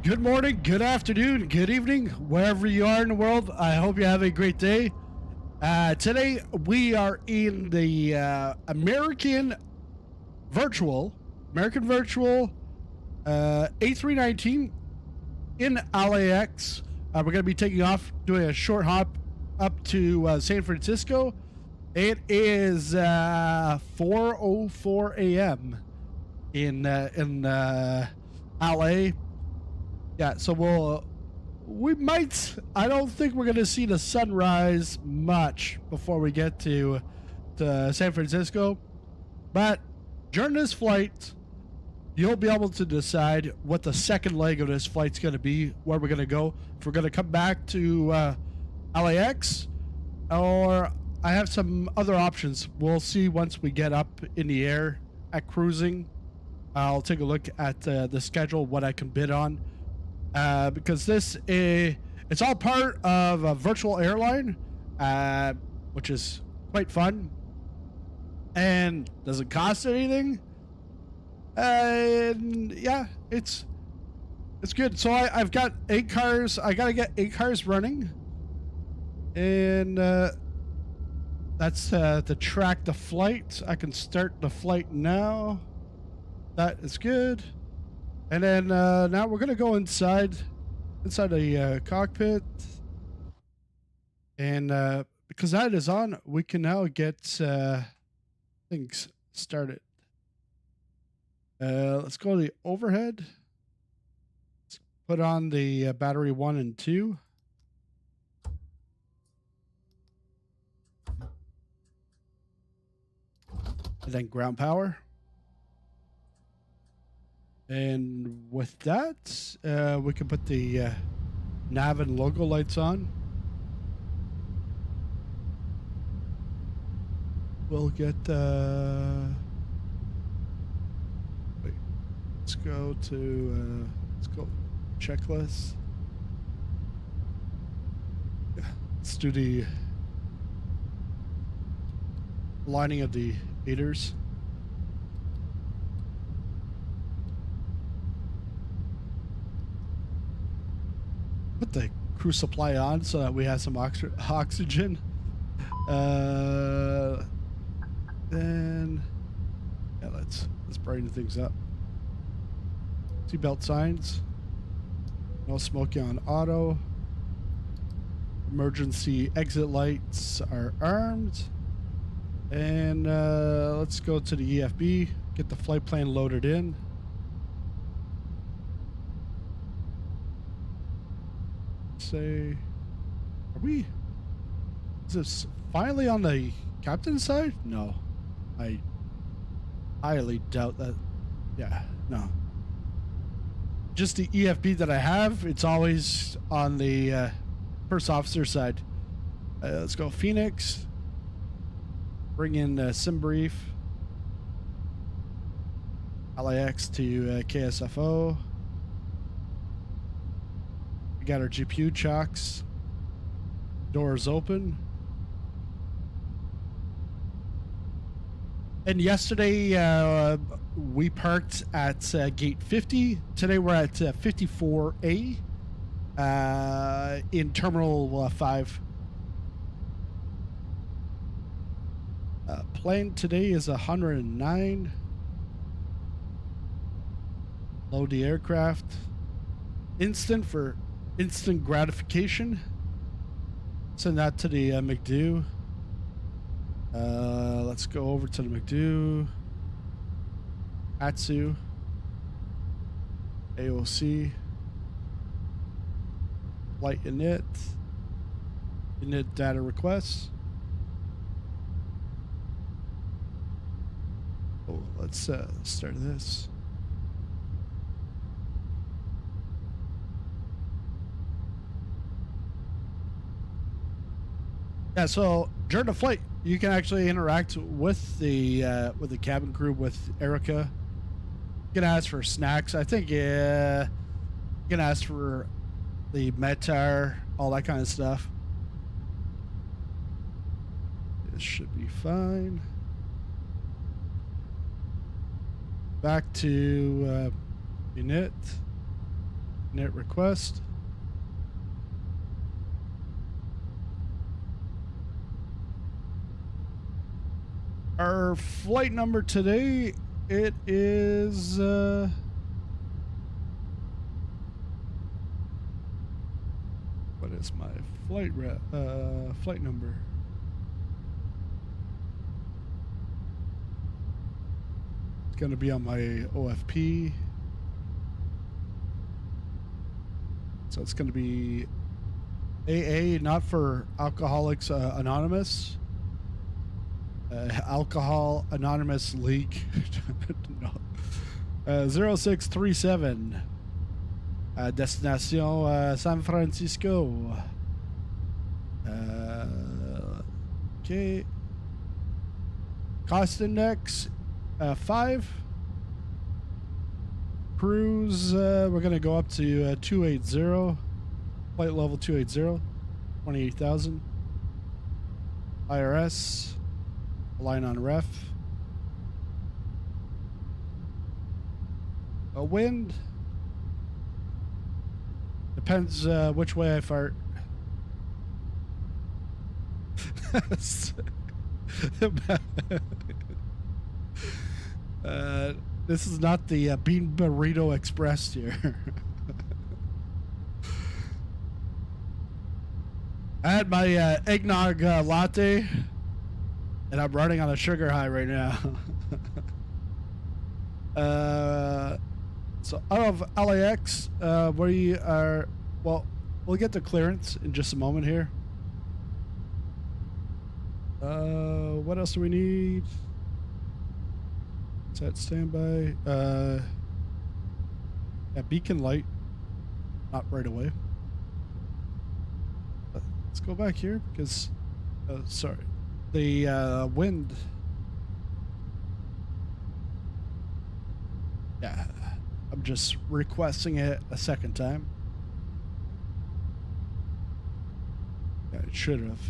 Good morning, good afternoon, good evening, wherever you are in the world. I hope you have a great day. Today we are in the American virtual A319 in LAX. We're going to be taking off, doing a short hop up to San Francisco. It is 4:04 a.m. in LA. Yeah, so I don't think we're gonna see the sunrise much before we get to San Francisco, but during this flight you'll be able to decide what the second leg of this flight's gonna be, where we're gonna go, if we're gonna come back to LAX, or I have some other options. We'll see once we get up in the air at cruising. I'll take a look at the schedule, what I can bid on. Because it's all part of a virtual airline, which is quite fun and doesn't cost anything. And yeah, it's good. So I've got 8 cars. I gotta get 8 cars running, and that's to track the flight. I can start the flight now. That is good. And then now we're gonna go inside the cockpit, and because that is on, we can now get things started. Let's go to the overhead. Let's put on the battery 1 and 2. And then ground power. And with that, we can put the nav and logo lights on. We'll get, wait, let's go checklist. Let's do the lining of the aiders. Put the crew supply on so that we have some oxygen. Then yeah, let's brighten things up. Seatbelt signs. No smoking on auto. Emergency exit lights are armed. And let's go to the EFB. Get the flight plan loaded in. Say, is this finally on the captain's side? No, I highly doubt that. Yeah, no, just the EFB that I have, it's always on the first officer side. Let's go Phoenix, bring in sim brief, LAX to KSFO. We got our GPU chocks. Doors open. And yesterday we parked at gate 50. Today we're at 54A in terminal 5. Plane today is 109. Load the aircraft. Instant for instant gratification. Send that to the McDo. Let's go over to the McDo. Atsu. AOC. Flight init. Init data requests. Oh, let's start this. Yeah, so during the flight, you can actually interact with the cabin crew, with Erica. You can ask for snacks. I think you can ask for the Metar, all that kind of stuff. This should be fine. Back to init. Net request. Our flight number today, it is what is my flight flight number? It's going to be on my OFP. So it's going to be AA, not for Alcoholics Anonymous. Alcohol Anonymous League. No. 0637. Destination San Francisco. Okay. Cost index 5. Cruise, we're going to go up to 280. Flight level 280. 28,000. IRS. Line on ref. A wind. Depends which way I fart. This is not the Bean Burrito Express here. I had my eggnog latte, and I'm running on a sugar high right now. So out of LAX, we are, well, we'll get to clearance in just a moment here. What else do we need? Set standby. Yeah, beacon light. Not right away. Let's go back here because, sorry, the wind. Yeah, I'm just requesting it a second time. Yeah, it should have.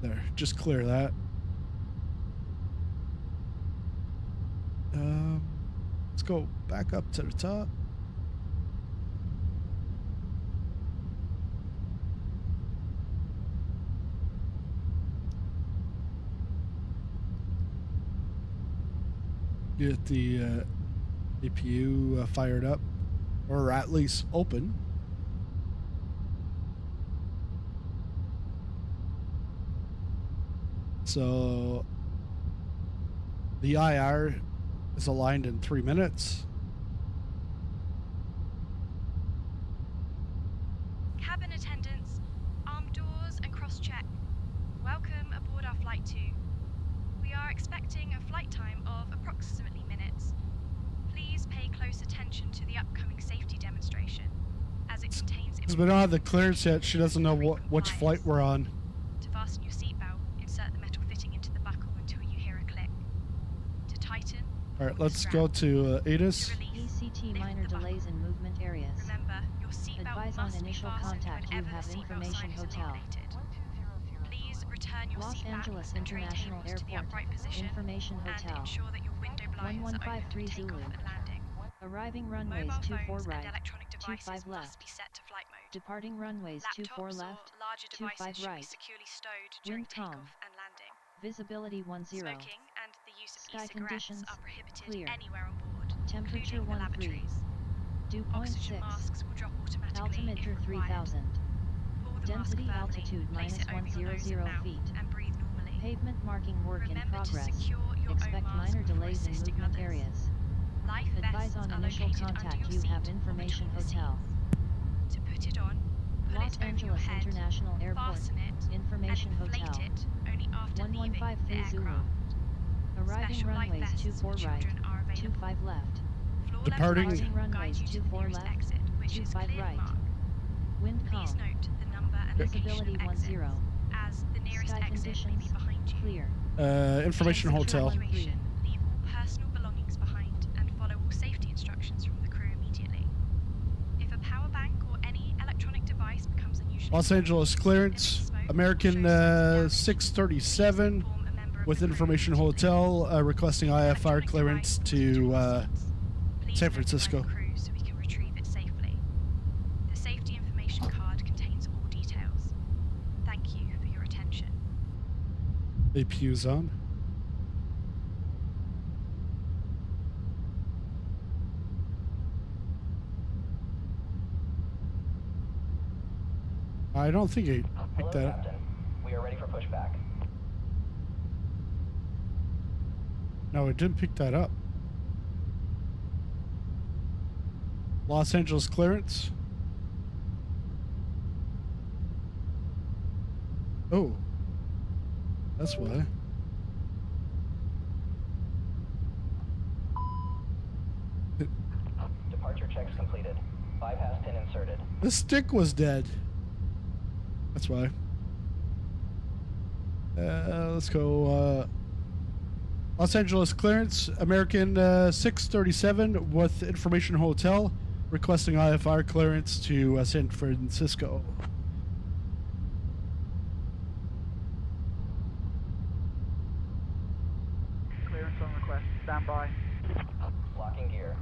There, just clear that. Let's go back up to the top. Get the APU fired up, or at least open. So the IR is aligned in 3 minutes. Cabin attendants, armed doors and cross-check. Welcome aboard our Flight 2. We are expecting a flight time of approximately minutes. Please pay close attention to the upcoming safety demonstration, as it contains... Because we don't have the clearance yet, she doesn't know which flight we're on. To fasten your seatbelt, insert the metal fitting into the buckle until you hear a click. To tighten... Alright, let's go to ATIS. ECT minor delays in movement areas. Remember, your seatbelt Advise on must be initial fastened contact. You whenever have the seatbelt information sign is hotel. illuminated. Please return your Los seat Angeles back and tray International tables to the Airport. upright position Information and hotel. ensure that your window blinds are open for 1153 takeoff Zulu. and landing. Arriving runways Mobile 24 phones right, and electronic 25 devices left. must be set to flight mode. Departing runways 24 Laptops left, or larger 25 devices should right. be securely stowed during Wind calm. takeoff and landing. Visibility 10. Smoking and the use of Sky e-cigarettes conditions, are prohibited clear. anywhere on board, Temperature including the 13. lavatories. Dew point Oxygen 6. masks will drop automatically Altimeter if required. 3000. Pull the Density mask firmly, altitude place it over your nose and -100 mouth, feet. and breathe normally. Pavement marking work in Remember to progress. secure your Expect own mask minor before delays in assisting movement others. areas. Life Advise vests on are initial located contact. under your You seat have or information between the hotel. seats. To put it on, pull Los it over your Angeles head, International Airport. fasten it, Information and inflate hotel. it only after leaving the 1153 Zulu. aircraft. Arriving Special life runways vests 24 for right, children are available. 25 left. Floor Departing. level lighting will guide Runways you to the 24 nearest left, exit, which is 25 clearly right. marked. Wind Please calm. note the number and Visibility location of 10. exits, as the nearest Sky exit may be conditions, behind you. clear. Information Temperature hotel. 13. Evacuation, leave all personal belongings behind and follow all safety instructions from the crew immediately. If a power bank or any electronic device becomes unusually Los Angeles clearance. American 637 with information hotel requesting IFR clearance to San Francisco. So we can retrieve it safely. APU's on. I don't think it picked that up. Captain. We are ready for pushback. No, it didn't pick that up. Los Angeles clearance. Oh. That's why. Departure checks completed. Bypass pin inserted. The stick was dead. That's why. Let's go. Los Angeles clearance. American 637 with Information Hotel requesting IFR clearance to San Francisco. Clearance on request. Stand by. Locking gear.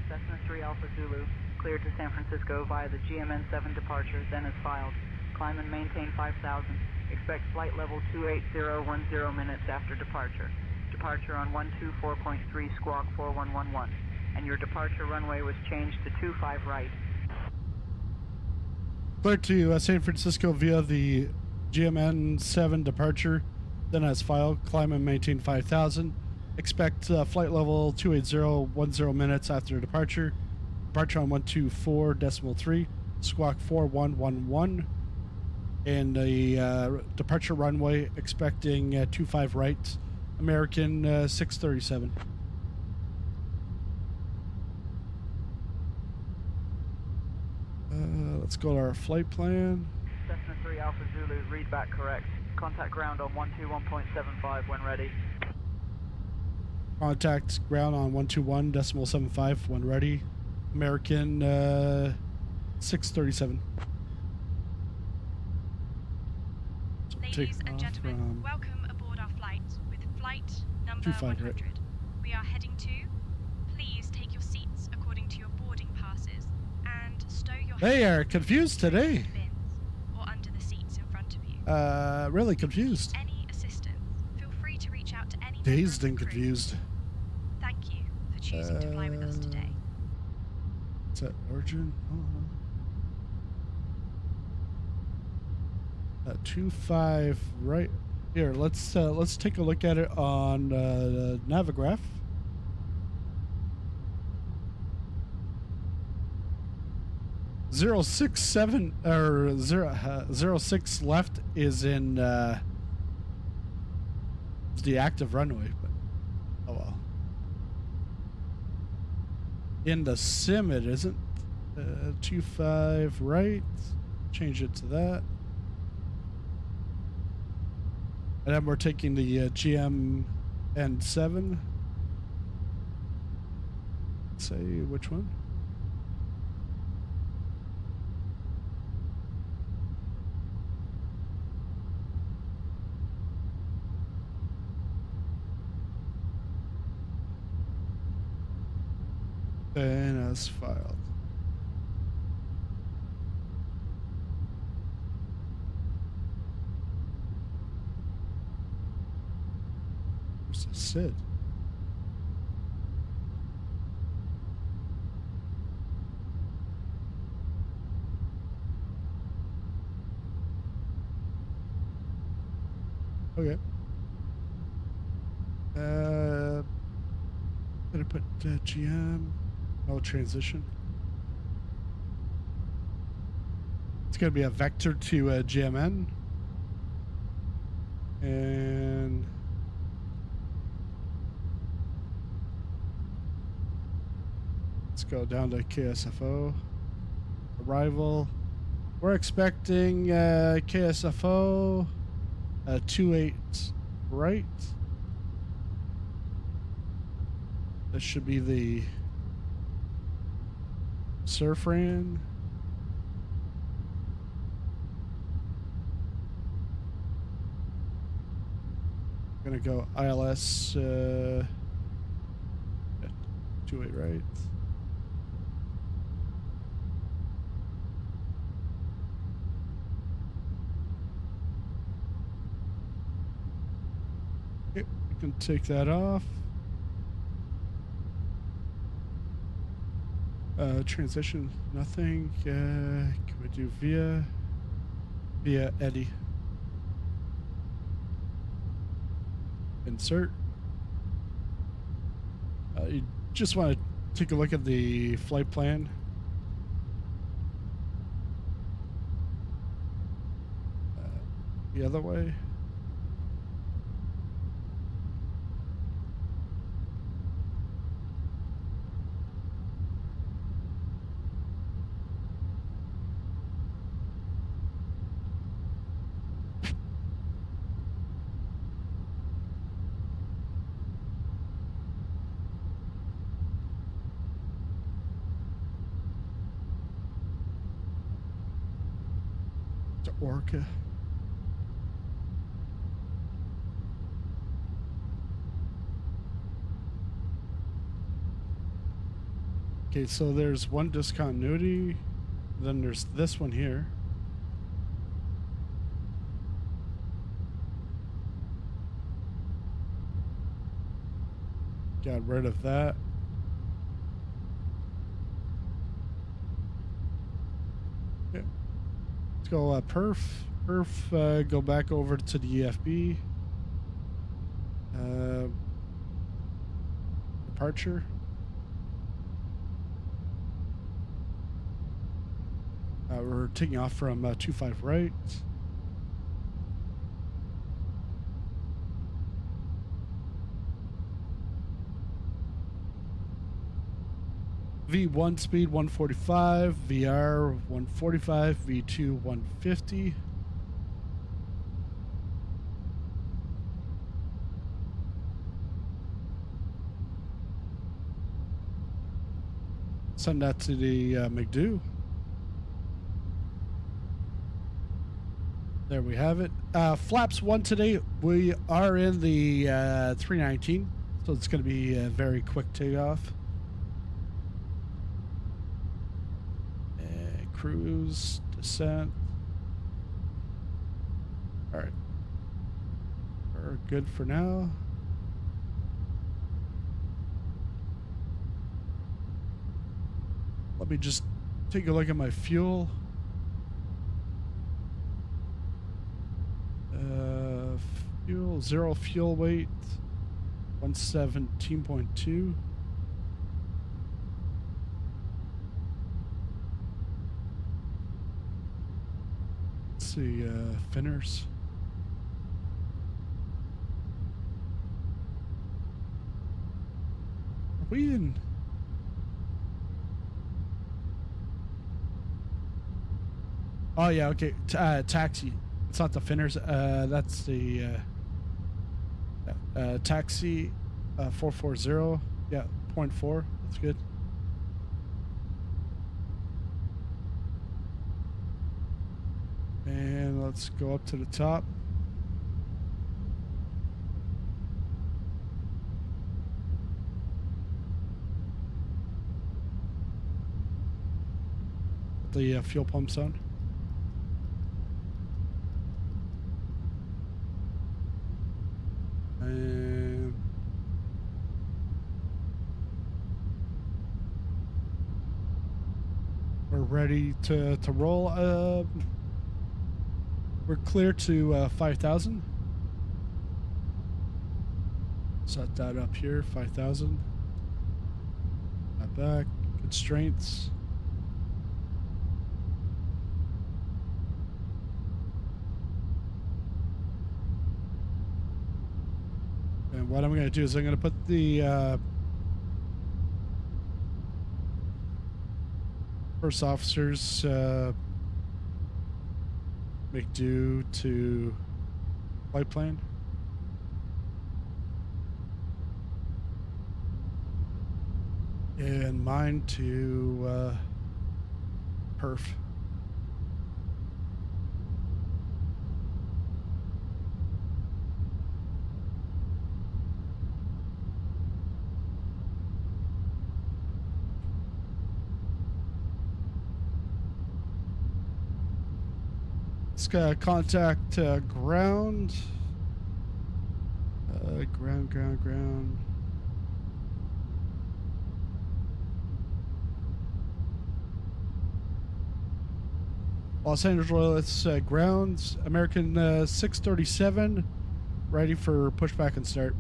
Cessna 3 Alpha Zulu, cleared to San Francisco via the GMN 7 departure, then as filed. Climb and maintain 5,000. Expect flight level 28010 minutes after departure. Departure on 124.3 squawk 4111. And your departure runway was changed to 25 right. Cleared to San Francisco via the GMN 7 departure, then as filed. Climb and maintain 5,000. Expect flight level 28010 minutes after departure. Departure on 124.3 squawk 4111. And the departure runway expecting 25 right. American 637. Let's go to our flight plan. Cessna 3 Alpha Zulu, read back correct. Contact ground on 121.75 when ready. Contact ground on 121.75 when ready. American 637. So Ladies and gentlemen, welcome aboard our flight with flight number 100. We are heading to. Please take your seats according to your boarding passes and stow your They hands are confused today. in the bins or under the seats in front of you. Really confused. Any assistance, feel free to reach out to any member Dazed of and the crew. confused. Thank you for choosing to fly with us today. Is that origin? Oh. 25 right here. Let's take a look at it on Navigraph. Zero 07 or 06 left is in is the active runway, but oh well. In the sim it isn't. 25 right. Change it to that. And then we're taking the GM N7. Let's say which one? And as filed. Where's the SID? Okay. Better put GM. No transition. It's going to be a vector to GMN. And let's go down to KSFO. Arrival. We're expecting KSFO 28 right. That should be the Surfran. Gonna go ILS 28 right. Okay, we can take that off. Transition, nothing. Can we do via Eddie? Insert. You just want to take a look at the flight plan. The other way. To Orca. Okay, so there's one discontinuity, then there's this one here. Got rid of that. Okay. Let's go perf, go back over to the EFB. Departure. We're taking off from 25 right. V1 speed 145, VR 145, V2 150. Send that to the McDo. There we have it. Flaps 1 today. We are in the 319, so it's going to be a very quick takeoff. Cruise, descent. All right. We're good for now. Let me just take a look at my fuel. Fuel, zero fuel weight, 117.2. Let's see, Finners. Are we in? Oh yeah, okay. Taxi. It's not the Finners. That's the taxi 440. Yeah, 0.4. That's good. And let's go up to the top. The fuel pumps on. And we're ready to roll. We're clear to 5,000. Set that up here, 5,000. That back, constraints. And what I'm going to do is I'm going to put the first officers make due to flight plan. And mine to perf. Let's contact ground. Ground. Los Angeles grounds. American 637. Ready for pushback and start.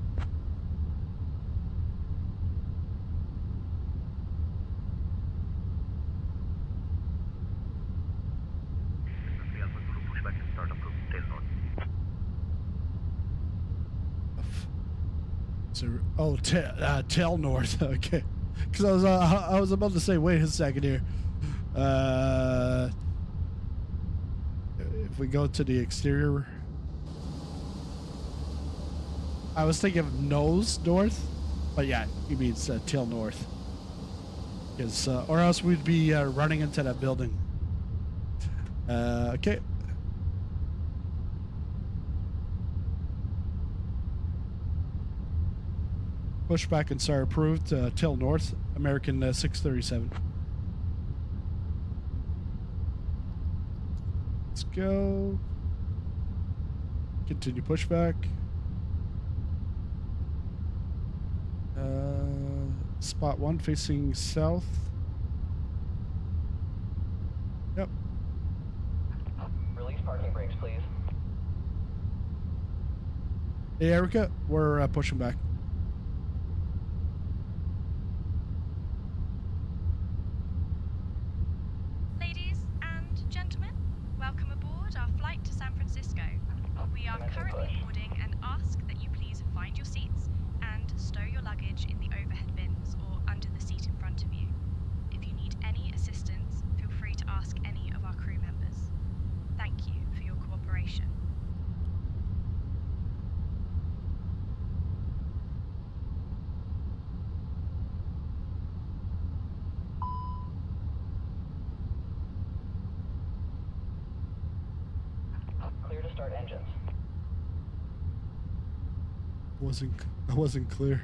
Oh, tail north. Okay, because I was about to say, wait a second here. If we go to the exterior, I was thinking of nose north, but yeah, he means tail north. Because or else we'd be running into that building. Okay. Pushback and start approved. Tail north, American 637. Let's go. Continue pushback. Spot 1 facing south. Yep. Release parking brakes, please. Hey, Erica, we're pushing back. Ladies and gentlemen, welcome aboard our flight to San Francisco. We are currently boarding and ask that you please find your seats and stow your luggage in the overhead bins or under the seat in front of you. If you need any assistance, feel free to ask any of our crew members. Thank you for your cooperation. Clear to start engines. I wasn't clear.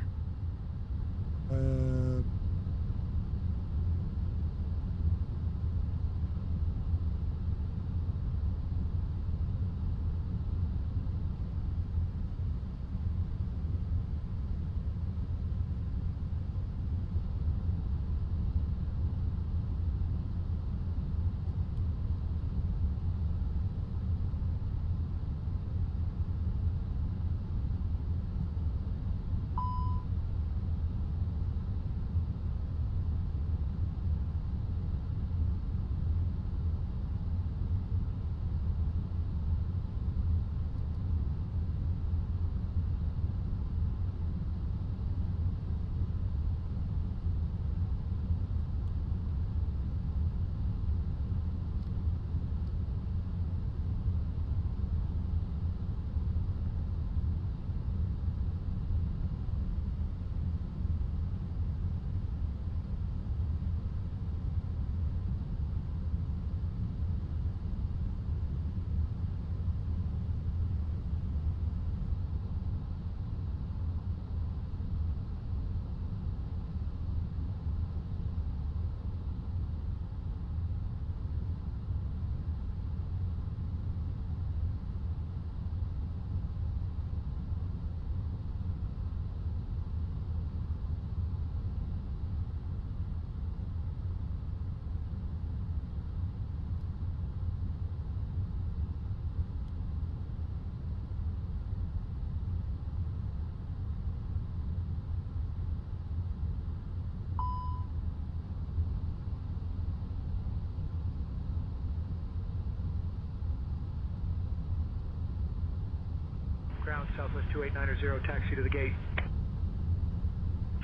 Ground, Southwest 2890, taxi to the gate.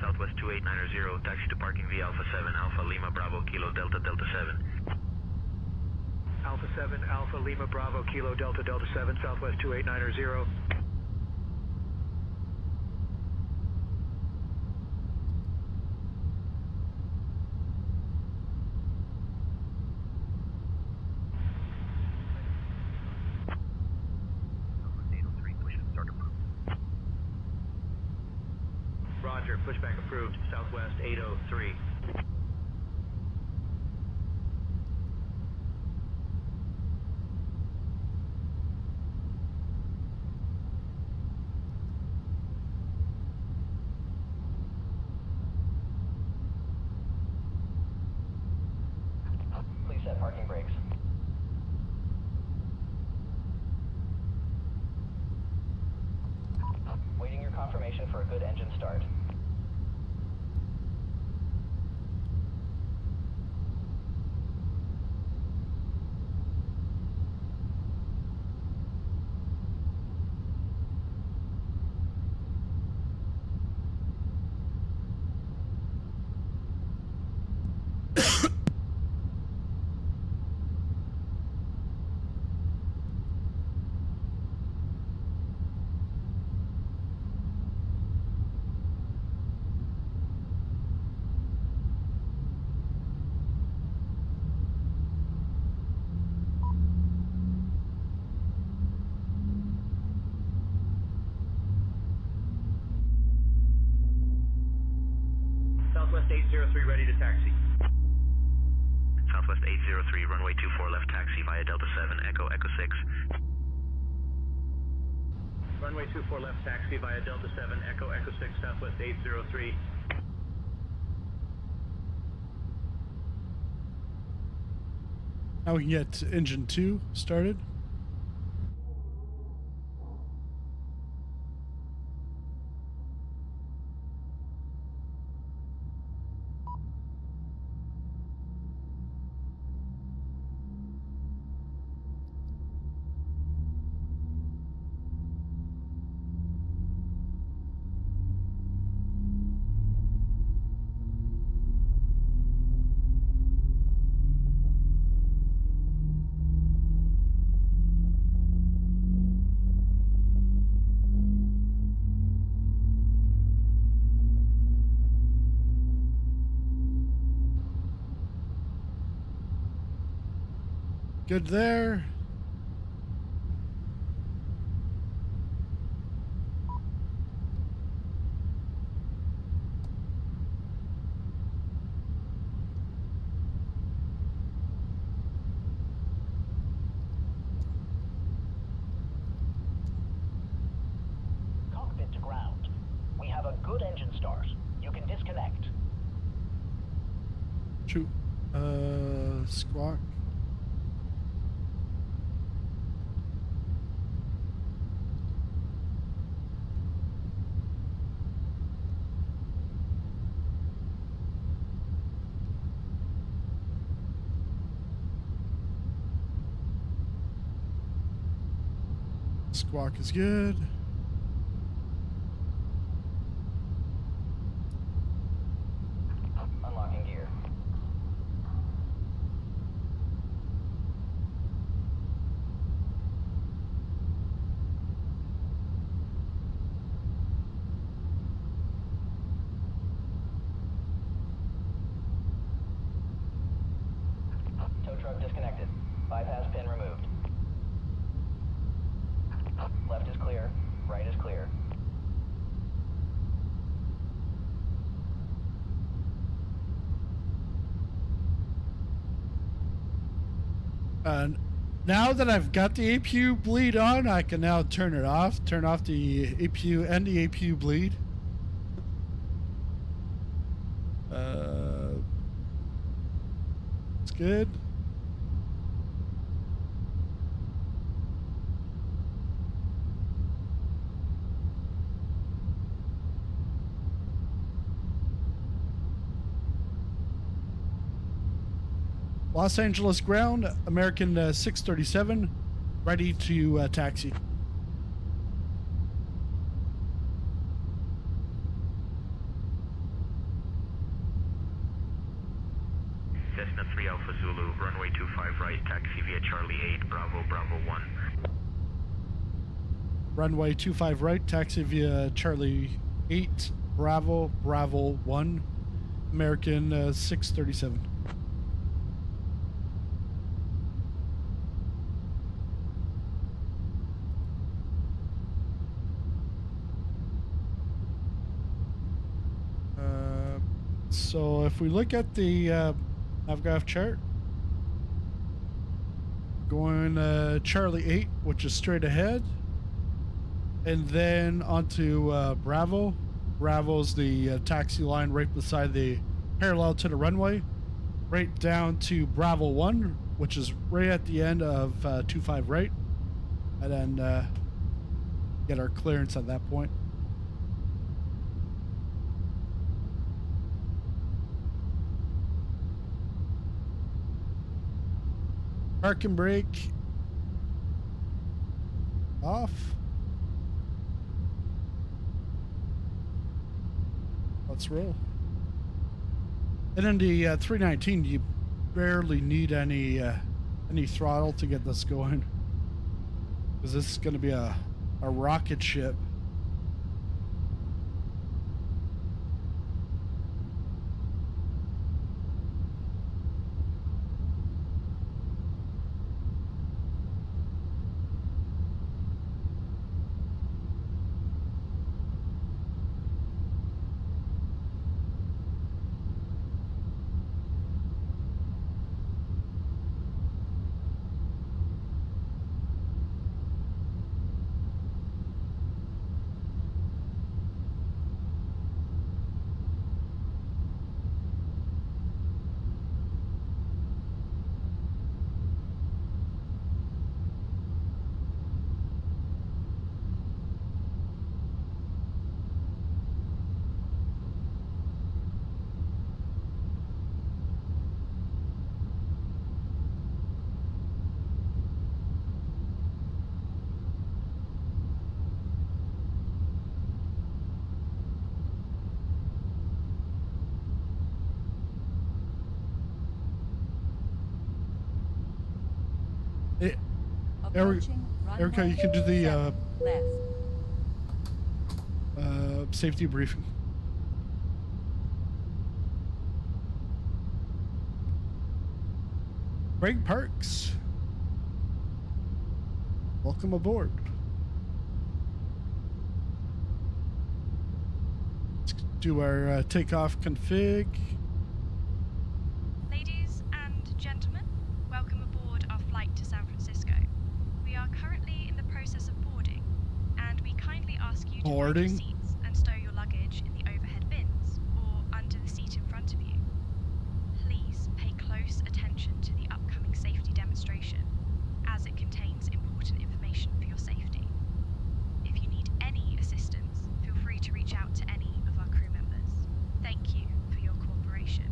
Southwest 2890, taxi to parking via Alpha 7, Alpha Lima Bravo Kilo Delta Delta 7. Alpha 7, Alpha Lima Bravo Kilo Delta Delta 7, Southwest 2890. Roger, pushback approved, Southwest 803. for a good engine start. Southwest 803 ready to taxi. Southwest 803, runway 24 left taxi via Delta 7, Echo 6. Runway 24 left taxi via Delta 7, Echo 6, Southwest 803. Now we can get engine 2 started. Good there. Cockpit to ground. We have a good engine start. You can disconnect. Shoot. Squawk. Squawk is good. Unlocking gear. Tow truck disconnected. Bypass pin removed. Left is clear. Right is clear. Now that I've got the APU bleed on, I can now turn it off. Turn off the APU and the APU bleed. It's good. Los Angeles ground, American 637, ready to taxi. Cessna 3 Alpha Zulu, runway 25 right, taxi via Charlie 8, Bravo, Bravo 1. Runway 25 right, taxi via Charlie 8, Bravo, Bravo 1, American 637. So if we look at the Navigraph chart, going Charlie 8, which is straight ahead, and then onto Bravo. Bravo's the taxi line right beside the parallel to the runway, right down to Bravo 1, which is right at the end of 25 right, and then get our clearance at that point. Park and brake. Off. Let's roll. And then the 319, you barely need any throttle to get this going, because this is going to be a rocket ship. Approaching Erica, you can do the 7 left. safety briefing. Greg Parks, welcome aboard. Let's do our takeoff config. Ladies and gentlemen, welcome aboard our flight to San Francisco. We are currently in the process of boarding, and we kindly ask you to hold your Boarding? seats and stow your luggage in the overhead bins or under the seat in front of you. Please pay close attention to the upcoming safety demonstration, as it contains important information for your safety. If you need any assistance, feel free to reach out to any of our crew members. Thank you for your cooperation.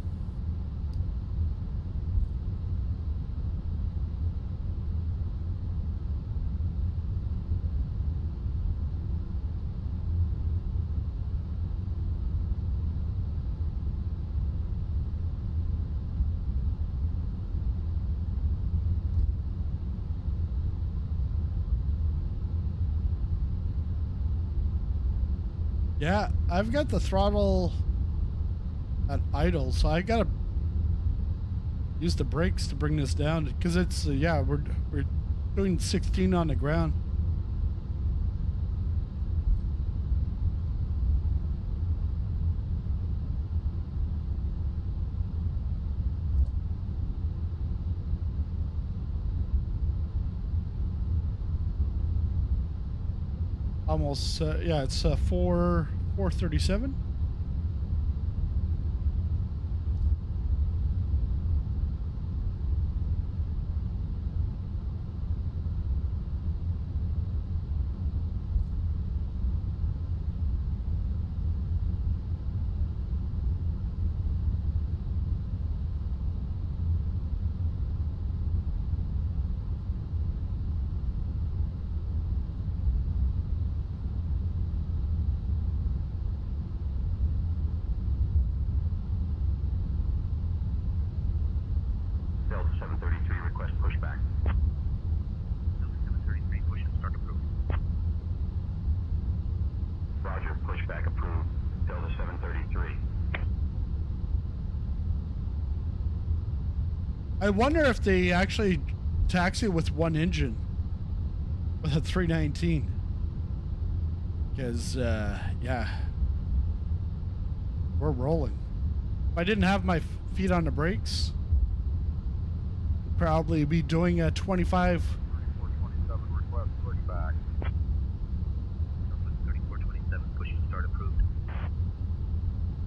Yeah, I've got the throttle at idle, so I gotta use the brakes to bring this down, because it's yeah, we're doing 16 on the ground. Almost, yeah, it's 437. Delta 733, request pushback. Delta 733, push and start approved. Roger, pushback approved. Delta 733. I wonder if they actually taxi with one engine with a 319, because yeah, we're rolling. If I didn't have my feet on the brakes, I'd probably be doing a 25. 3427, request pushback. Delta 3427, push and start approved.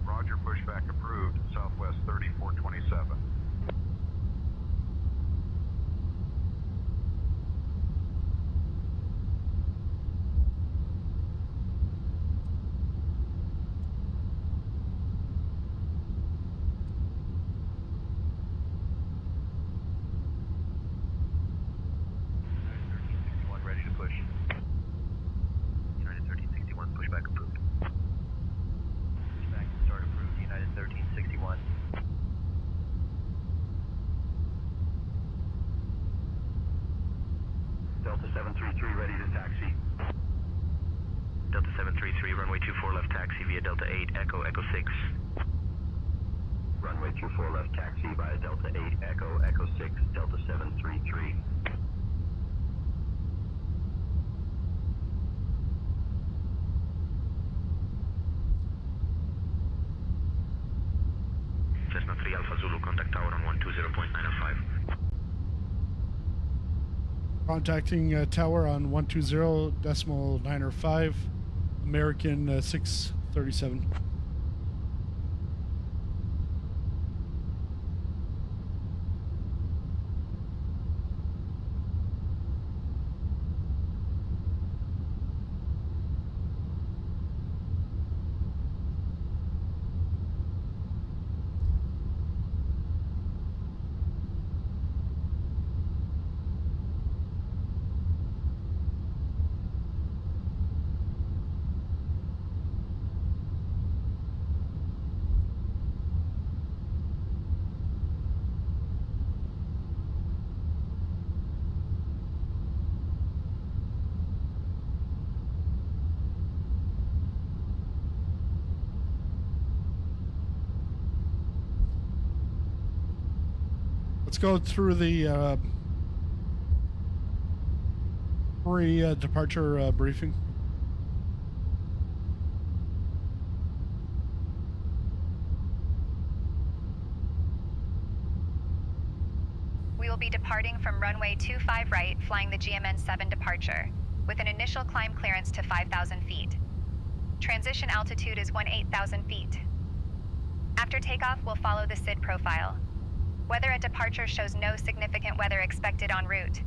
Roger, pushback approved. Southwest 3427. 733 ready to taxi. Delta 733, runway 24 left taxi via Delta 8, Echo 6. Runway 24 left taxi via Delta 8, Echo 6, Delta 733. Cessna 3 Alpha Zulu, contact tower on 120.905. Contacting tower on 120.905, American 637. Let's go through the pre-departure briefing. We will be departing from runway 25 right, flying the GMN-7 departure, with an initial climb clearance to 5,000 feet. Transition altitude is 18,000 feet. After takeoff, we'll follow the SID profile. Weather at departure shows no significant weather expected en route.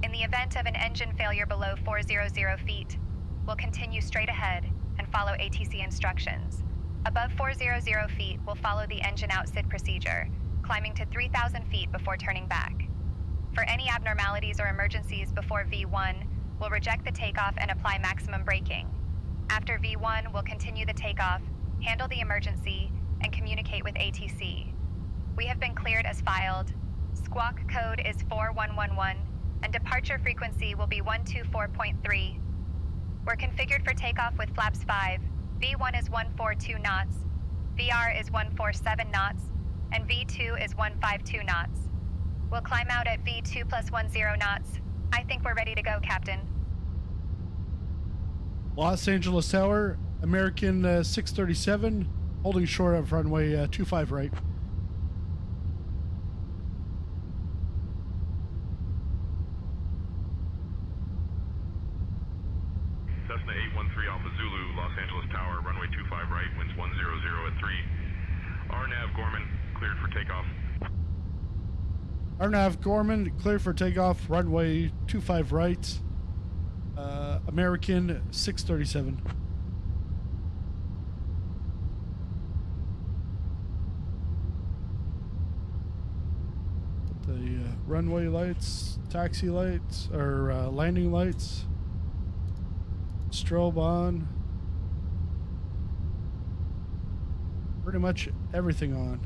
In the event of an engine failure below 400 feet, we'll continue straight ahead and follow ATC instructions. Above 400 feet, we'll follow the engine out SID procedure, climbing to 3,000 feet before turning back. For any abnormalities or emergencies before V1, we'll reject the takeoff and apply maximum braking. After V1, we'll continue the takeoff, handle the emergency, and communicate with ATC. We have been cleared as filed. Squawk code is 4111, and departure frequency will be 124.3. We're configured for takeoff with flaps 5. V1 is 142 knots, VR is 147 knots, and V2 is 152 knots. We'll climb out at V2 plus 10 knots. I think we're ready to go, Captain. Los Angeles Tower, American 637, holding short of runway 25 right. Cessna 813 Alpha Zulu, Los Angeles Tower, runway 25 right, winds 100 at 3. RNAV Gorman, cleared for takeoff. RNAV Gorman, cleared for takeoff, runway 25 right, American 637. The runway lights, taxi lights, or landing lights, strobe on, pretty much everything on.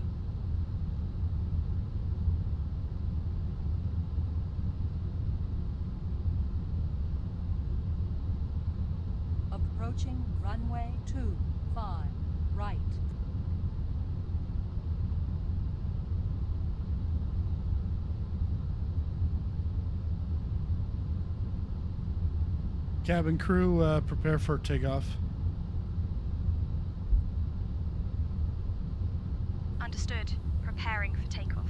Approaching runway 25 right. Cabin crew, prepare for takeoff. Understood. Preparing for takeoff.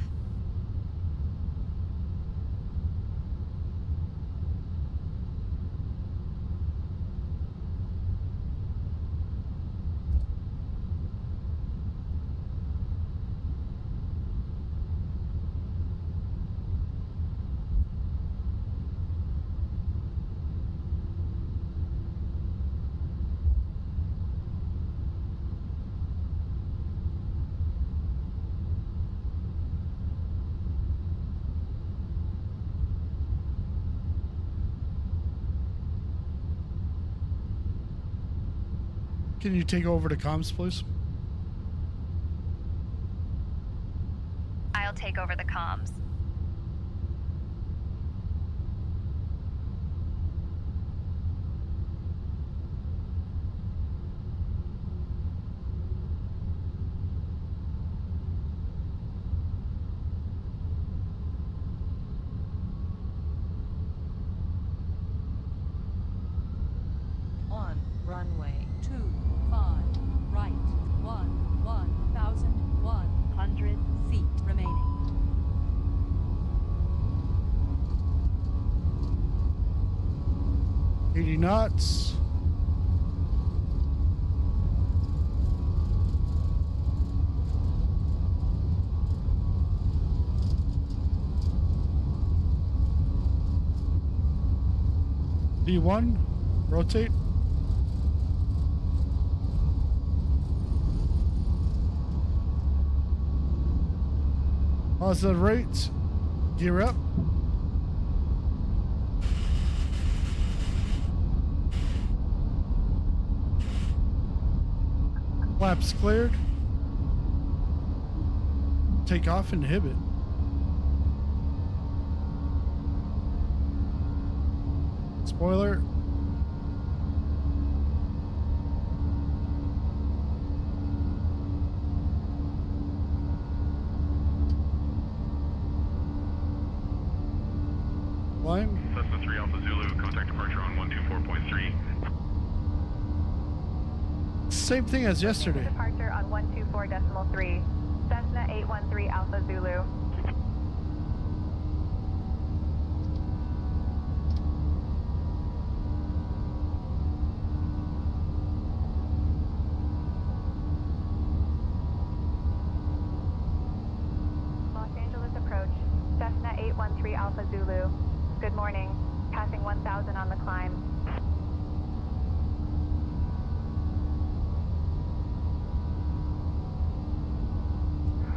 Can you take over the comms, please? I'll take over the comms. runway 25 right, 1,100 feet remaining. $80 knots. D1, rotate. Positive rates, gear up. Flaps cleared. Take off, inhibit. Spoiler. Climb. Cessna 3 Alpha Zulu, contact departure on 124.3. Same thing as yesterday. Departure on 124.3. Cessna 813 Alpha Zulu. Los Angeles approach. Cessna 813 Alpha Zulu. Good morning. Passing 1,000 on the climb.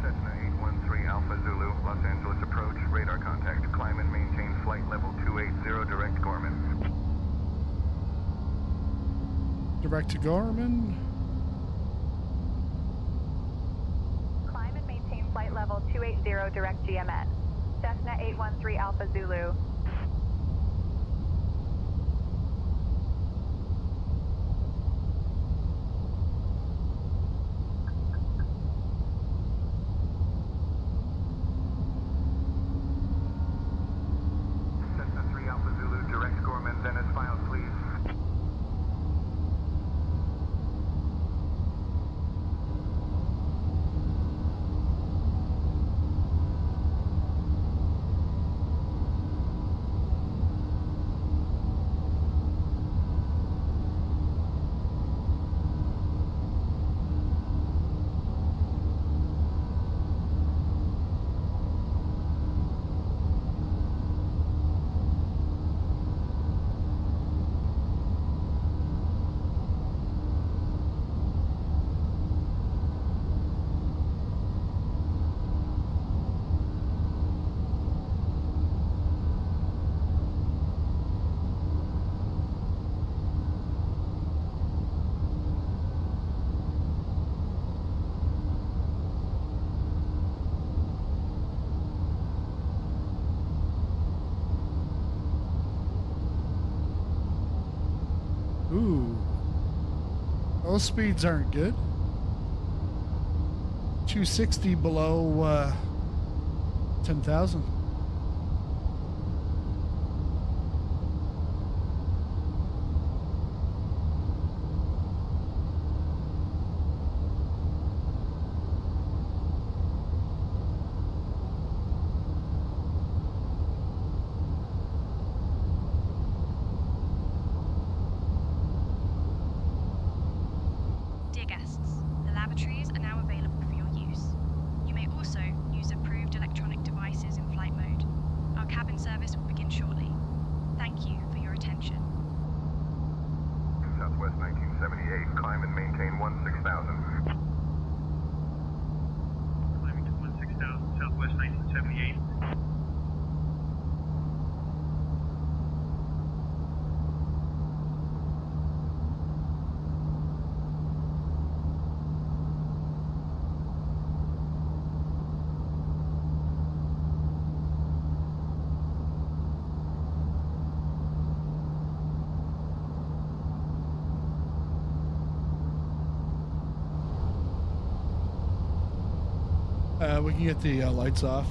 Cessna 813 Alpha Zulu, Los Angeles approach, radar contact, climb and maintain flight level 280, direct Gorman. Direct to Gorman. Climb and maintain flight level 280, direct GMN. Cessna 813 Alpha Zulu. Cessna 3 Alpha Zulu, direct Gorman, then as filed, please. Ooh. Those speeds aren't good. 260 below 10,000. Dear guests, the lavatories are now available for your use. You may also use approved electronic devices in flight mode. Our cabin service will begin shortly. Thank you for your attention. Southwest 1978, climb and maintain 16,000. Climbing to 16,000, Southwest 1978. We can get the lights off.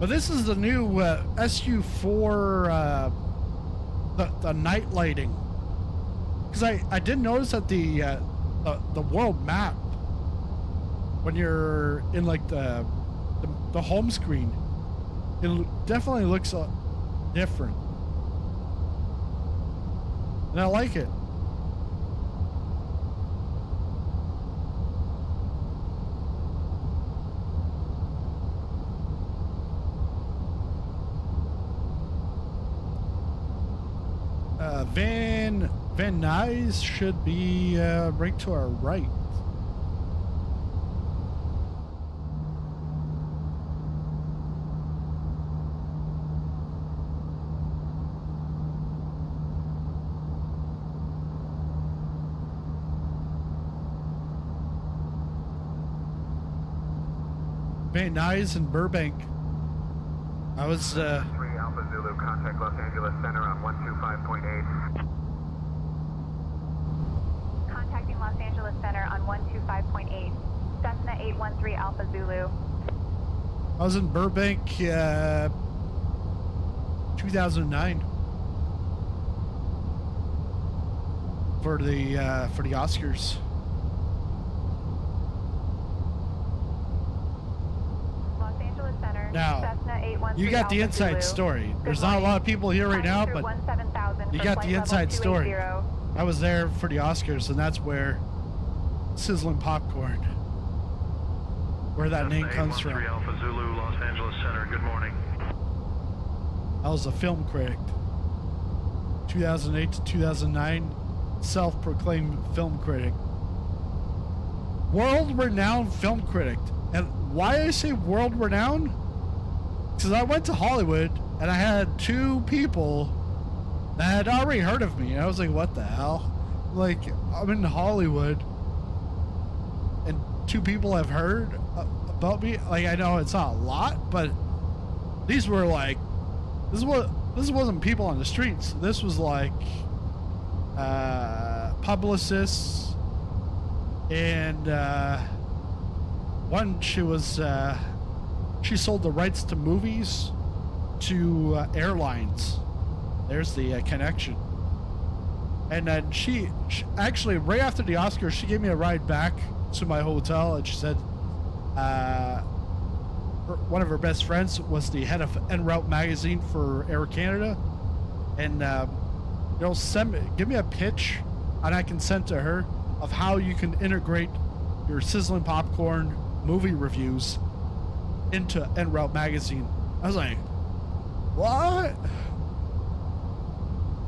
But this is the new SU4, the night lighting. Because I did notice that the world map, when you're in like the home screen, it definitely looks different. And I like it. Van Nuys should be right to our right. Van Nuys and Burbank. I was 3 Alpha Zulu, contact Los Angeles Center on 125.8. Contacting Los Angeles Center on 125.8. Cessna 813 Alpha Zulu. I was in Burbank 2009 for the Oscars. Los Angeles Center. Now, Cessna 813 you got the Alpha inside Zulu. story. Good There's not a morning. lot of people here right now, Climbing but through 17,000 you for got flight the level inside story. 280. I was there for the Oscars, and that's where Sizzling Popcorn, where that name comes from. Alpha Zulu, Los Angeles Center. Good morning. I was a film critic. 2008 to 2009, self-proclaimed film critic. World-renowned film critic. And why I say world-renowned? Because I went to Hollywood, and I had 2 people that had already heard of me. And I was like, what the hell? Like, I'm in Hollywood, and 2 people have heard about me. Like, I know it's not a lot, but these were like, this wasn't people on the streets. This was like publicists, and one, she sold the rights to movies to airlines. There's the connection. And then she actually, right after the Oscars, she gave me a ride back to my hotel, and she said one of her best friends was the head of En Route magazine for Air Canada, and give me a pitch, and I can send to her of how you can integrate your Sizzling Popcorn movie reviews into En Route magazine. I was like, what?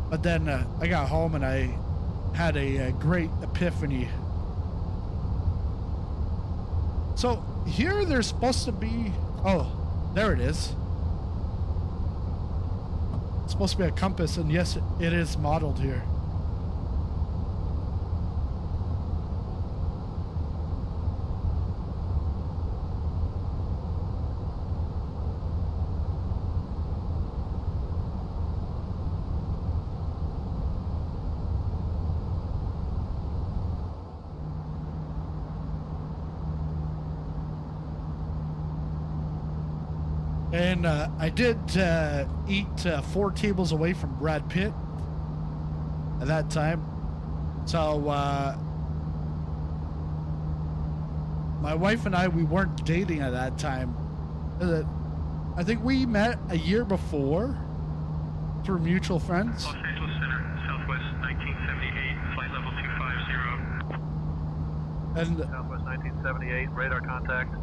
But then I got home and I had a great epiphany. So here there's supposed to be, oh, there it is. It's supposed to be a compass, and yes, it is modeled here. And I did eat 4 tables away from Brad Pitt at that time. So my wife and I, we weren't dating at that time. I think we met a year before through mutual friends. Los Angeles Center, Southwest 1978, flight level 250. And Southwest 1978, radar contact.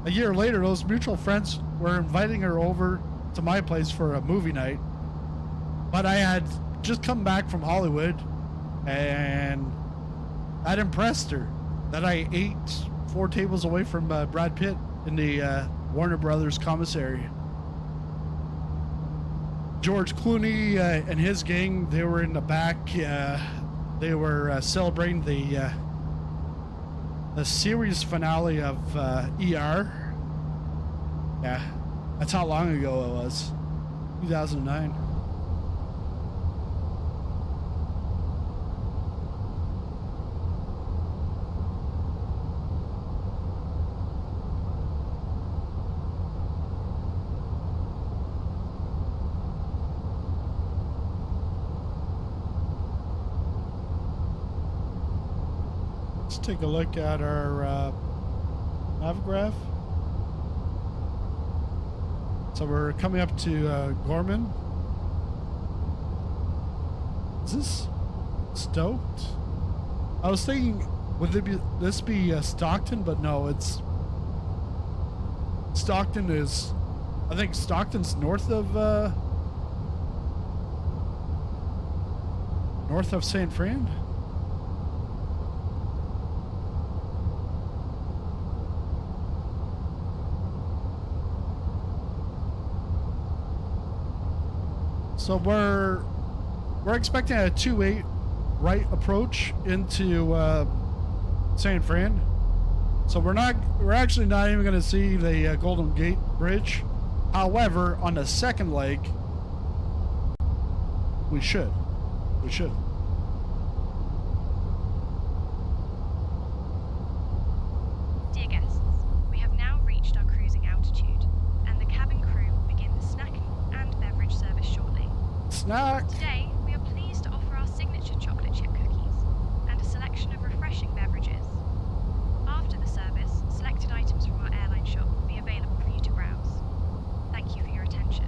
a year later, those mutual friends were inviting her over to my place for a movie night. But I had just come back from Hollywood, and I'd impressed her that I ate 4 tables away from Brad Pitt in the Warner Brothers commissary. George Clooney and his gang, they were in the back. They were celebrating the series finale of ER. Yeah, that's how long ago it was. 2009. Let's take a look at our Navigraph. So we're coming up to Gorman. Is this Stoked? I was thinking, would this be Stockton? But no, it's Stockton is. I think Stockton's north of San Fran. So we're expecting a 2-8 right approach into San Fran. So we're actually not even going to see the Golden Gate Bridge. However, on the second leg, we should. Dear guests, we have now reached our cruising altitude, and the cabin crew will begin the snacking and beverage service shortly. Snack. Today, we are pleased to offer our signature chocolate chip cookies and a selection of refreshing beverages. After the service, selected items from our airline shop will be available for you to browse. Thank you for your attention.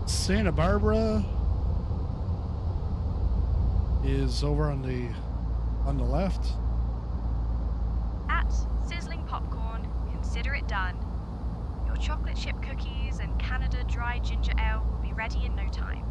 Santa Barbara is over on the left. At Sizzling Popcorn, consider it done. Your chocolate chip cookies and Canada dry ginger ale will be ready in no time.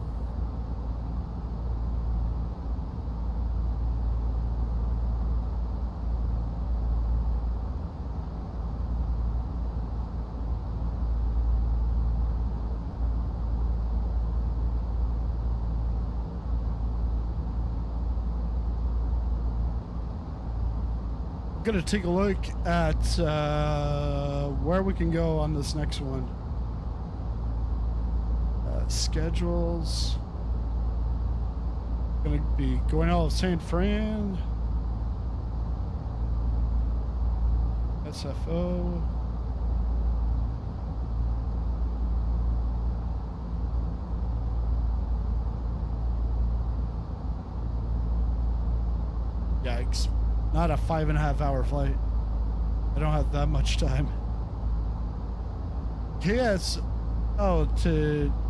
I'm gonna take a look at where we can go on this next one. Schedules. Gonna be going out of San Fran. SFO. Yikes. Not a 5.5-hour flight. I don't have that much time.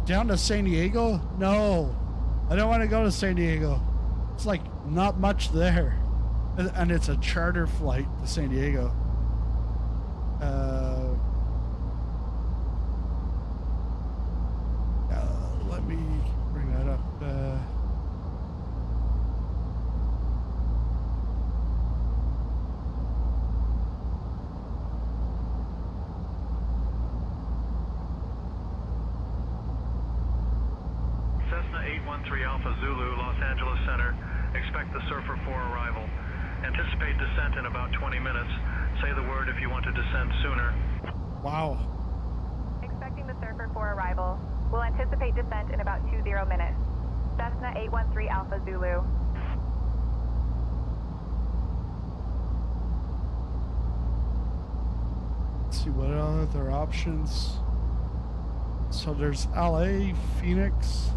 Down to San Diego? No. I don't want to go to San Diego. It's like not much there. And it's a charter flight to San Diego. Let me bring that up. Cessna 813 Alpha Zulu, Los Angeles Center. Expect the Surfer 4 arrival. Anticipate descent in about 20 minutes. Say the word if you want to descend sooner. Wow. Expecting the Surfer 4 arrival. We'll anticipate descent in about 20 minutes. Cessna 813 Alpha Zulu. Let's see what other options. So there's LA, Phoenix.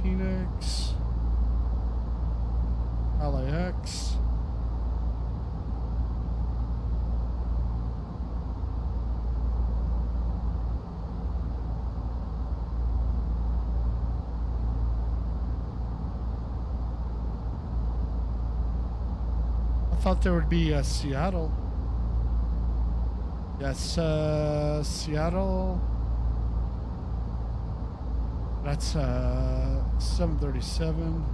Phoenix, LAX. I thought there would be Seattle. Yes, Seattle. That's 737.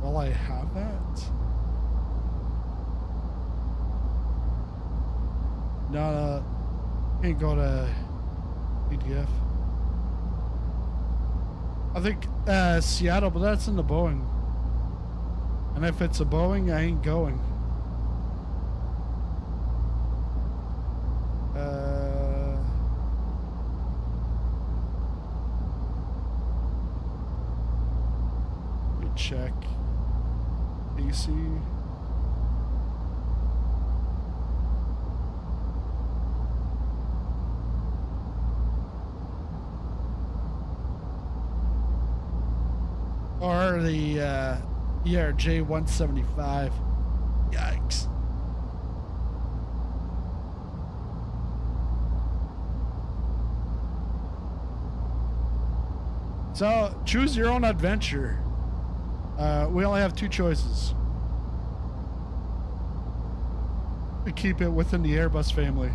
Will I have that? No, can't go to PDF. I think Seattle, but that's in the Boeing. And if it's a Boeing, I ain't going. Let me check. AC. Or the ERJ 175. Yikes. So choose your own adventure. We only have two choices. We keep it within the Airbus family.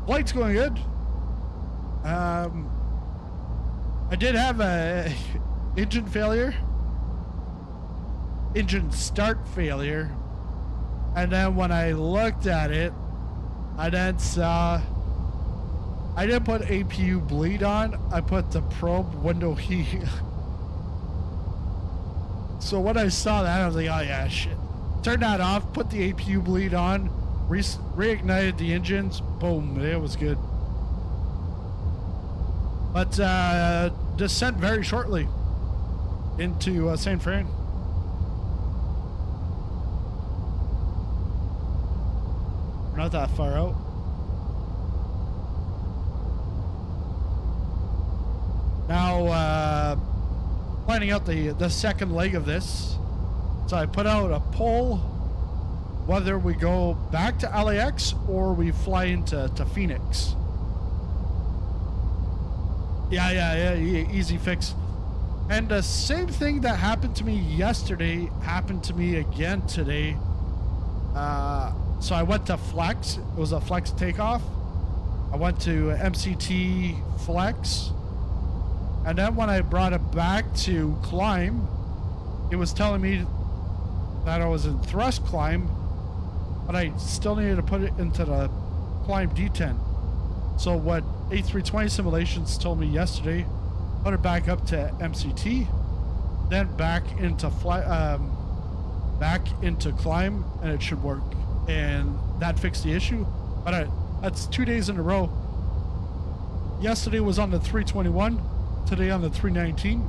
Flight's going good. I did have a engine failure, engine start failure, and then when I looked at it, I then saw I didn't put APU bleed on, I put the probe window heat. So when I saw that, I was like, oh yeah, shit. Turned that off, put the APU bleed on, reignited the engines, boom, it was good. But descent very shortly into San Fran. We're not that far out. Now, planning out the second leg of this. So I put out a poll whether we go back to LAX or we fly into Phoenix. Yeah, easy fix. And the same thing that happened to me yesterday happened to me again today. So I went to Flex. It was a Flex takeoff. I went to MCT Flex. And then when I brought it back to climb, it was telling me that I was in thrust climb, but I still needed to put it into the climb D10. So what A320 simulations told me yesterday, put it back up to MCT, then back into climb, and it should work. And that fixed the issue. But that's 2 days in a row. Yesterday was on the 321, today on the 319.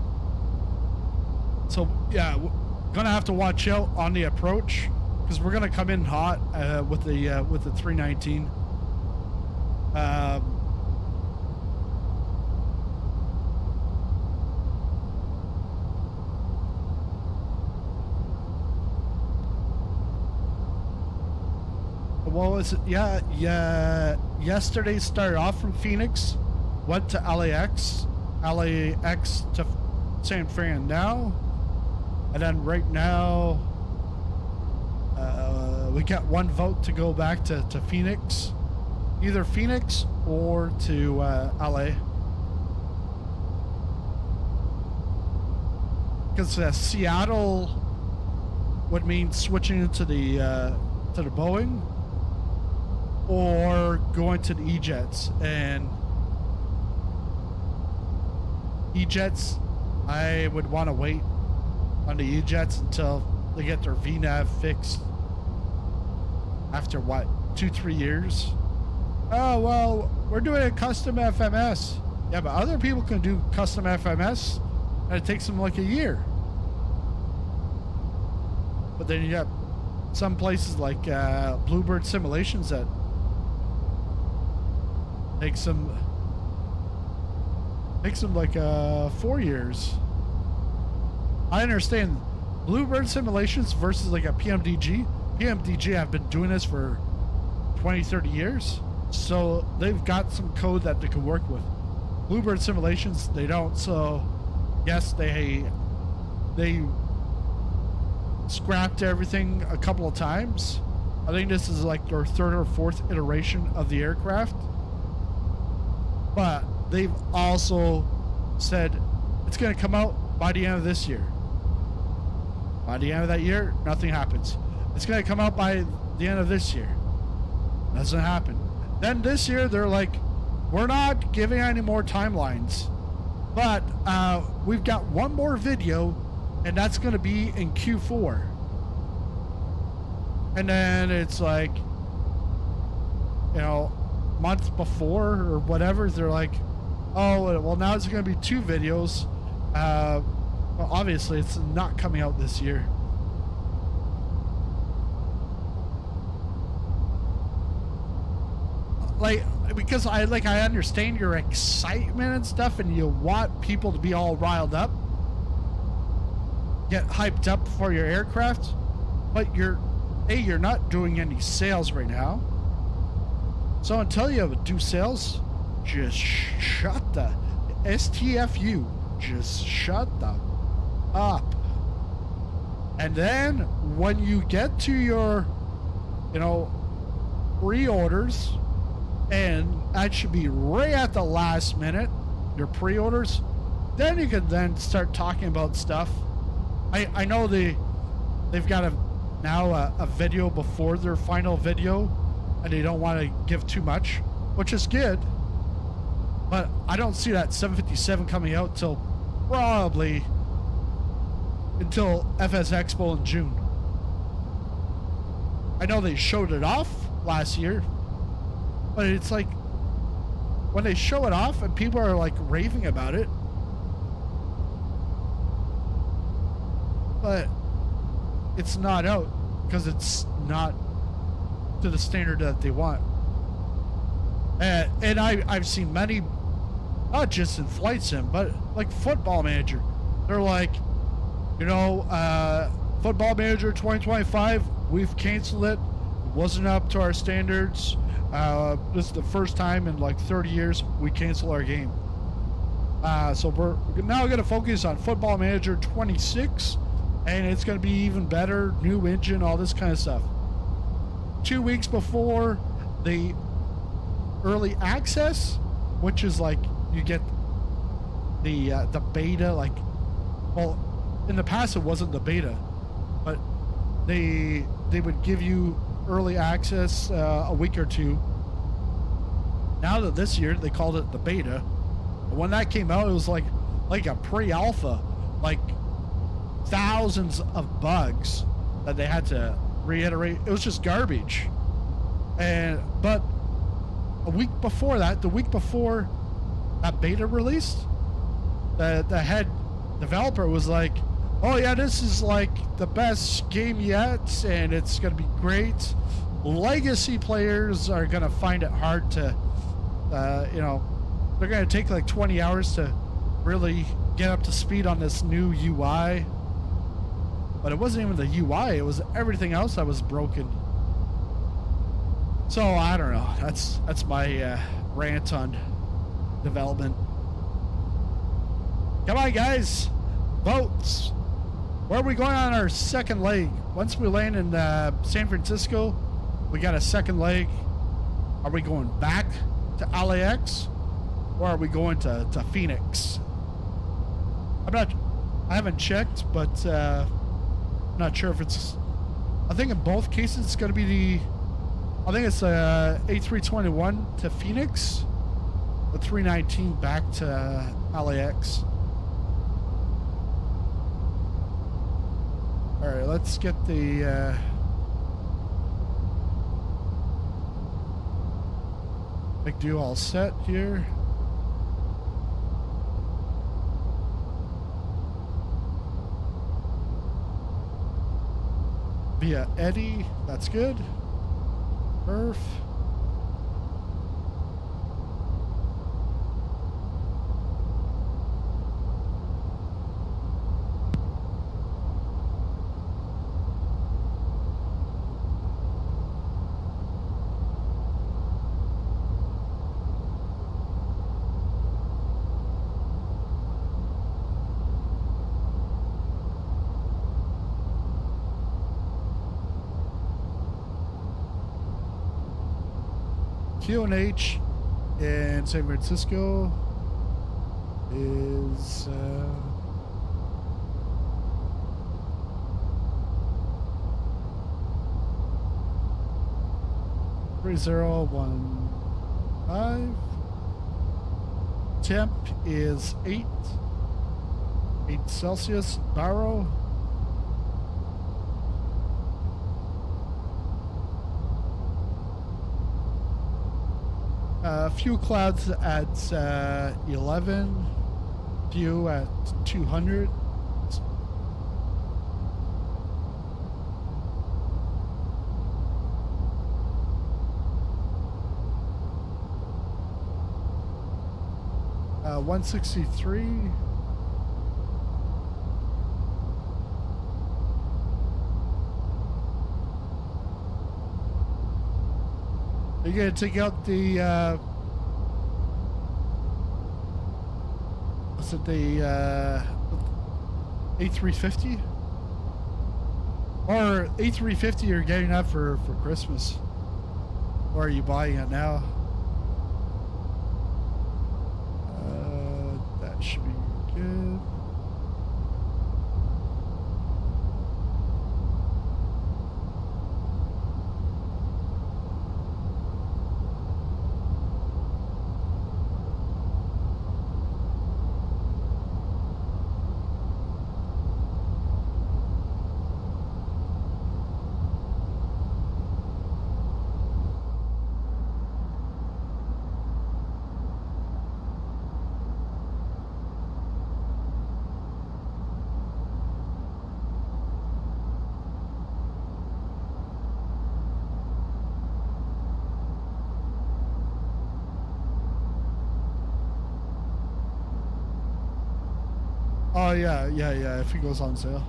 So yeah, gonna have to watch out on the approach because we're gonna come in hot with the 319. What was it? Yeah. Yesterday started off from Phoenix, went to LAX to San Fran now, and then right now we got one vote to go back to Phoenix, either Phoenix or to LA, because Seattle would mean switching into the Boeing or going to the E-Jets. And E-Jets, I would want to wait on the E-Jets until they get their VNAV fixed after what, 2-3 years. Oh well, we're doing a custom FMS. Yeah, but other people can do custom FMS and it takes them like a year. But then you got some places like Bluebird Simulations that makes them like 4 years. I understand Bluebird Simulations versus like a PMDG. PMDG have been doing this for 20-30 years, so they've got some code that they can work with. Bluebird Simulations, they don't. So yes, they scrapped everything a couple of times. I think this is like their third or fourth iteration of the aircraft. But they've also said it's going to come out by the end of this year. By the end of that year, nothing happens. It's going to come out by the end of this year. Doesn't happen. Then this year, they're like, we're not giving any more timelines. But we've got one more video, and that's going to be in Q4. And then it's like, you know, month before or whatever, they're like, oh, well, now it's going to be 2 videos. Well, obviously, it's not coming out this year. Like, because I understand your excitement and stuff, and you want people to be all riled up, get hyped up for your aircraft, but you're not doing any sales right now. So until you do sales, just shut the STFU. Just shut the up. And then when you get to your, you know, pre-orders, and that should be right at the last minute, your pre-orders, then you can then start talking about stuff. I know they've got a video before their final video, and they don't want to give too much, which is good. But I don't see that 757 coming out till probably until FS Expo in June. I know they showed it off last year, but it's like when they show it off and people are like raving about it, but it's not out because it's not to the standard that they want. And I've seen many, not just in Flight Sim, but like Football Manager. They're like, you know, Football Manager 2025, we've canceled it. It wasn't up to our standards. This is the first time in like 30 years we cancel our game. So we're now going to focus on Football Manager 26, and it's going to be even better, new engine, all this kind of stuff. 2 weeks before the early access, which is like you get the beta, like, well, in the past it wasn't the beta, but they would give you early access a week or two. Now that this year they called it the beta, when that came out, it was like a pre-alpha, like thousands of bugs that they had to reiterate. It was just garbage. But a week before that, the week before that beta released, the head developer was like, oh yeah, this is like the best game yet, and it's gonna be great. Legacy players are gonna find it hard to, you know, they're gonna take like 20 hours to really get up to speed on this new UI. But it wasn't even the UI, it was everything else that was broken. So I don't know. That's my rant on development. Come on, guys, votes. Where are we going on our second leg? Once we land in San Francisco, we got a second leg. Are we going back to LAX, or are we going to Phoenix? I haven't checked, but I'm not sure if it's, I think in both cases it's going to be I think it's A321 to Phoenix, the 319 back to LAX. All right, let's get the big deal all set here. Via Eddie, that's good. Perf. QNH in San Francisco is 3015. Temp is 8 Celsius. Barrow. A few clouds at 11, few at 200. Uh, 163. You're gonna take out the what's it, the A350? Or A350 you're getting that for Christmas. Or are you buying it now? That should be good. Oh yeah, if it goes on sale.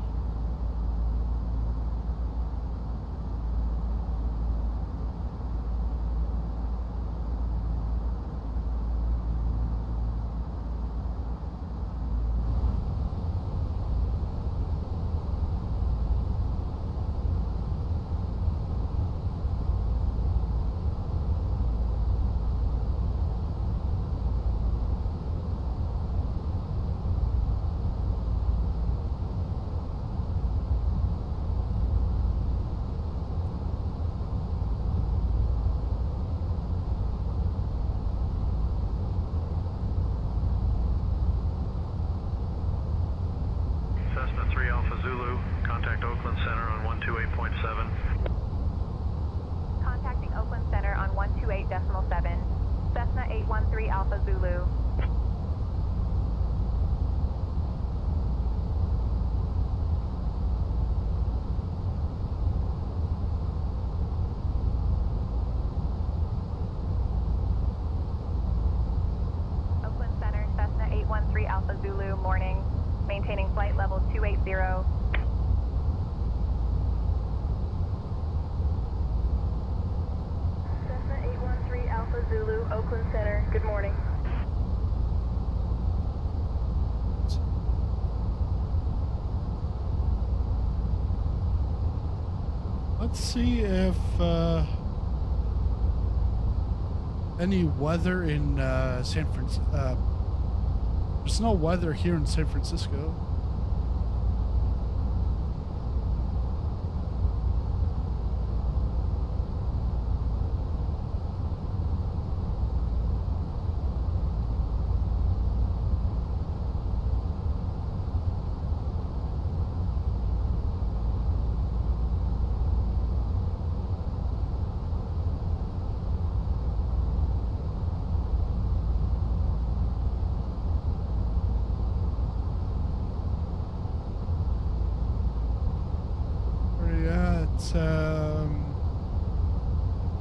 Cessna 3 Alpha Zulu, contact Oakland Center on 128.7. Contacting Oakland Center on 128.7. Cessna 813 Alpha Zulu. Oakland Center, Cessna 813 Alpha Zulu, morning. Maintaining flight level 280. Cessna 813 Alpha Zulu, Oakland Center, good morning. Let's see if any weather in San Francisco. There's no weather here in San Francisco.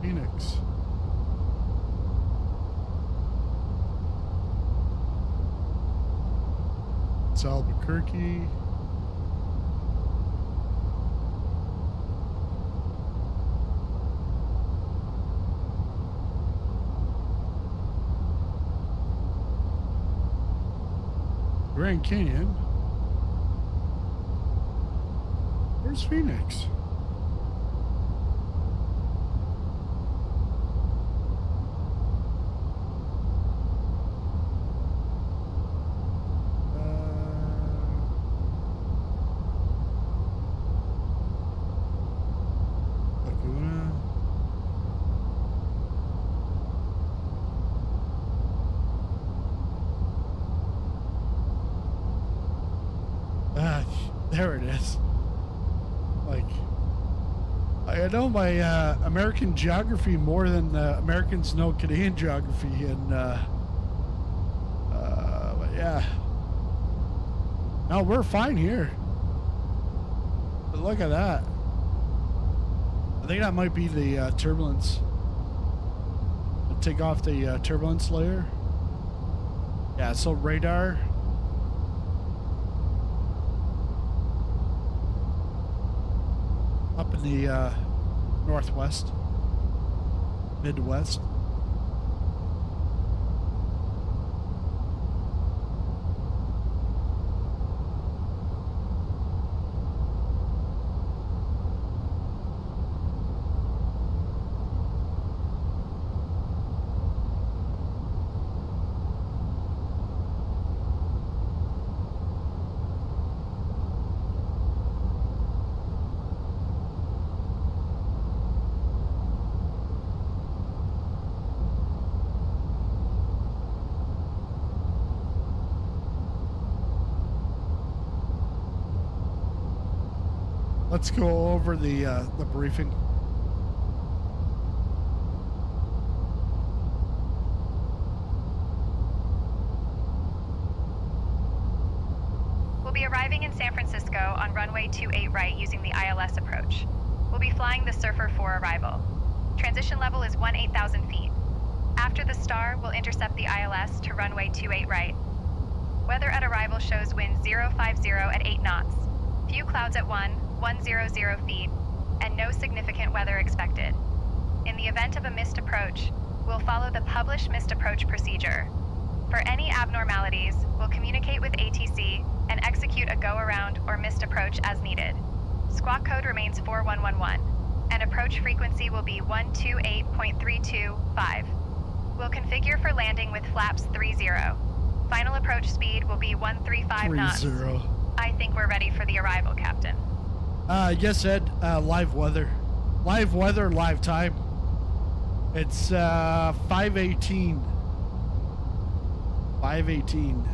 Phoenix. It's Albuquerque. Grand Canyon. Where's Phoenix? there it is. Like, I know my American geography more than Americans know Canadian geography, and but yeah. No, we're fine here. But look at that. I think that might be the turbulence. Take off the turbulence layer. Yeah, so radar. Up in the northwest, midwest. Let's go over the briefing. We'll be arriving in San Francisco on runway 28 right using the ILS approach. We'll be flying the Surfer for arrival. Transition level is 18,000 feet. After the star, we'll intercept the ILS to runway 28 right. Weather at arrival shows wind 050 at 8 knots. Few clouds at 100 feet, and no significant weather expected. In the event of a missed approach, we'll follow the published missed approach procedure. For any abnormalities, we'll communicate with ATC and execute a go-around or missed approach as needed. Squawk code remains 4111, and approach frequency will be 128.325. We'll configure for landing with flaps 30. Final approach speed will be 135 knots. 30. I think we're ready for the arrival, Captain. Yes, Ed. Live weather. Live weather, live time. It's 5:18. 5:18.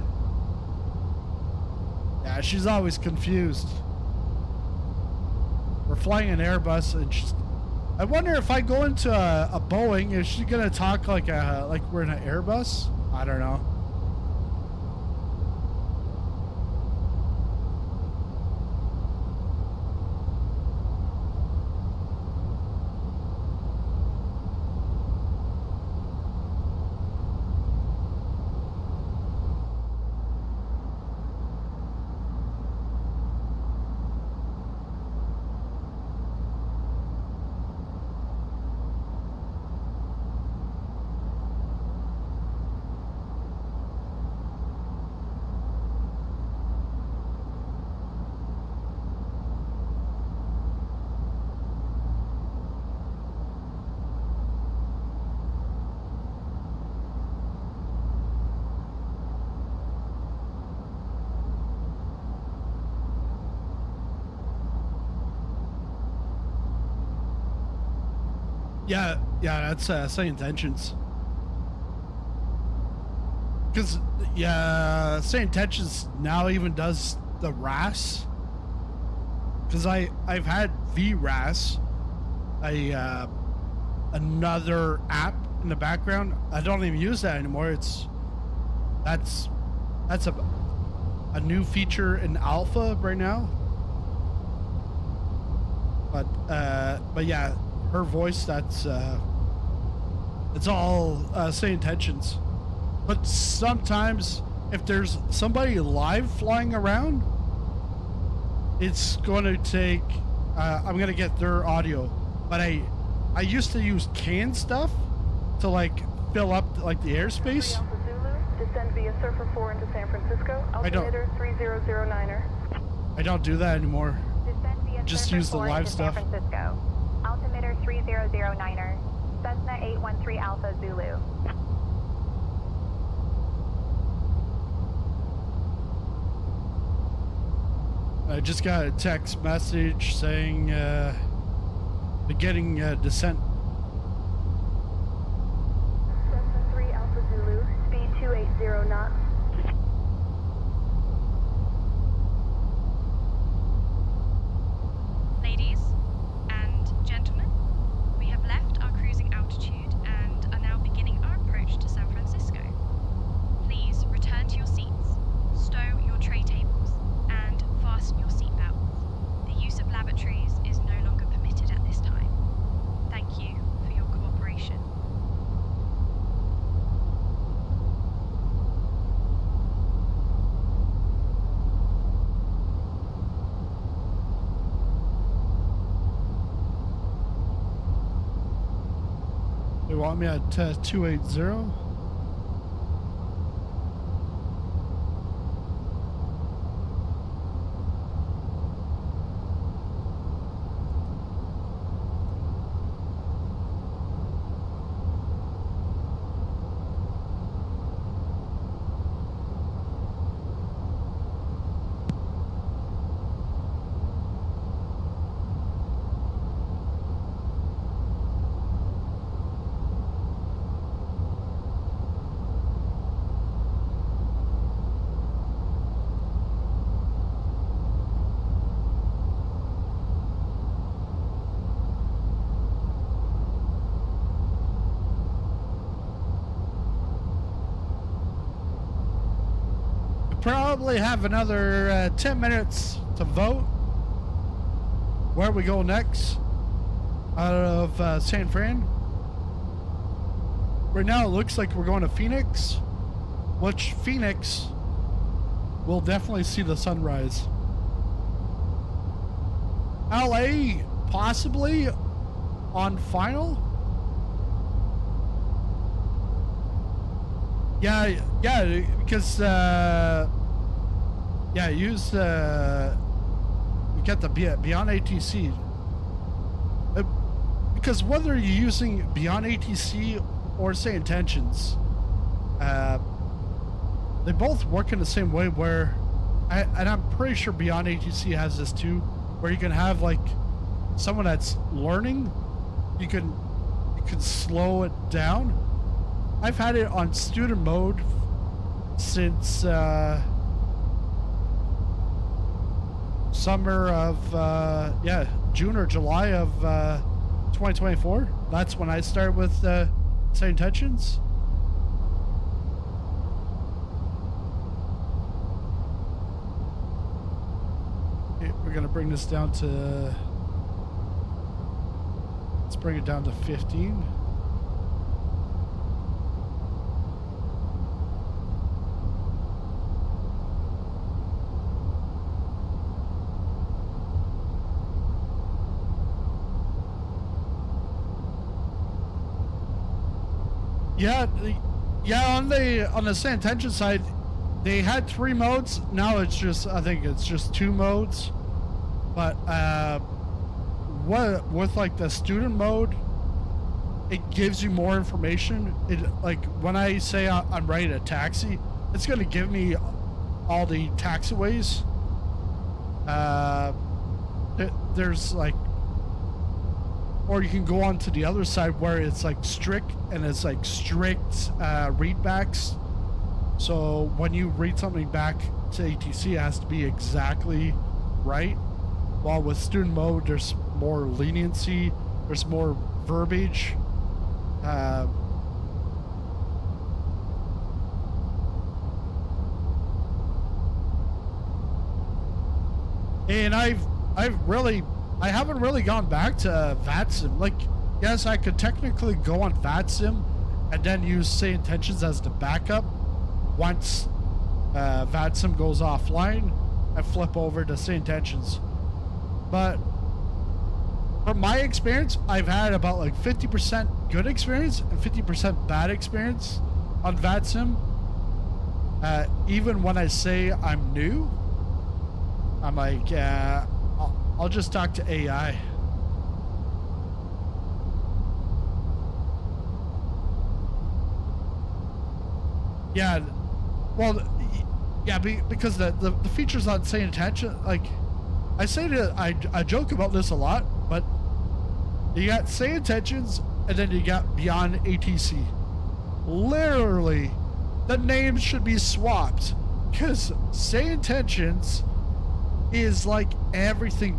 Yeah, she's always confused. We're flying an Airbus, and I wonder if I go into a Boeing, is she gonna talk like we're in an Airbus? I don't know. Yeah, that's say intentions. Because yeah, say intentions now even does the RAS. Because I've had VRAS, another app in the background. I don't even use that anymore. That's a new feature in alpha right now. But yeah, her voice, that's it's all say intentions. But sometimes if there's somebody live flying around, it's going to take I'm going to get their audio. But I used to use canned stuff to like fill up like the airspace. Alpha Zulu, descend via Surfer 4 into San Francisco, altimeter 3009er. I don't do that anymore. Descend via Just Surfer use the 4 live into stuff. San Francisco, altimeter 3009er, Cessna 813 Alpha Zulu. I just got a text message saying beginning descent. Cessna 3 Alpha Zulu, speed 280 knots. Ladies and gentlemen, we have left our cruising altitude and are now beginning our approach to San Francisco. Please return to your seats, stow your tray tables, and fasten your seatbelts. The use of lavatories is no longer permitted at this time. Thank you for your cooperation. They want me at 280. Probably have another 10 minutes to vote where we go next out of San Fran. Right now it looks like we're going to Phoenix, which Phoenix will definitely see the sunrise. LA possibly on final. Yeah, because use we get the Beyond ATC. Because whether you're using Beyond ATC or say intentions, they both work in the same way. Where, and I'm pretty sure Beyond ATC has this too, where you can have like someone that's learning, you can slow it down. I've had it on student mode since summer of June or July of 2024. That's when I started with Say Intentions. Okay, we're gonna bring this down to, let's bring it down to 15. On the San Intention side, they had 3 modes. Now it's just, I think it's just 2 modes. But with like the student mode, it gives you more information. It, like when I say I'm writing a taxi, it's going to give me all the taxiways. There's like, or you can go on to the other side where it's like strict, and it's like strict readbacks. So when you read something back to ATC, it has to be exactly right. While with student mode, there's more leniency, there's more verbiage. And I haven't really gone back to VATSIM. Like, yes, I could technically go on VATSIM and then use Say Intentions as the backup once VATSIM goes offline and flip over to Say Intentions. But from my experience, I've had about like 50% good experience and 50% bad experience on VATSIM. Even when I say I'm new, I'm like, I'll just talk to AI. Yeah, well, yeah, because the features on Say Intention, like, I joke about this a lot, but you got Say Intentions and then you got Beyond ATC. Literally, the names should be swapped, because Say Intentions is like everything.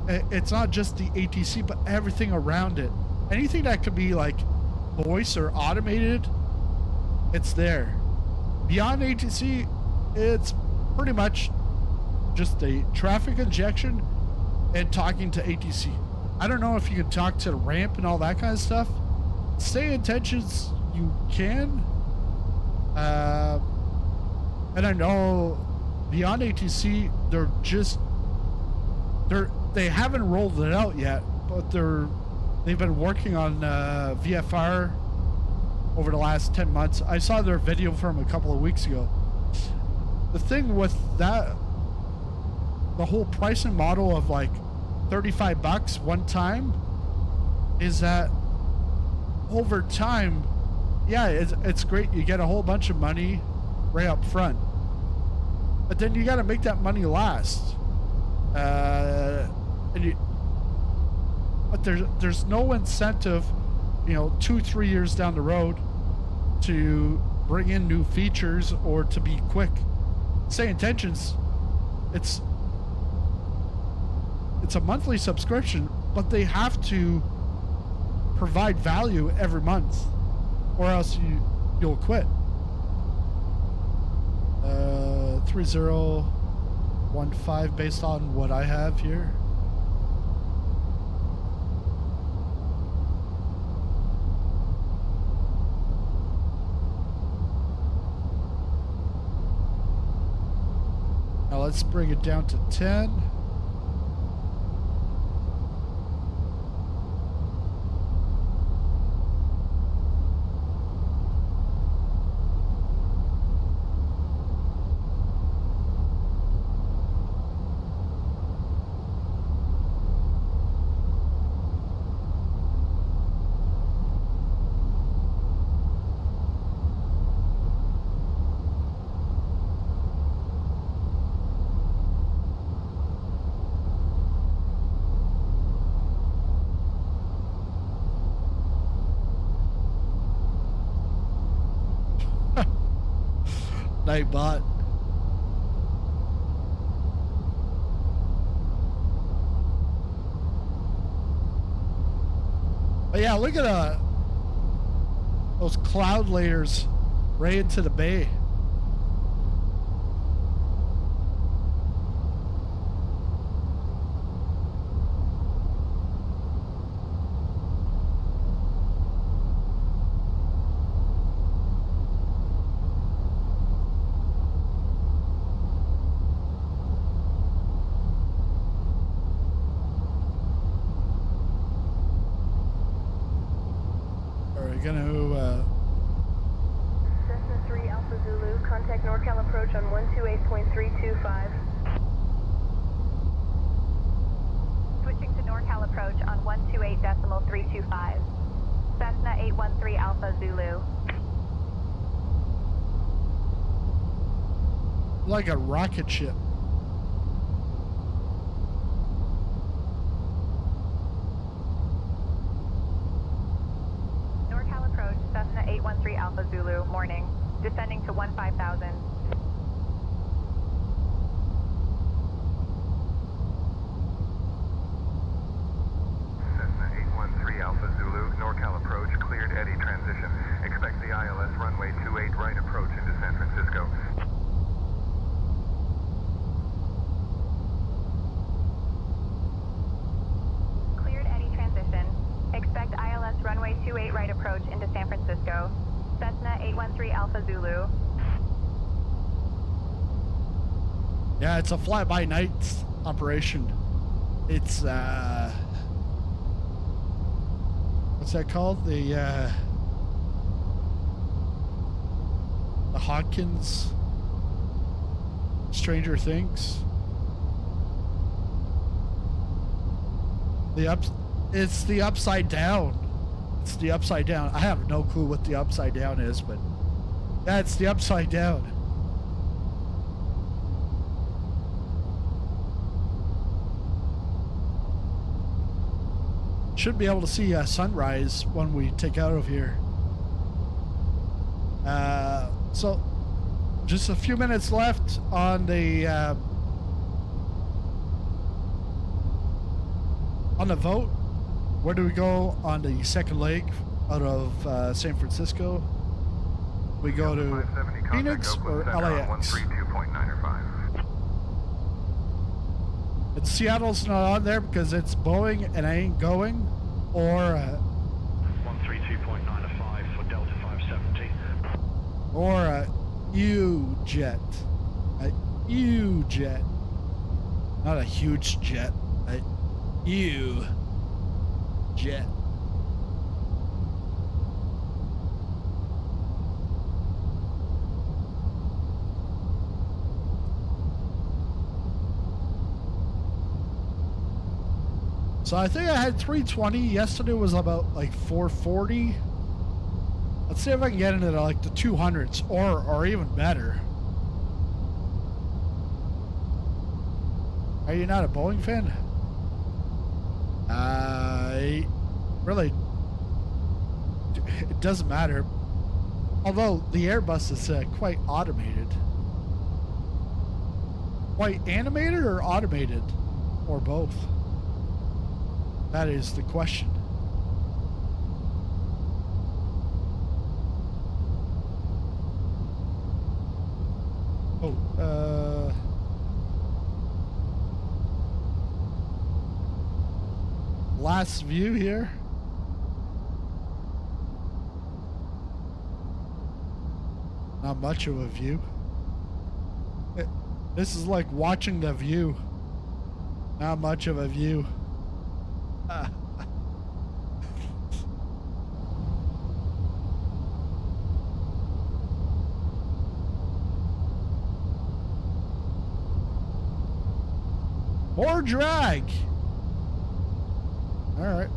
it's not just the ATC, but everything around it. Anything that could be like voice or automated, it's there. Beyond ATC, it's pretty much just a traffic injection and talking to ATC. I don't know if you can talk to the ramp and all that kind of stuff. Stay intentions, you can. And I know beyond ATC, they haven't rolled it out yet, but they've been working on VFR over the last 10 months. I saw their video from a couple of weeks ago. The thing with that, the whole pricing model of like $35 one time, is that over time, yeah, it's great. You get a whole bunch of money right up front, but then you got to make that money last. But there's no incentive, 2-3 years down the road to bring in new features or to be quick. Say intentions, it's a monthly subscription, but they have to provide value every month, or else you'll quit. 3015 based on what I have here. Now let's bring it down to 10. Nightbot. But yeah, look at those cloud layers right into the bay. Cessna 3 Alpha Zulu, contact NorCal approach on 128.325. Switching to NorCal approach on 128.325. Cessna 813 Alpha Zulu. Like a rocket ship. NorCal approach, Cessna 813 Alpha Zulu, morning. Descending to 15,000. Cessna 813 Alpha Zulu, NorCal approach, cleared eddy transition. Expect the ILS runway 28 right approach into San Francisco. Cleared eddy transition. Expect ILS runway 28 right approach into San Francisco. Cessna 813 Alpha Zulu. Yeah, it's a fly-by-night operation. It's what's that called? The Hawkins Stranger Things. It's the upside down. It's the upside down. I have no clue what the upside down is, but yeah, it's the upside down. Should be able to see sunrise when we take out of here. So just a few minutes left on the on the vote, where do we go on the second leg out of San Francisco? We go to Phoenix or LAX? And Seattle's not on there because it's Boeing and I ain't going, or 132.95 for Delta 570. or U-Jet. A U-Jet. Not a huge jet. A U-Jet. So I think I had 320. Yesterday was about like 440. Let's see if I can get into like the 200s or even better. Are you not a Boeing fan? Really, it doesn't matter. Although the Airbus is quite automated. Quite animated or automated? Or both? That is the question. Oh, last view here. Not much of a view. This is like watching The View. Not much of a view. More drag. All right.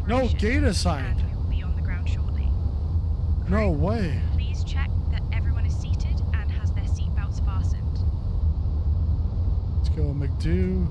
No gate assigned. And we will be on the ground shortly. No way. Please check that everyone is seated and has their seatbelts fastened. Let's go, McDo.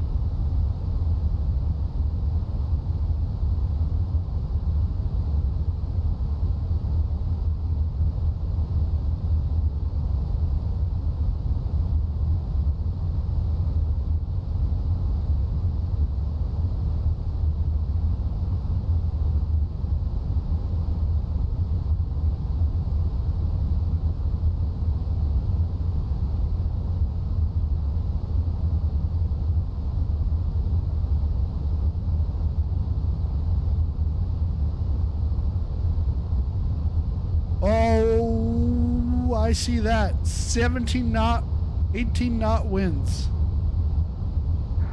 Oh, I see that. 17 knot, 18 knot winds.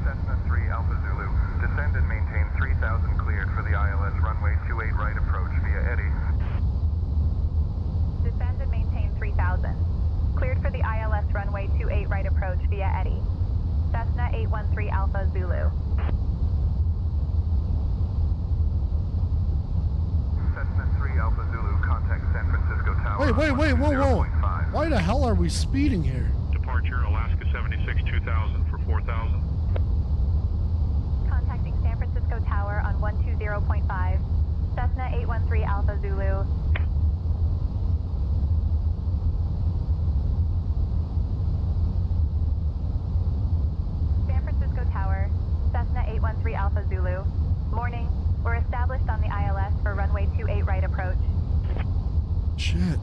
Cessna 3 Alpha Zulu. Descend and maintain 3000 cleared for the ILS runway 28 right approach via Eddy. Descend and maintain 3000. Cleared for the ILS runway 28 right approach via Eddy. Cessna 813 Alpha Zulu. Cessna 3 Alpha Zulu, contact San Francisco Tower. Wait, whoa. Why the hell are we speeding here? Departure Alaska 76 2000 for 4000. Contacting San Francisco Tower on 120.5. Cessna 813 Alpha Zulu. Alpha Zulu. Morning. We're established on the ILS for runway 28 right approach. Shit.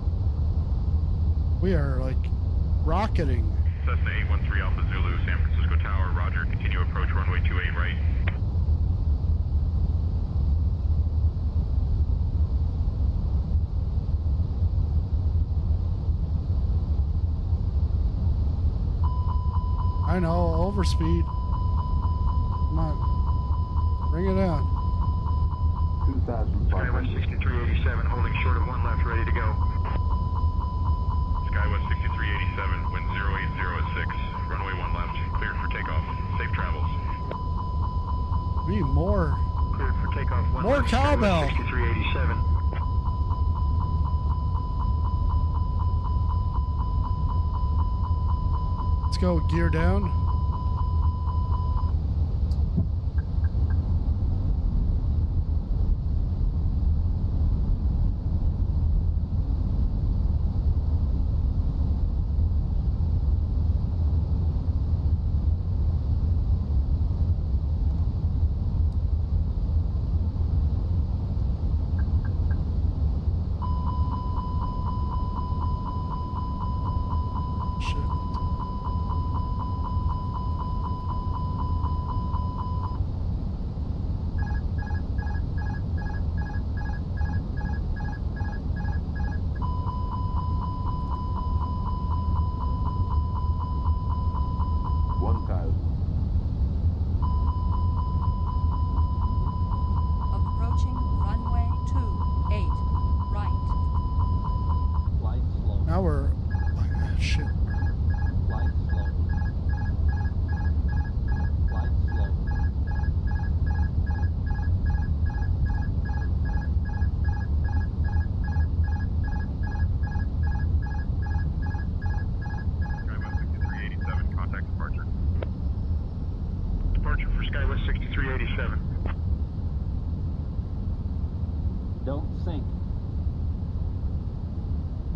We are like rocketing. Cessna 813 Alpha Zulu, San Francisco Tower, roger. Continue approach runway 28 right. I know, overspeed. Come on. Bring it down. 2,500. Skywest 6387, holding short of 1 left, ready to go. Skywest 6387, wind 080 at 6, runway 1 left, cleared for takeoff. Safe travels. We need more. Cleared for takeoff 1 More left, cowbell. Skywest 6387. Let's go, gear down. Approaching runway 28 right. Flight slow. Now we're. Oh, shit. Flight slow. Flight slow. Skywest 6387, contact departure. Departure for Skywest 6387. Don't sink.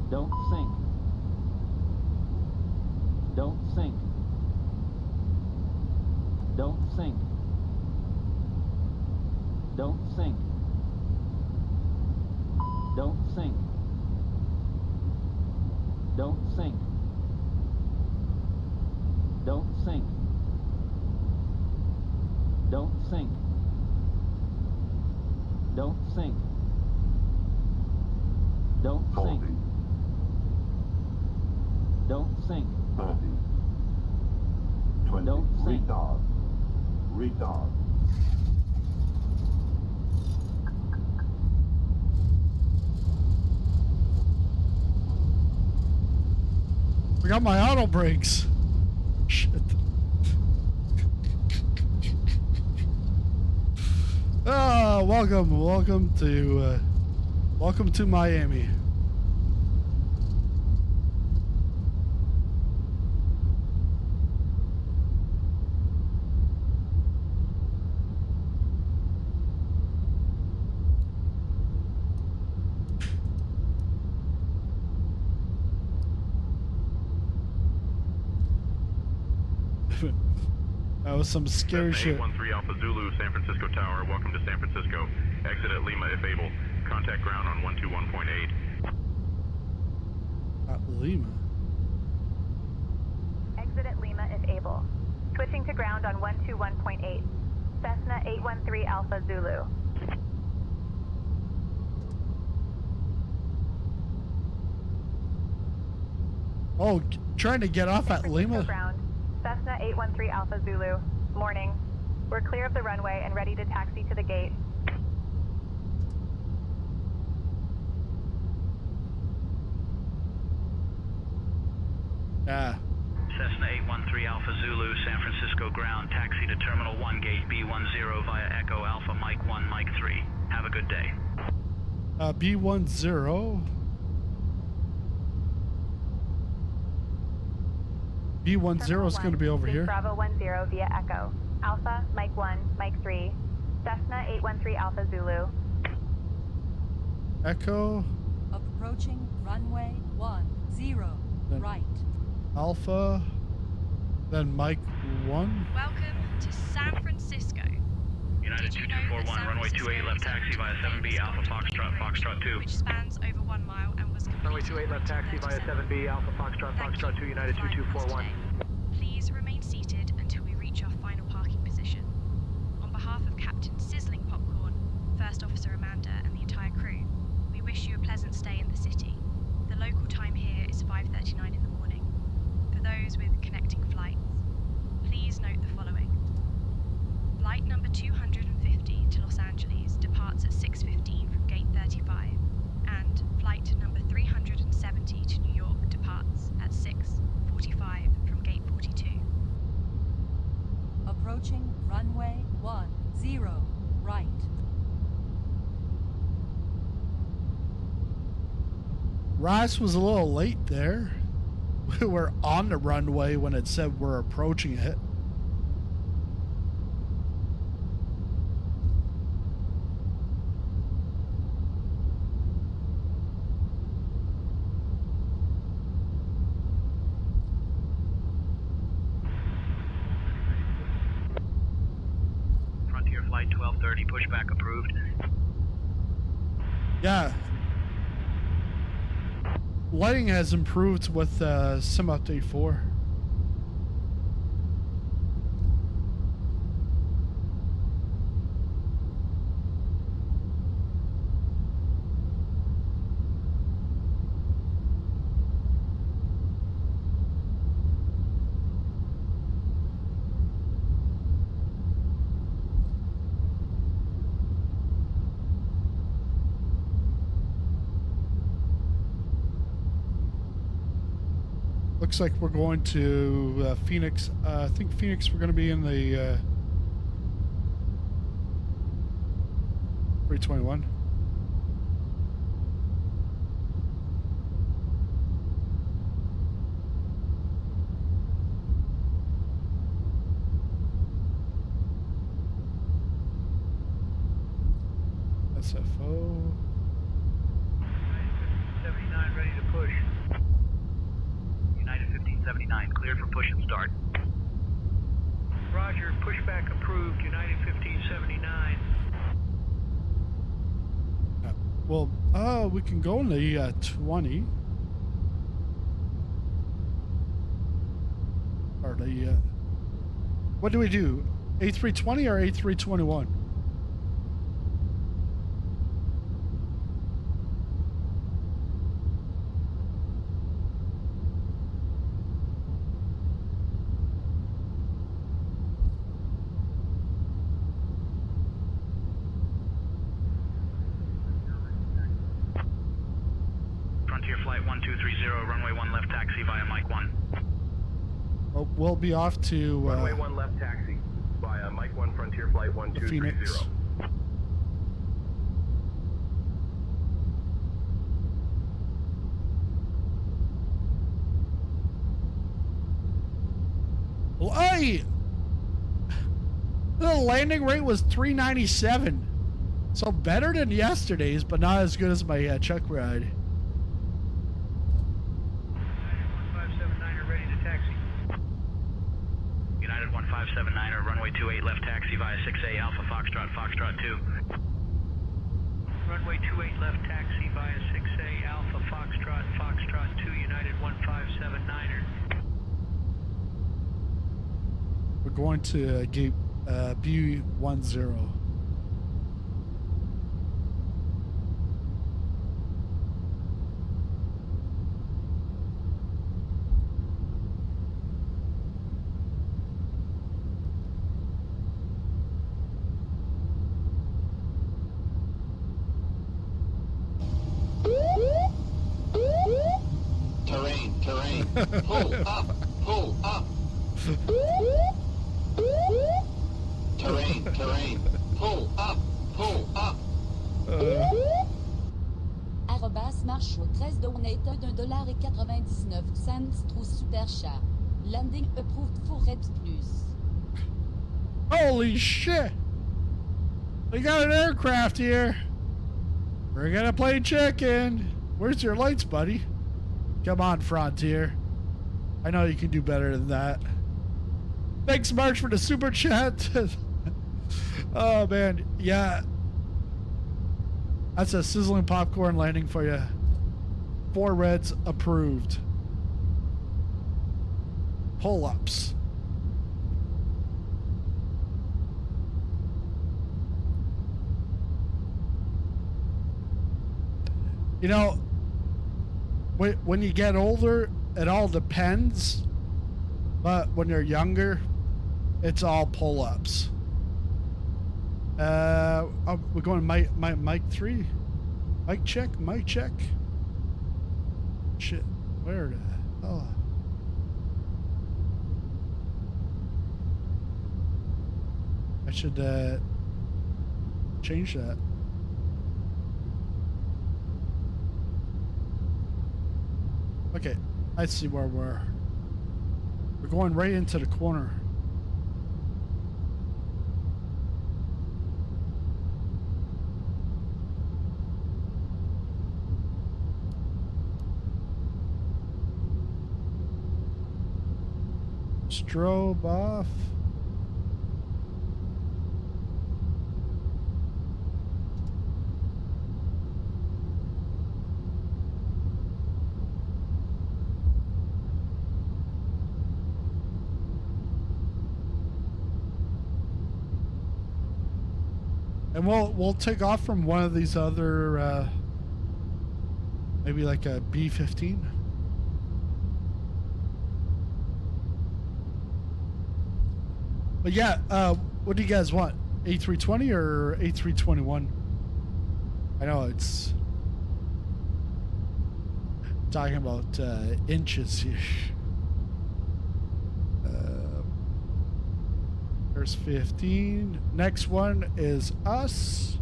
Don't sink. Don't sink. Don't sink. Don't sink. Don't sink. Don't sink. Don't sink. Don't sink. Don't sink. Don't sink. 40, Don't sink. 30, 20, Don't sink. retard, retard. I got my auto brakes. Shit. Oh, welcome to Miami. That was some scary Cessna shit. 813 Alpha Zulu, San Francisco Tower, welcome to San Francisco. Exit at Lima if able. Contact ground on 121.8. At Lima. Exit at Lima if able. Switching to ground on 121.8. Cessna 813 Alpha Zulu. Oh, trying to get off at San Francisco Lima. ground. Cessna 813 Alpha Zulu. Morning. We're clear of the runway and ready to taxi to the gate. Yeah. Cessna 813 Alpha Zulu, San Francisco ground, taxi to Terminal 1, gate B10 via Echo Alpha Mike 1, Mike 3. Have a good day. B10. B10 is going to be over here. Bravo 10 via Echo. Alpha, Mike 1, Mike 3. Cessna 813 Alpha Zulu. Echo. Approaching runway 10 Then right. Alpha. Then Mike 1. Welcome to San Francisco. United Did you know that 2241, San runway Francisco 28 left is taxi via owned 7B by Alpha Scott Foxtrot, Lane Foxtrot 2. which spans over 1 mile and was completed Runway 28 left taxi via 7B Alpha Foxtrot, Foxtrot 2, United 2241. Please remain seated until we reach our final parking position. On behalf of Captain Sizzling Popcorn, First Officer Amanda, and the entire crew, we wish you a pleasant stay in the city. The local time here is 5:39 in the morning. For those with connecting flights, please note the following. Flight number 250 to Los Angeles departs at 6:15 from gate 35, and flight number 370 to New York departs at 6:45 from gate 42. Approaching runway 10, right. Rice was a little late there. We were on the runway when it said we're approaching it. Frontier Flight 1230, pushback approved. Yeah. Lighting has improved with Sim Update 4. Looks like we're going to Phoenix. I think Phoenix, we're going to be in the 321. SFO. 79 ready to push. United 1579, cleared for push and start. Roger, pushback approved, United 1579. Well, we can go in the 20. Or the, what do we do? A320 or A321? Frontier Flight 1230, runway 1 left taxi via Mike 1. Oh, we'll be off to Runway 1 left taxi via Mike 1 Frontier Flight 1230. Phoenix. Well, hey! The landing rate was 397. So better than yesterday's, but not as good as my check ride. 1579er ready to taxi. United 1579er, runway 28 left taxi via 6A Alpha Foxtrot, Foxtrot 2. Runway 28 left taxi via 6A Alpha Foxtrot, Foxtrot 2, United 1579er. We're going to gate B10. Terrain. Pull up. Terrain. Pull up. Arrobas marche au 13 donated $1.99 trop super cher. Landing approved for Reps Plus. Holy shit! We got an aircraft here. We're gonna play chicken. Where's your lights, buddy? Come on, Frontier. I know you can do better than that. Thanks, March, for the super chat. Oh man, yeah. That's a sizzling popcorn landing for you. 4 reds approved. Pull-ups. You know, when you get older, it all depends. But when you're younger, it's all pull-ups. We're going mic 3. Mic check. Shit, where the hell? I should change that. Okay, I see where we're going right into the corner. Strobe off. And we'll take off from one of these other maybe like a B-15. But yeah, what do you guys want? A320 or A321? I know it's talking about inches here. There's 15. Next one is us.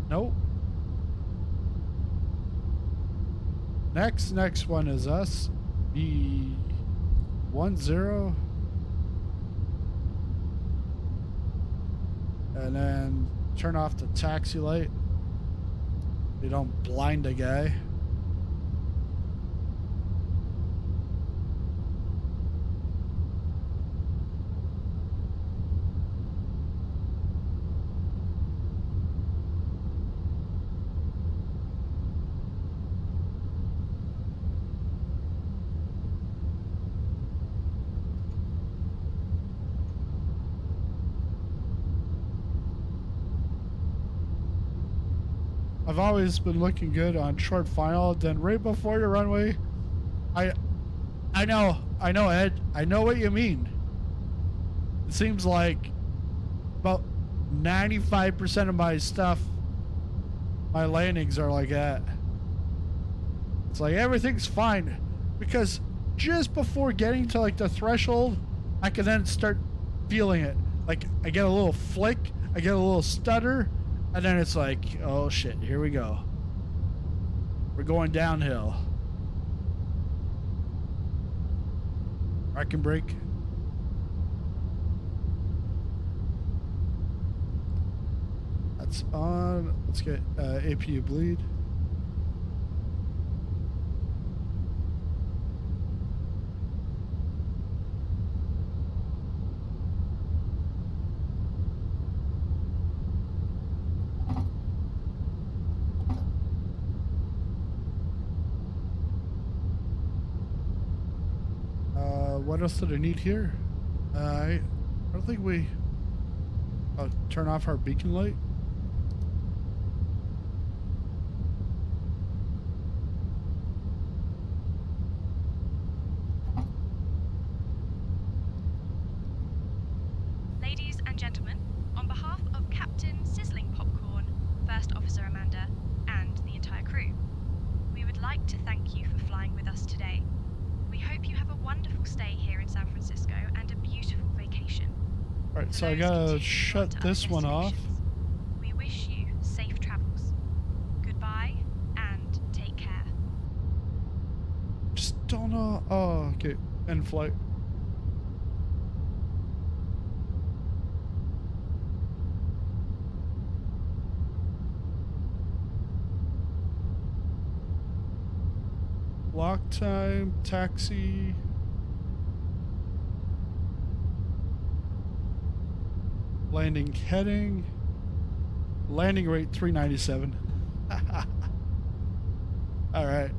Nope. Next one is us. B10. And then turn off the taxi light. You don't blind a guy. I've always been looking good on short final. Then right before the runway, I know Ed. I know what you mean. It seems like about 95% of my stuff, my landings are like that. It's like everything's fine because just before getting to like the threshold, I can then start feeling it. Like I get a little flick, I get a little stutter. And then it's like, oh shit, here we go. We're going downhill. I can brake. That's on. Let's get APU bleed. What else did I need here? I don't think we turn off our beacon light. Ladies and gentlemen, on behalf of Captain Sizzling Popcorn, First Officer Amanda, and the entire crew, we would like to thank you for flying with us today. We hope you have a wonderful stay here in San Francisco and a beautiful vacation. Alright, so I gotta shut this one off. We wish you safe travels. Goodbye and take care. Just don't know. Oh, okay. End flight. Lock time, taxi. Landing heading. Landing rate 397. All right.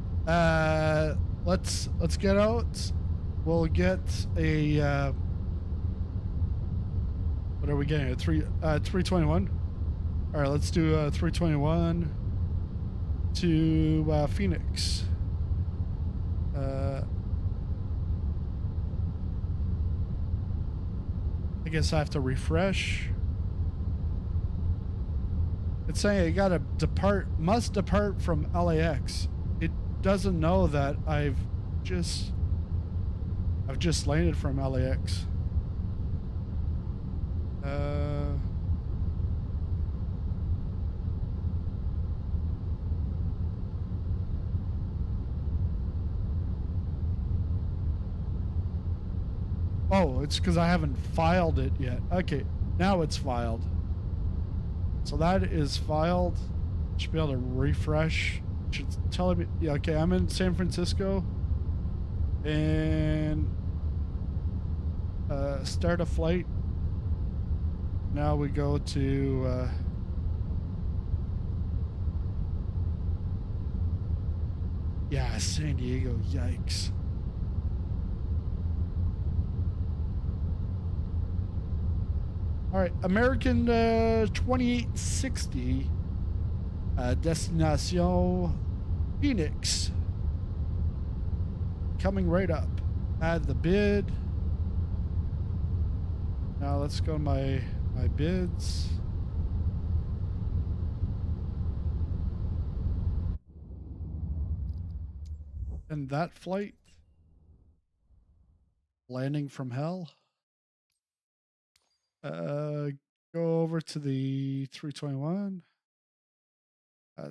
Let's get out. We'll get a what are we getting? A 321. All right, let's do 321 to Phoenix. I guess I have to refresh. It's saying I gotta must depart from LAX. It doesn't know that I've just landed from LAX. Oh, it's because I haven't filed it yet. Okay, now it's filed. So that is filed. Should be able to refresh. Should tell me. Yeah, okay, I'm in San Francisco. And start a flight. Now we go to yeah, San Diego. Yikes. All right, American 2860, destination Phoenix. Coming right up. Add the bid. Now let's go to my bids. And that flight. Landing from hell. Go over to the 321.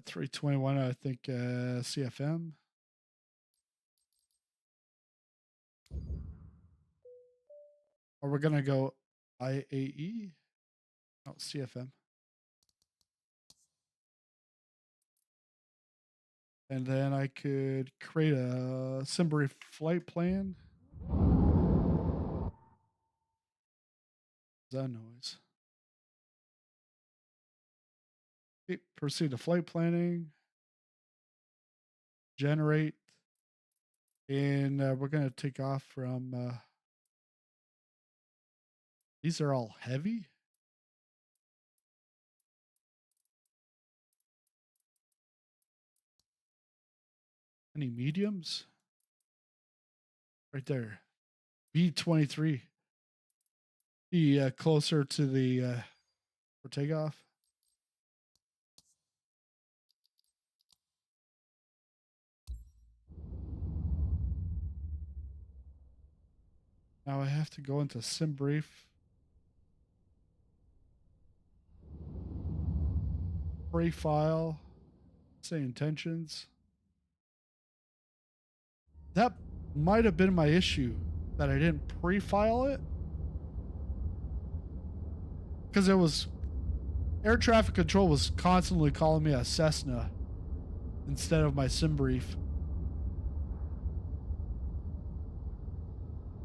321, I think CFM. Or we're gonna go IAE. No, CFM. And then I could create a Simbury flight plan. That noise. Okay, proceed to flight planning. Generate. And we're going to take off from... these are all heavy. Any mediums? Right there. B-23. Be closer to the for takeoff. Now I have to go into SimBrief. Pre-file. Say intentions. That might have been my issue, that I didn't pre-file it. Because it was... air traffic control was constantly calling me a Cessna instead of my SimBrief.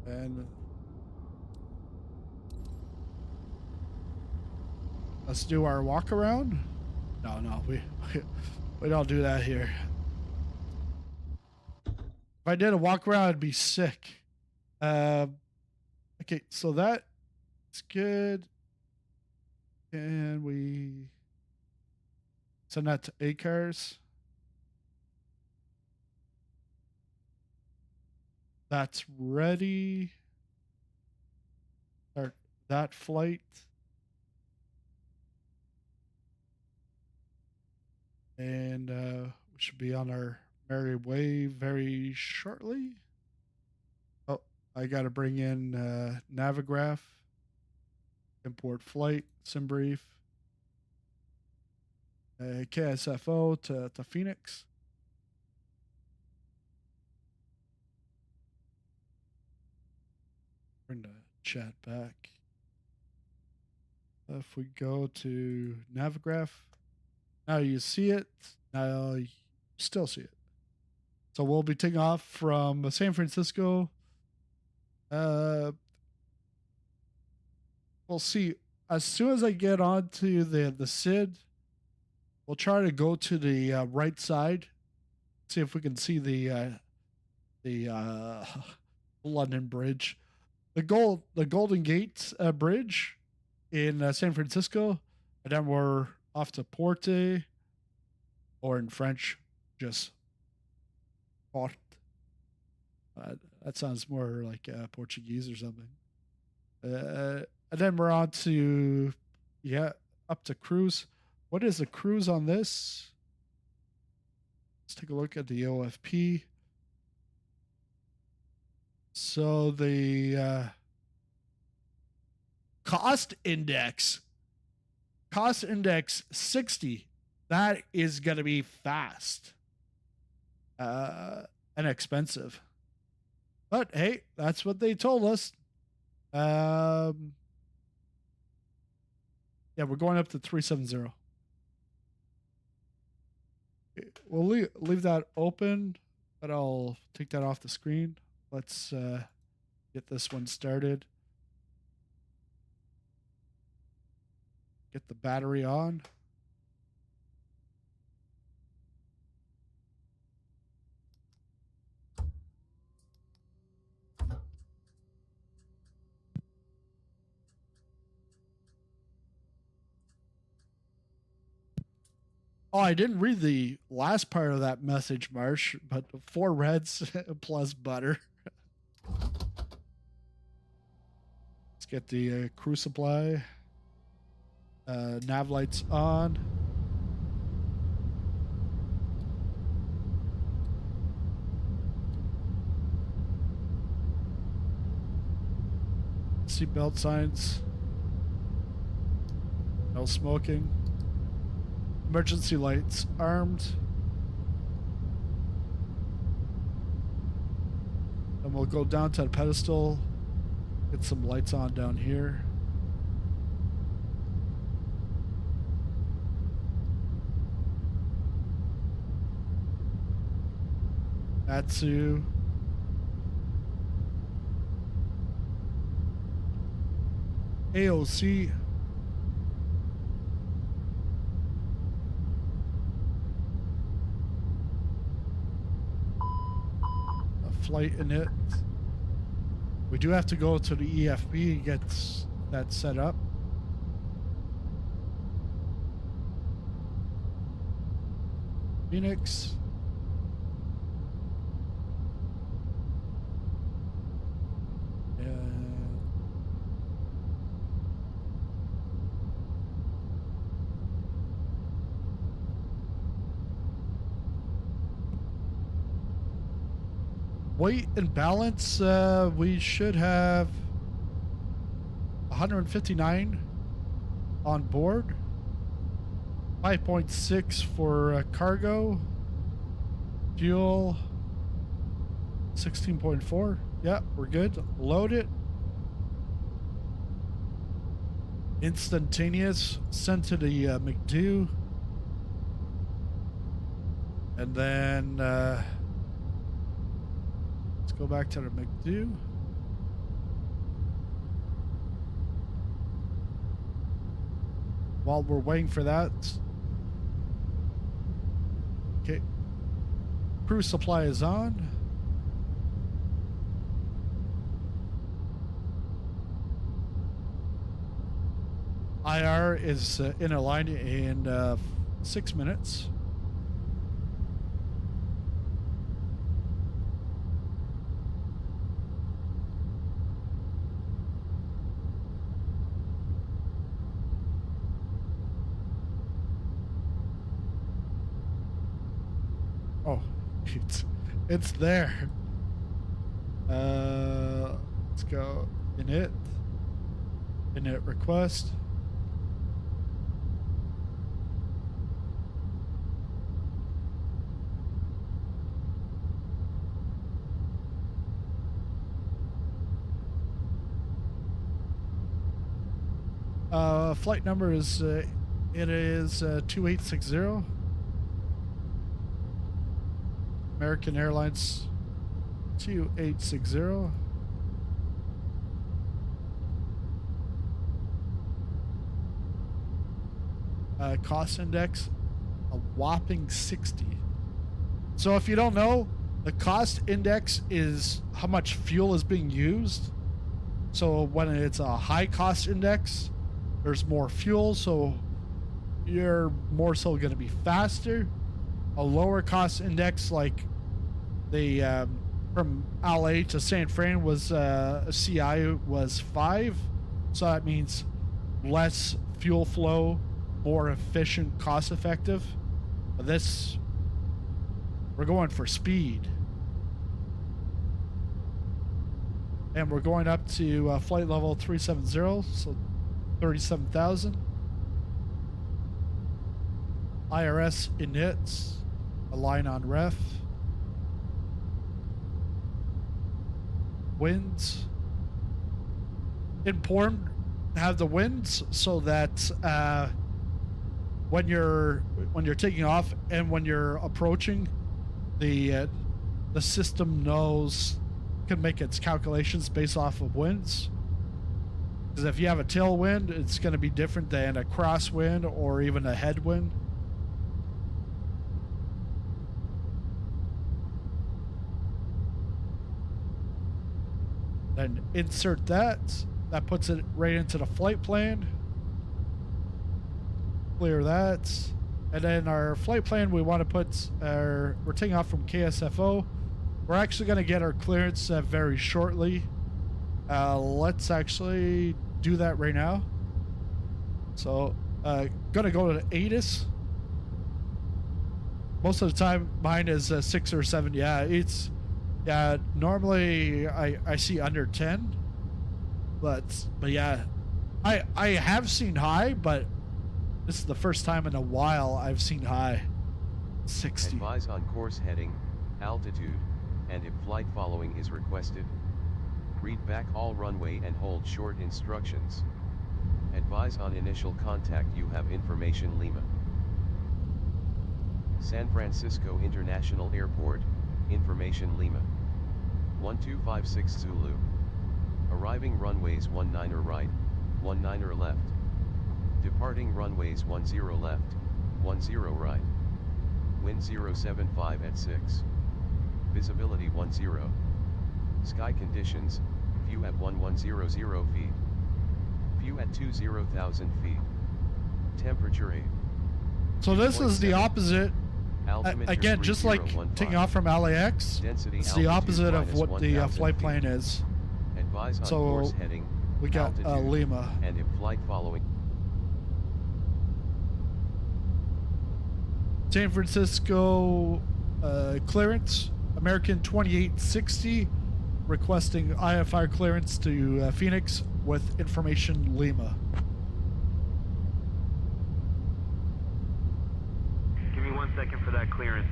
And let's do our walk around. No, we don't do that here. If I did a walk around, I'd be sick. Okay, so that's good. And we send that to ACARS. That's ready. Start that flight. And we should be on our merry way very shortly. Oh, I got to bring in Navigraph. Import flight, SimBrief. KSFO to Phoenix. Bring the chat back. If we go to Navigraph, now you see it. Now you still see it. So we'll be taking off from San Francisco. We'll see as soon as I get onto the SID, we'll try to go to the right side, see if we can see the London Bridge, the Golden Gate Bridge in San Francisco, and then we're off to Porte, or in French, just Port. That sounds more like Portuguese or something. And then we're on to, up to cruise. What is the cruise on this? Let's take a look at the OFP. So the cost index 60. That is going to be fast and expensive. But hey, that's what they told us. Yeah, we're going up to 370. We'll leave that open, but I'll take that off the screen. Let's get this one started. Get the battery on. Oh, I didn't read the last part of that message, Marsh, but 4 reds plus butter. Let's get the crew supply. Nav lights on. Seatbelt signs. No smoking. Emergency lights armed. And we'll go down to the pedestal. Get some lights on down here. Atsu. AOC. Flight in it. We do have to go to the EFB and get that set up. Phoenix. Weight and balance, we should have 159 on board. 5.6 for cargo. Fuel 16.4. Yeah, we're good. Load it. Instantaneous sent to the McDo. And then let's go back to the McDo. While we're waiting for that, okay, crew supply is on. IR is in a line in 6 minutes. Oh, it's there. Let's go init request. Flight number is it is 2860. American Airlines 2860. cost index, a whopping 60. So if you don't know, the cost index is how much fuel is being used. So when it's a high cost index, there's more fuel, so you're more so going to be faster. A lower cost index, like the from LA to San Fran was CI was 5, so that means less fuel flow, more efficient, cost effective. But this, we're going for speed, and we're going up to flight level 370, so 37,000. IRS inits, align on ref. Winds. Important to have the winds so that when you're taking off and when you're approaching, the system can make its calculations based off of winds. Because if you have a tailwind, it's going to be different than a crosswind or even a headwind. Then insert that. That puts it right into the flight plan. Clear that. And then our flight plan, we want to put we're taking off from KSFO. We're actually going to get our clearance very shortly. Let's actually do that right now. So, gonna go to the ATIS. Most of the time, mine is 6 or 7. Yeah, normally I see under 10, but yeah, I have seen high, but this is the first time in a while I've seen high. 60. Advise on course heading, altitude, and if flight following is requested. Read back all runway and hold short instructions. Advise on initial contact. You have information. Lima. San Francisco International Airport, information. Lima. 1256 Zulu. Arriving runways 19er right, 19er left. Departing runways 10 left, 10 right. Wind 075 at 6. Visibility 10. Sky conditions, view at 1100 feet. View at 20,000 feet. Temperature 8. So this is the opposite. Again, just like taking off from LAX, it's the opposite of what the flight plan is. Advise on so course heading, we got Lima. And if flight following. San Francisco clearance, American 2860, requesting IFR clearance to Phoenix with information. Lima. Give me 1 second for that clearance.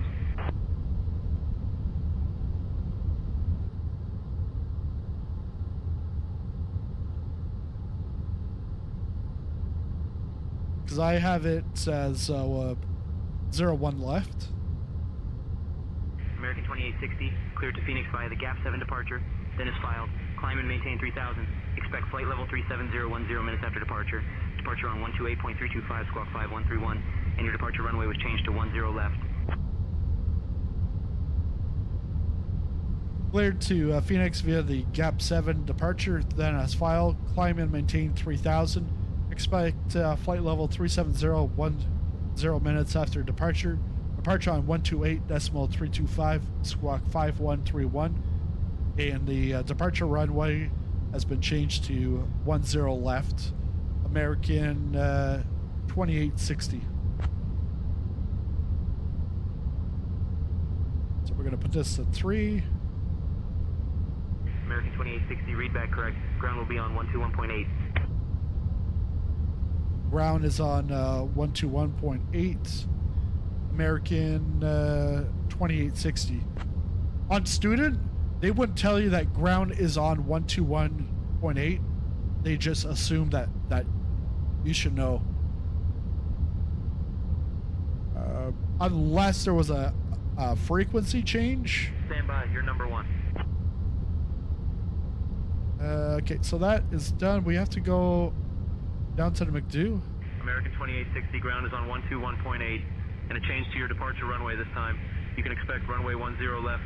Because I have it as 01 left. American 2860, cleared to Phoenix via the Gap 7 departure, then is filed. Climb and maintain 3000. Expect flight level 37010 minutes after departure. Departure on 128.325, squawk 5131, and your departure runway was changed to 10 left. Cleared to Phoenix via the Gap 7 departure, then as filed. Climb and maintain 3000. Expect flight level 37010 minutes after departure. Departure on 128.325, squawk 5131. And the departure runway has been changed to 10 left. American 2860. So we're going to put this at 3. American 2860, read back correct. Ground will be on 121.8. Ground is on 121.8. American 2860. On student, they wouldn't tell you that ground is on 121.8. They just assume that you should know. Unless there was a frequency change. Stand by, you're number 1. Okay, so that is done. We have to go down to the McDo. American 2860 ground is on 121.8, and a change to your departure runway this time. You can expect runway 10 left.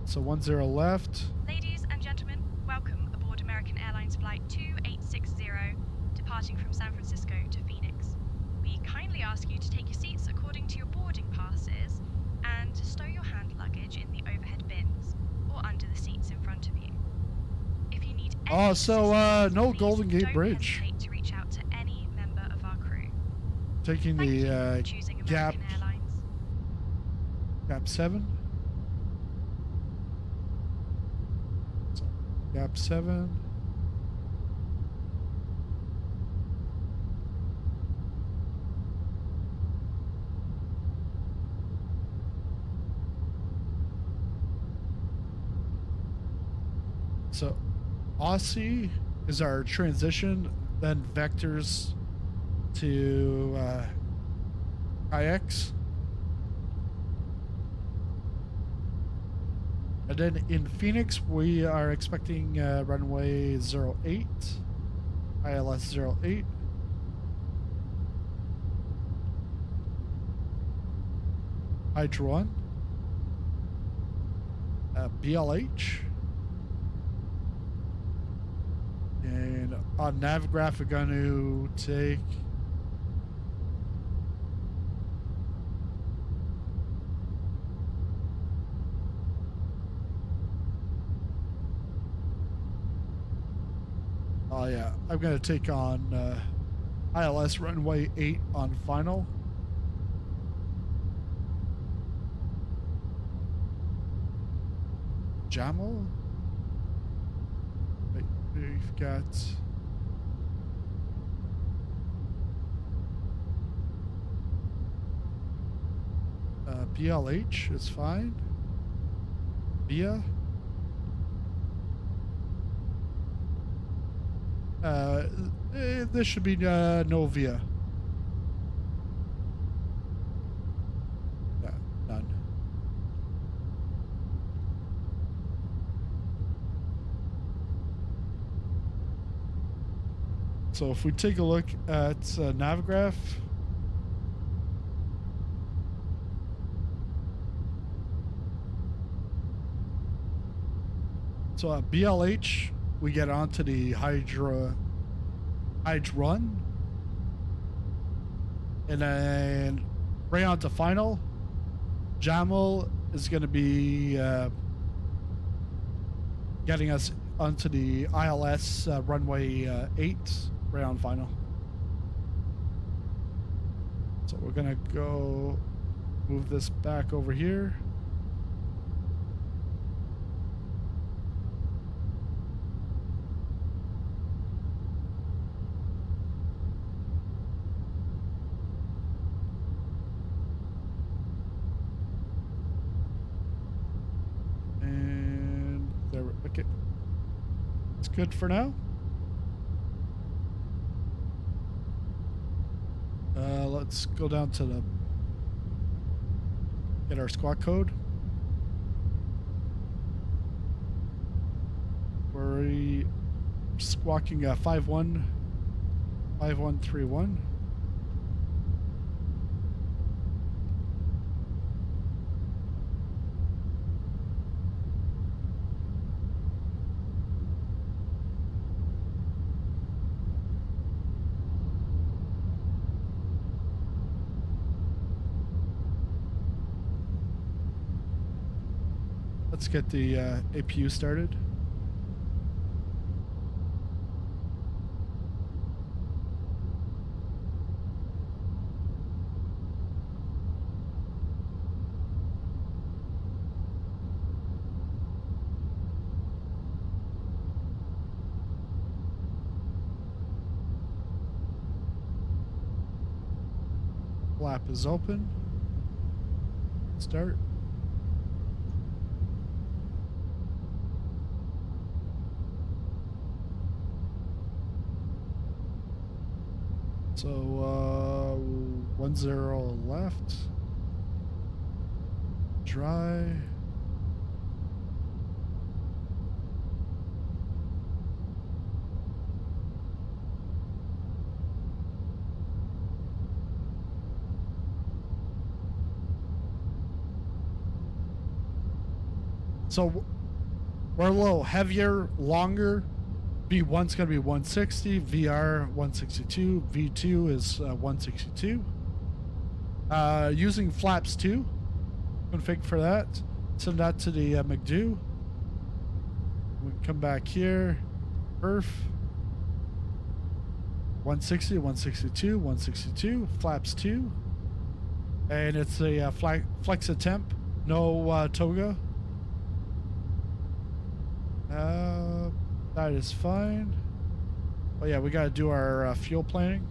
So 10 left. Ladies and gentlemen, welcome aboard American Airlines Flight 2860, departing from San Francisco to Phoenix. We kindly ask you to take your seats according to your boarding passes and stow your hand luggage in the overhead bins or under the seats in front of you. If you need any no Golden Gate don't Bridge. hesitate to reach out to any member of our crew. Taking Thank you the for choosing Gap American Airlines. Gap 7. So, Gap 7. So Aussie is our transition, then vectors to KLAX. And then in Phoenix, we are expecting runway 08, ILS 08. Hydro 1. BLH. And on Navigraph, we're going to take I'm going to take on ILS runway 8 on final. Jamal. We've got BLH is fine. Via. This should be no via. Yeah, none. So if we take a look at Navigraph, so at BLH, we get onto the Hydrun, and then right on to final. Jamal is going to be getting us onto the ILS runway 8. Round final. So we're gonna go move this back over here. And there, okay. It's good for now. Let's go down to the get our squawk code. We're squawking 5131. Let's get the APU started. Flap is open. Start. So 10 left. Dry. So we're a little heavier, longer. V1's going to be 160, VR 162, V2 is 162. Using flaps 2, config for that. Send that to the McDo. We come back here, perf. 160, 162, 162, flaps 2. And it's a flex attempt, no toga. That is fine. Oh yeah, we gotta do our fuel planning.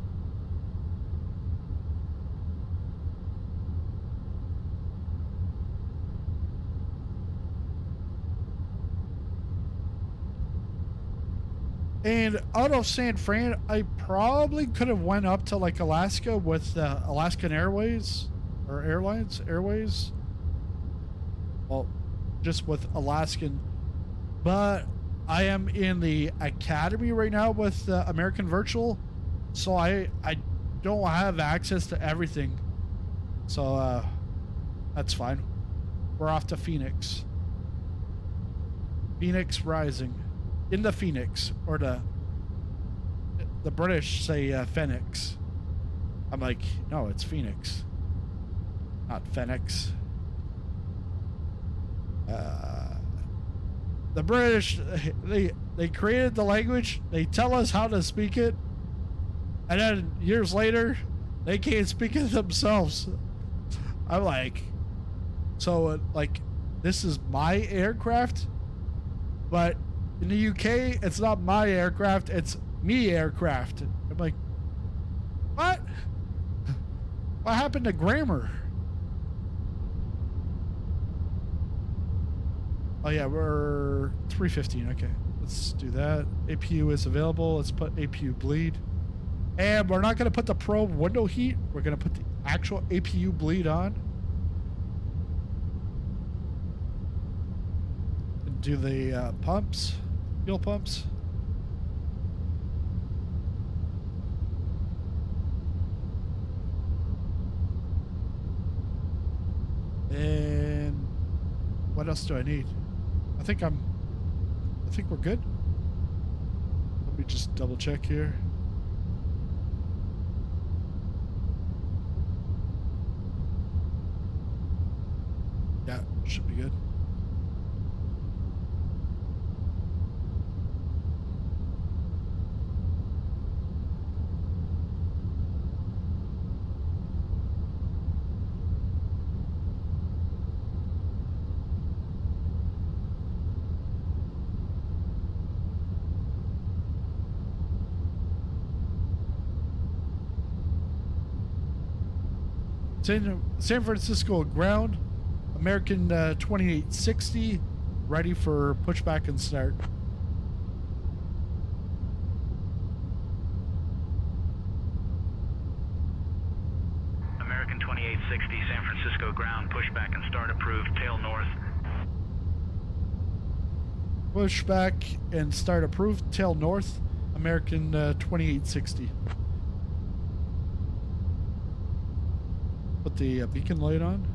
And out of San Fran, I probably could have went up to like Alaska with Alaskan Airways or Airways. Well, just with Alaskan, but I am in the academy right now with American Virtual, so I don't have access to everything. So that's fine. We're off to Phoenix. Phoenix Rising. In the Phoenix, or the British say Fenix. I'm like, no, it's Phoenix, not Fenix. The British, they created the language. They tell us how to speak it, and then years later, they can't speak it themselves. I'm like, so like, this is my aircraft, but in the UK, it's not my aircraft, it's me aircraft. I'm like, what? What happened to grammar? Oh yeah, we're 315, okay. Let's do that. APU is available. Let's put APU bleed. And we're not gonna put the probe window heat. We're gonna put the actual APU bleed on. And do the pumps. Fuel pumps. And what else do I need? I think we're good. Let me just double check here. Yeah, should be good. San Francisco ground, American 2860, ready for pushback and start. American 2860, San Francisco ground, pushback and start approved, tail north. Pushback and start approved, tail north, American 2860. Put the beacon light on.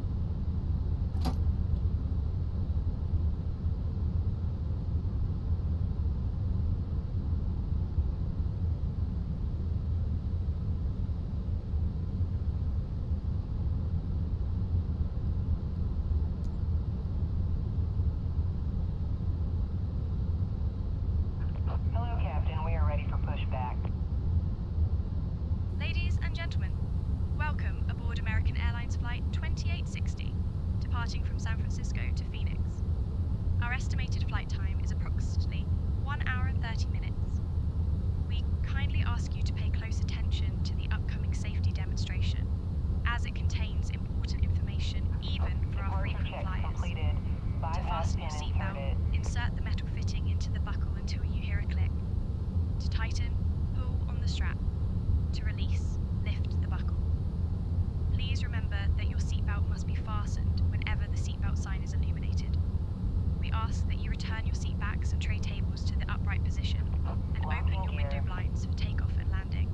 Hello, Captain. We are ready for pushback. Ladies and gentlemen, welcome aboard American Airlines Flight 2860, departing from San Francisco to Phoenix. Our estimated flight time is approximately 1 hour and 30 minutes. We kindly ask you to pay close attention to the upcoming safety demonstration, as it contains important information even for our frequent flyers. To fasten your seatbelt, insert the metal fitting into the buckle until you hear a click. To tighten, pull on the strap. To release, lift the buckle. Please remember that your seatbelt must be fastened whenever the seatbelt sign is illuminated. We ask that you return your seat backs and tray tables to the upright position and open your window blinds for takeoff and landing.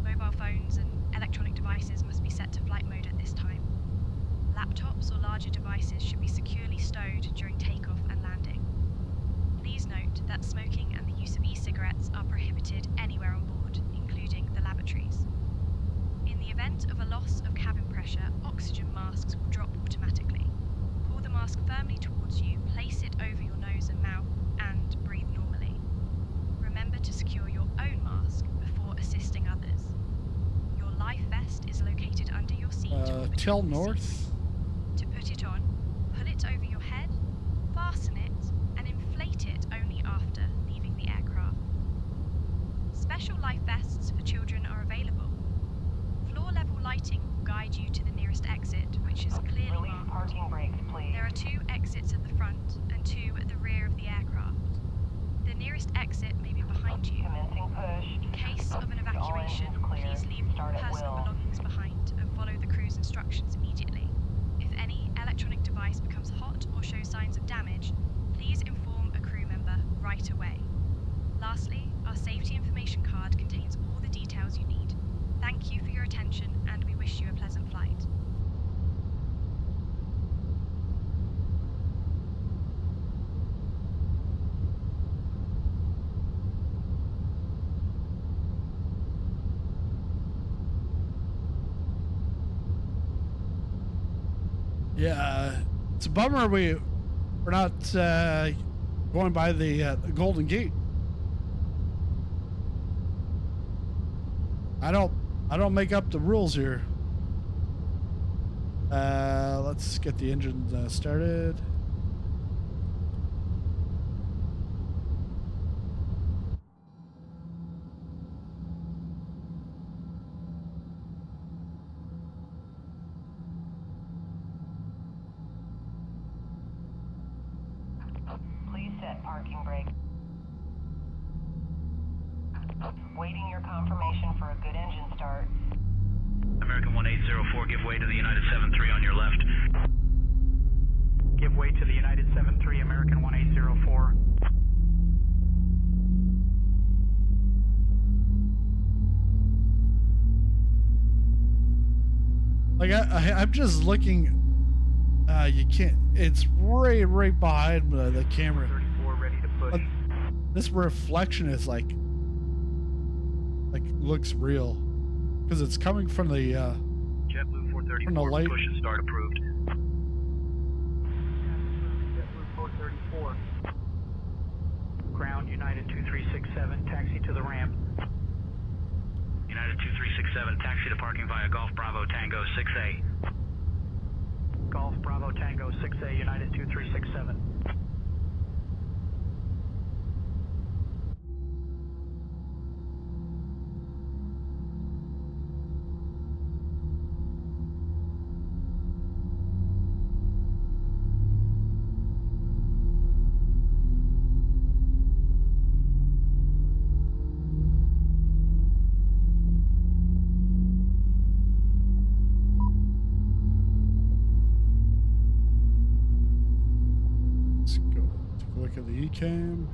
Mobile phones and electronic devices must be set to flight mode at this time. Laptops or larger devices should be securely stowed during takeoff and Please note that smoking and the use of e-cigarettes are prohibited anywhere on board, including the lavatories. In the event of a loss of cabin pressure, oxygen masks will drop automatically. Pull the mask firmly towards you, place it over your nose and mouth, and breathe normally. Remember to secure your own mask before assisting others. Your life vest is located under your seat. Till north. To put it on, pull it over your head, fasten it, and inflate it only after leaving the aircraft. Special life vests for children are available. Floor level lighting will guide you to the nearest exit, which is clearly marked. Parking brakes, please. There are 2 exits at the front and 2 at the rear of the aircraft. The nearest exit may be behind you. Commencing push. In case of an evacuation, please leave all personal belongings behind and follow the crew's instructions immediately. If any electronic device becomes hot or shows signs of damage, please inform a crew member right away. Lastly, our safety information card contains all the details you need. Thank you for your attention, and we wish you a pleasant flight. Yeah, it's a bummer we're not going by the Golden Gate. I don't make up the rules here. Let's get the engine started. Please set parking brake. Waiting your confirmation for a good engine start. American 1804, give way to the United 73 on your left. Give way to the United 73, American 1804. Like I'm just looking. You can't. It's right behind the camera. 34 ready to push. This reflection is like looks real because it's coming from the JetBlue 434, from the light. push and start approved. JetBlue 434. Ground United 2367, taxi to the ramp. United 2367, taxi to parking via Golf Bravo Tango 6A. Golf Bravo Tango 6A, United 2367. Look at the ECAM.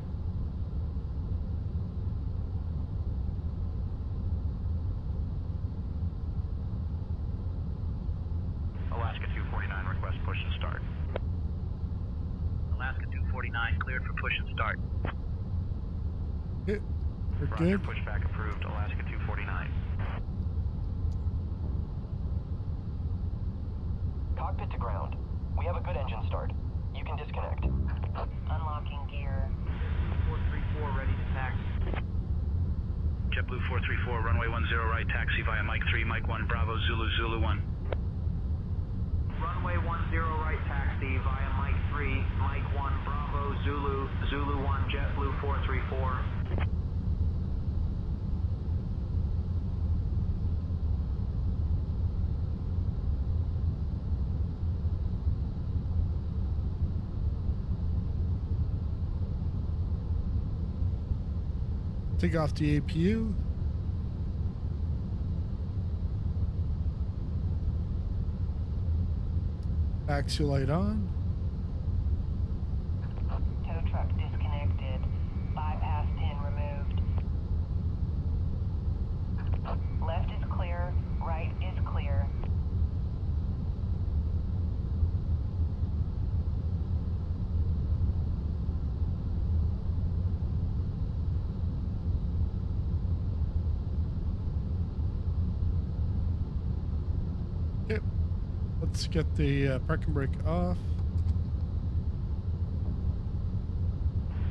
Alaska 249, request push and start. Alaska 249, cleared for push and start. We're Roger, good. pushback approved, Alaska 249. Cockpit to ground. We have a good engine start. You can disconnect. Unlocking gear. 434 ready to taxi. JetBlue 434, runway 10 right, taxi via Mike 3, Mike 1, Bravo, Zulu, Zulu 1. Runway 10 right, taxi via Mike 3, Mike 1, Bravo, Zulu, Zulu 1, JetBlue 434. Take off the APU. Axle light on. Tow truck disconnected. Bypass pin removed. Left is clear. Right is clear. Okay. Let's get the parking brake off.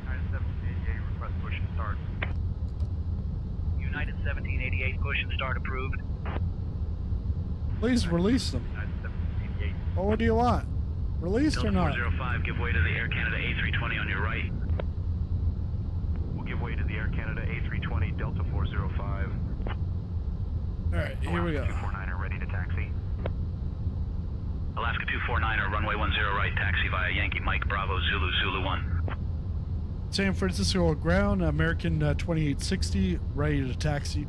United 1788, request push and start. United 1788, push and start approved. Please release them. United 1788. Well, what do you want? Released Delta or not? 405, give way to the Air Canada A320 on your right. We'll give way to the Air Canada A320, Delta 405. Alright, here we go. 249er ready to taxi. Alaska 249er, runway 10 right, taxi via Yankee Mike Bravo Zulu Zulu 1. San Francisco ground, American 2860, ready to taxi.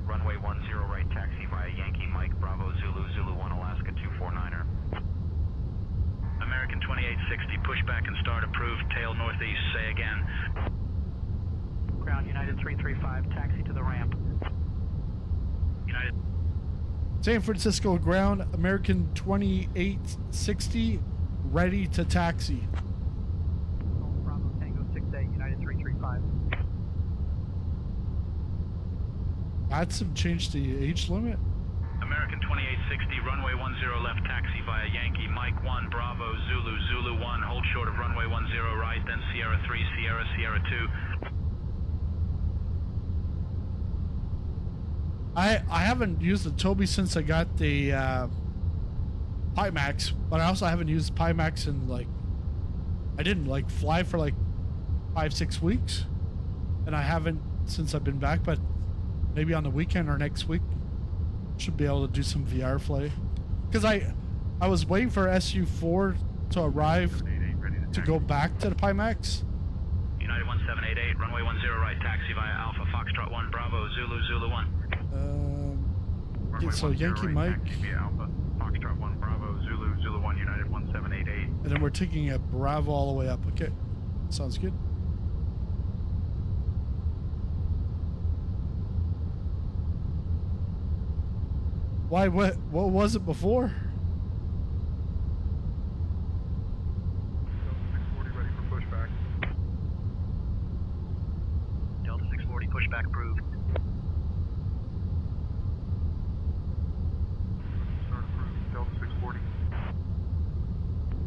Runway 10 right, taxi via Yankee Mike Bravo Zulu Zulu 1, Alaska 249er. American 2860, push back and start approved, tail northeast, say again. Ground United 335, taxi to the ramp. United San Francisco ground, American 2860, ready to taxi. Bravo Tango 68, United 335. That's some change the age limit. American 2860, runway 10 left, taxi via Yankee Mike 1 Bravo Zulu Zulu 1, hold short of runway 10 right, then Sierra 3 Sierra Sierra 2. I haven't used the Toby since I got the Pimax, but I also haven't used Pimax in like, I didn't like fly for like 5-6 weeks, and I haven't since I've been back, but maybe on the weekend or next week should be able to do some VR fly, because I was waiting for SU4 to arrive to go back to the Pimax. United 1788, runway 10 right, taxi via Alpha Foxtrot 1 Bravo Zulu Zulu 1. Yeah, so Yankee Mike, Alpha Foxtrot 1 Bravo Zulu Zulu 1, United 1788. and then we're taking a Bravo all the way up. Okay, sounds good. Why? What was it before? Delta 640 ready for pushback. Delta 640, pushback approved. Start approved. Delta 640.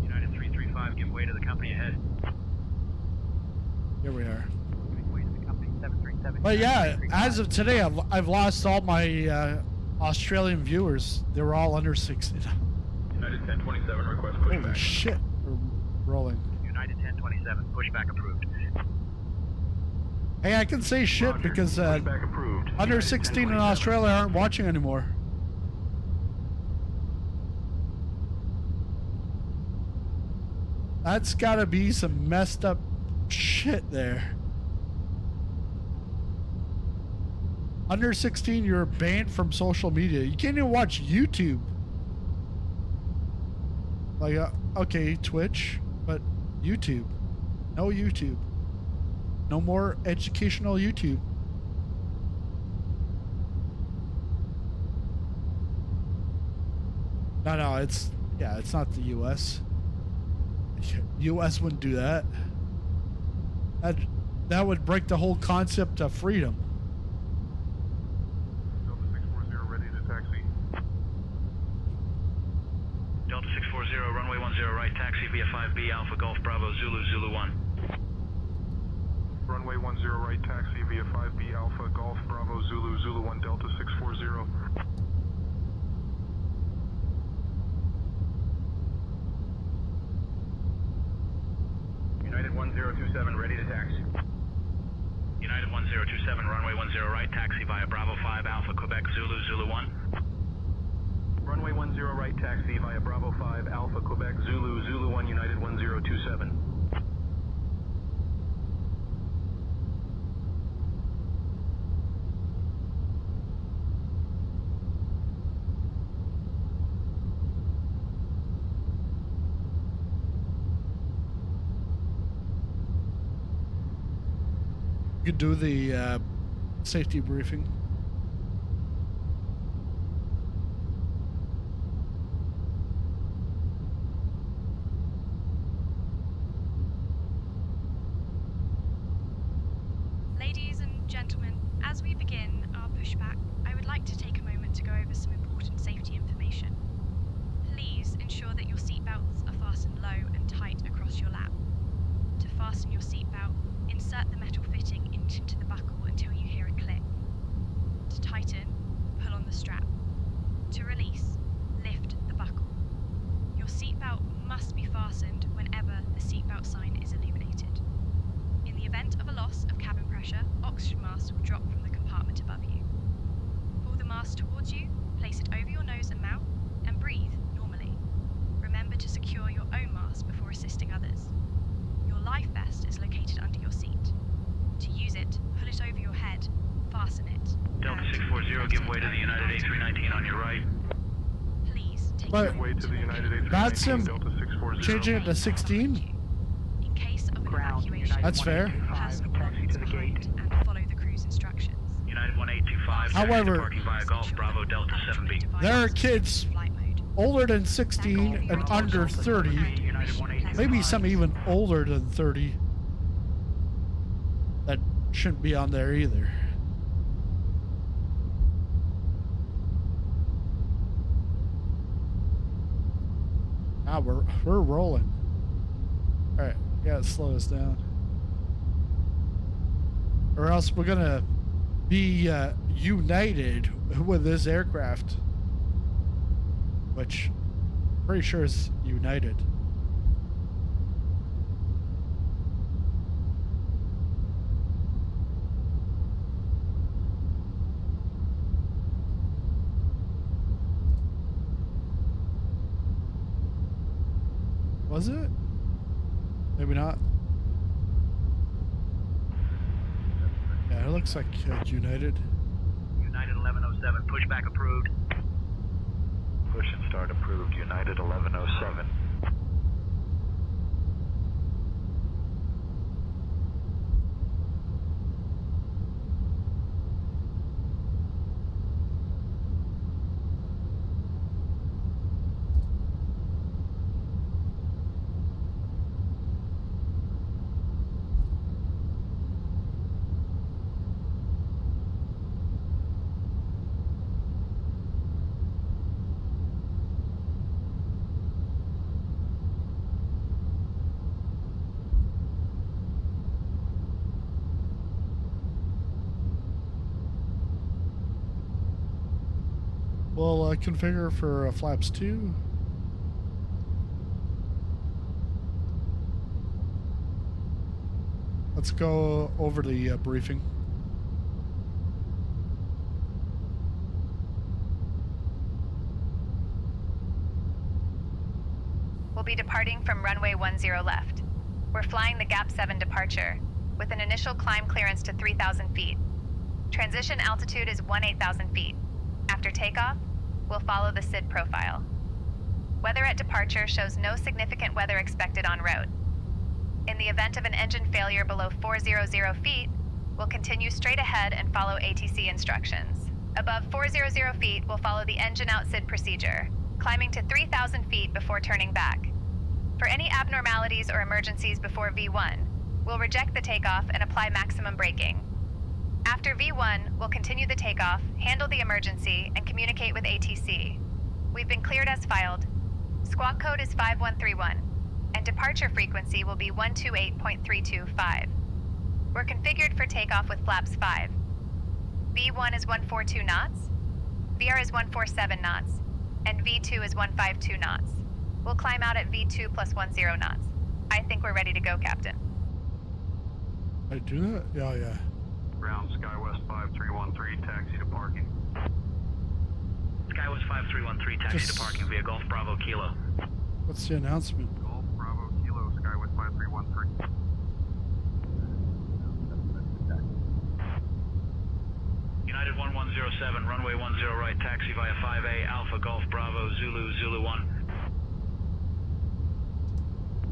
United 335, give way to the company ahead. Here we are. Giving way to the company 737. But yeah, 335. as of today, I've lost all my Australian viewers. They were all under 60. United 1027, request Holy pushback. shit, we're rolling. United 1027, pushback approved. Hey, I can say shit Roger. because Pushback approved. under United 16 in 1027. Australia aren't watching anymore. That's gotta be some messed up shit there. Under 16, you're banned from social media. You can't even watch YouTube. Like, okay, Twitch, but YouTube. No YouTube. No more educational YouTube. No, it's not the US. US wouldn't do that. That would break the whole concept of freedom. Delta 640 ready to taxi. Delta 640, runway 10 right, taxi via 5B Alpha Golf Bravo Zulu Zulu 1. Runway 10 right, taxi via 5B Alpha Golf Bravo Zulu Zulu 1, Delta 640. United 1027 ready to taxi. United 1027, runway 10 right, taxi via Bravo 5 Alpha Quebec Zulu Zulu 1. Runway 10 right, taxi via Bravo 5 Alpha Quebec Zulu Zulu 1, United 1027. You could do the safety briefing. Ladies and gentlemen, as we begin our pushback, I would like to take a moment to go over tighten, pull on the strap. To release, lift the buckle. Your seatbelt must be fastened whenever the seatbelt sign is illuminated. In the event of a loss of cabin pressure, oxygen masks will drop from the compartment above you. Pull the mask towards you, place it over your nose and mouth, and breathe normally. Remember to secure your own mask before assisting others. Your life vest is located under your seat. To use it, pull it over your head, fasten it. Delta and 640, give way to the United A319 on your right. Please take But your way to the United that's him Delta 640. changing it to 16. In case of an Ground, evacuation, That's fair. personal Taxi to the behind gate. and follow the cruise instructions. United 1825, However, departing via Golf Bravo Delta 7B. There are kids older than 16 and under 30, maybe some even older than 30, that shouldn't be on there either. Ah, we're rolling. All right, gotta slow us down, or else we're gonna be united with this aircraft, which I'm pretty sure is United. Was it? Maybe not. Yeah, it looks like United. United 1107, pushback approved. Push and start approved, United 1107. We'll configure for flaps 2. Let's go over the briefing. We'll be departing from runway 10 left. We're flying the Gap 7 departure, with an initial climb clearance to 3,000 feet. Transition altitude is 18,000 feet. After takeoff, we'll follow the SID profile. Weather at departure shows no significant weather expected en route. In the event of an engine failure below 400 feet, we'll continue straight ahead and follow ATC instructions. Above 400 feet, we'll follow the engine out SID procedure, climbing to 3,000 feet before turning back. For any abnormalities or emergencies before V1, we'll reject the takeoff and apply maximum braking. After V1, we'll continue the takeoff, handle the emergency, and communicate with ATC. We've been cleared as filed. Squawk code is 5131, and departure frequency will be 128.325. We're configured for takeoff with flaps 5. V1 is 142 knots, VR is 147 knots, and V2 is 152 knots. We'll climb out at V2 plus 10 knots. I think we're ready to go, Captain. I do that? Yeah, yeah. Ground SkyWest 5313, taxi to parking. SkyWest 5313, taxi to parking via Golf Bravo Kilo. What's the announcement? Golf Bravo Kilo, SkyWest 5313. United 1107, runway 10 right, taxi via 5A, Alpha Golf Bravo Zulu, Zulu 1.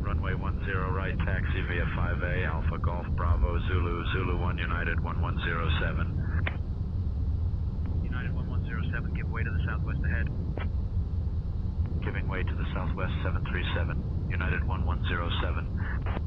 Runway 10 right, taxi via 5A, Alpha Golf Bravo Zulu, Zulu 1, United 1107. United 1107, give way to the southwest ahead. Giving way to the southwest 737, United 1107.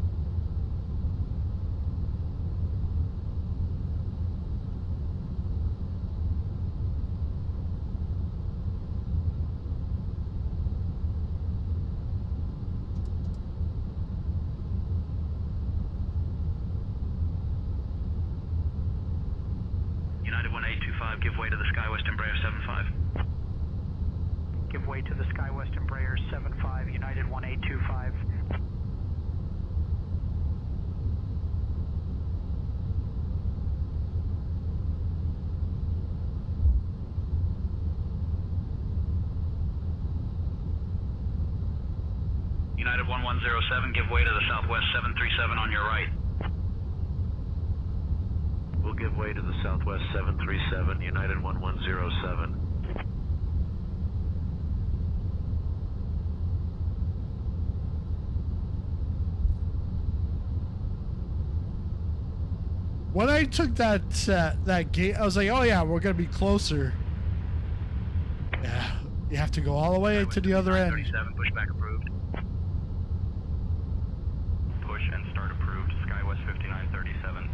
United 1825, give way to the SkyWest Embraer 75. Give way to the SkyWest Embraer 75, United 1825. United 1107, give way to the Southwest 737 on your right. We'll give way to the Southwest 737, United 1107. When I took that gate, I was like, "Oh yeah, we're gonna be closer." Yeah, you have to go all the way to the other end. 37, pushback approved. Push and start approved. SkyWest 5937.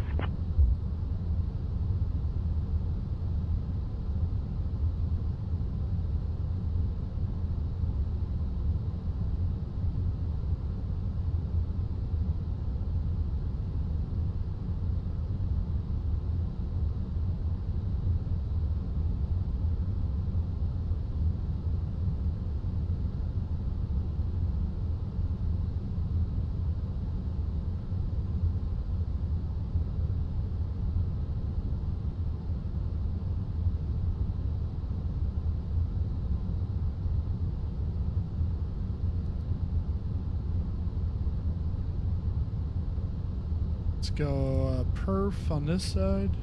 Let's go perf on this side.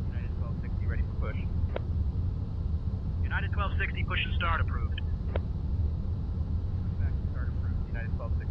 United 1260, ready for push. United 1260, push and start approved. Pushback and start approved. United 1260.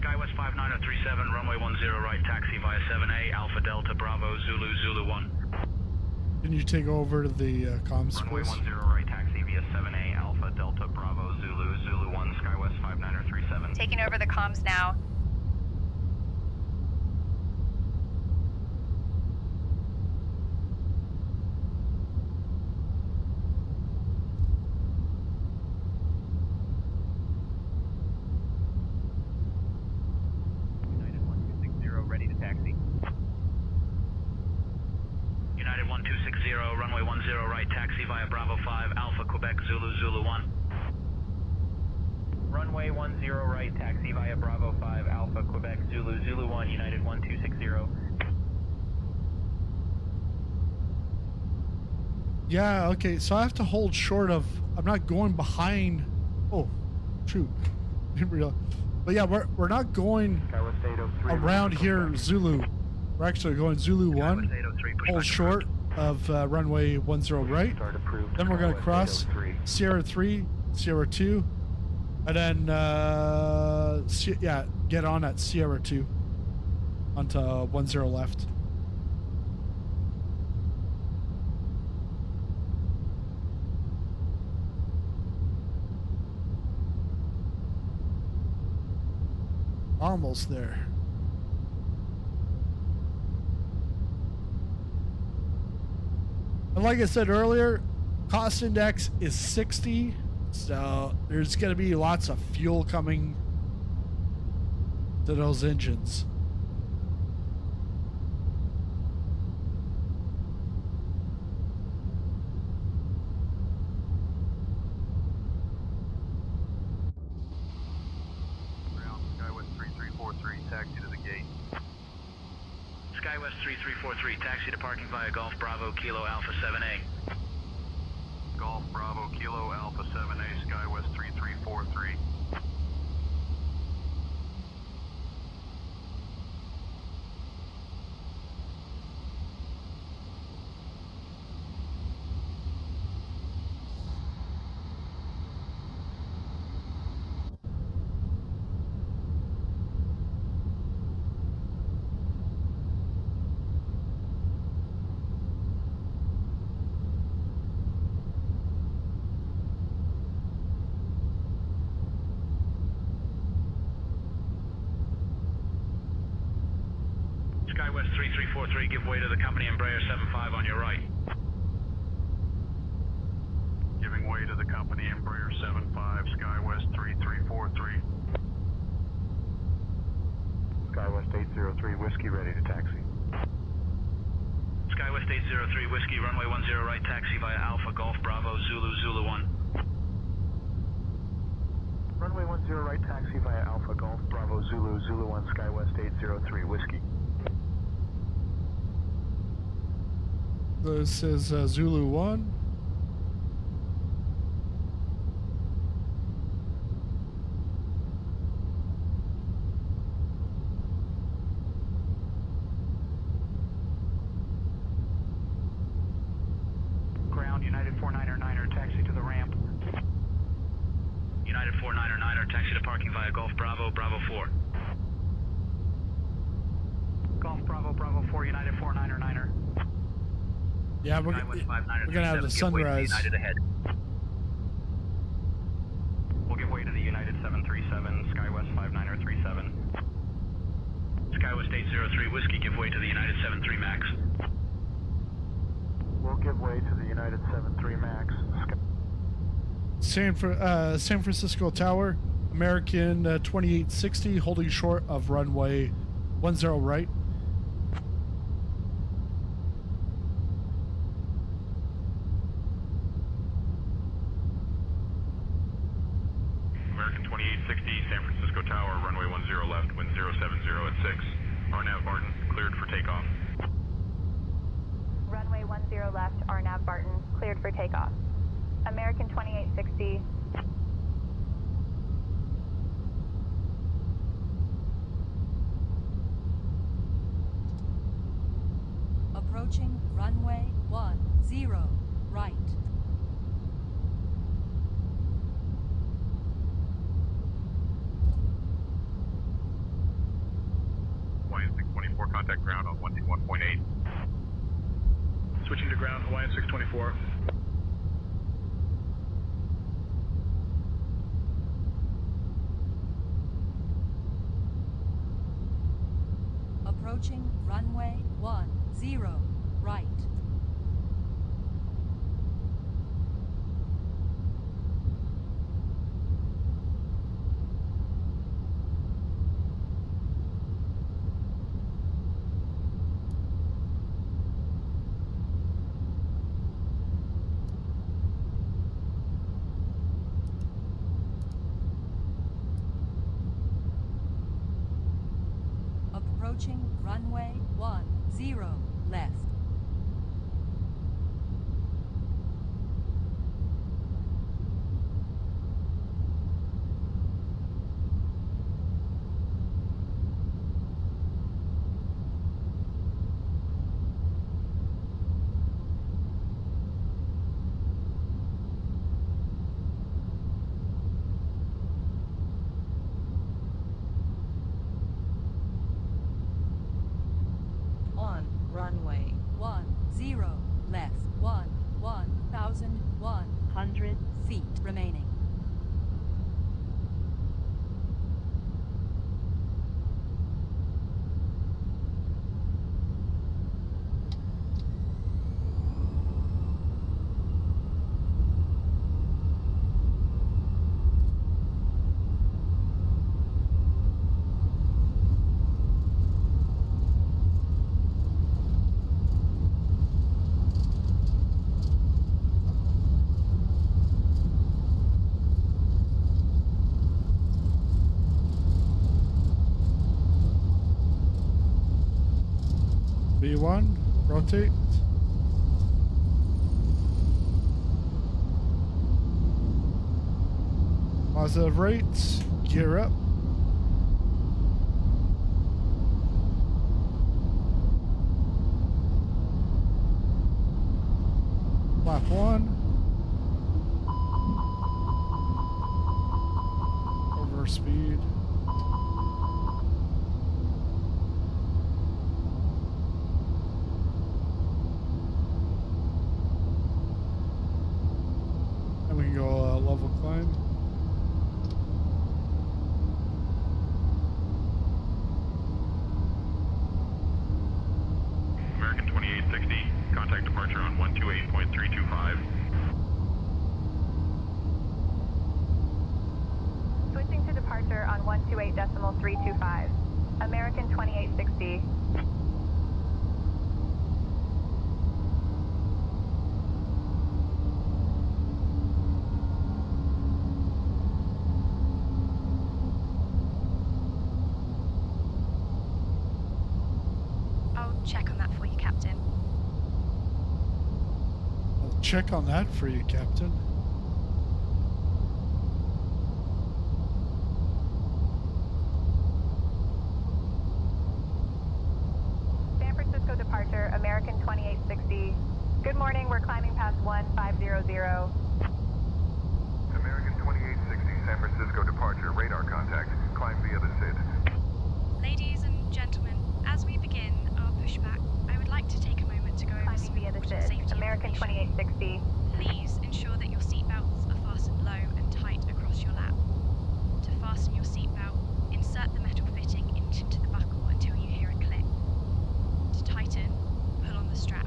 SkyWest 5937, runway 10 right, taxi via 7A, Alpha Delta Bravo, Zulu, Zulu 1. Can you take over to the comms Runway please? 10 right, taxi via 7A, Alpha Delta Bravo, Zulu, Zulu 1, SkyWest 5937. Taking over the comms now. United 1260, ready to taxi. United 1260, runway 10 right, taxi via Bravo 5, Alpha Quebec, Zulu, Zulu 1. Runway 10 right, taxi via Bravo 5, Alpha Quebec, Zulu, Zulu 1, United 1260. Yeah, okay, so I have to hold short of, I'm not going behind, oh, shoot, didn't realize. But yeah, we're not going around here, Zulu. We're actually going Zulu 1, hold short of runway 10 right. Then we're going to cross Sierra 3, Sierra 2, and then, yeah, get on at Sierra 2 onto 10 left. Almost there. And like I said earlier, cost index is 60, so there's going to be lots of fuel coming to those engines. SkyWest 3343, taxi to the gate. SkyWest 3343, taxi to parking via Golf Bravo Kilo Alpha 7A. Golf Bravo Kilo Alpha 7A, SkyWest 3343. SkyWest 3343, give way to the company Embraer 75 on your right. Giving way to the company Embraer 75, SkyWest 3343. SkyWest 803, Whiskey ready to taxi. SkyWest 803 Whiskey, runway 10 right, taxi via Alpha Golf Bravo Zulu Zulu 1. Runway 10 right, taxi via Alpha Golf Bravo Zulu Zulu 1, SkyWest 803 Whiskey. This is Zulu 1. Ground, United 49er, taxi to the ramp. United 49er, taxi to parking via Golf Bravo Bravo 4. Golf Bravo Bravo 4, United 49er. Yeah, we're gonna have the sunrise. United ahead. We'll give way to the United 737, SkyWest 5937. SkyWest 803 Whiskey, give way to the United 73 Max. We'll give way to the United 73 Max. San Francisco Tower, American 2860, holding short of runway 10 right. American 2860, San Francisco Tower, runway 10 left, wind 070 at 6. RNAV Barton, cleared for takeoff. Runway 10 left, RNAV Barton, cleared for takeoff. American 2860. Approaching runway 10 right. Hawaiian 624, contact ground on 121.8. Switching to ground, Hawaiian 624. Approaching runway 10 right. Approaching runway 10 left. On runway 10 left, 1,100 feet remaining. B1, rotate. Positive rates, gear up. Flap 1. Over speed. And we can go level climb. contact departure on 128.325. Switching to departure on 128.325. American 2860. I'll check on that for you, Captain. I'll check on that for you, Captain. San Francisco departure, American 2860. Good morning, we're climbing past 1500. American 2860, San Francisco departure, radar contact. Climb via the SID. Ladies and gentlemen, as we begin our pushback, I would like to take a moment to go over some Climbing via the important SID, safety American information. 2860. Please ensure that your seatbelts are fastened low and tight across your lap. To fasten your seatbelt, insert the metal fitting into the buckle until you hear a click. To tighten, pull on the strap.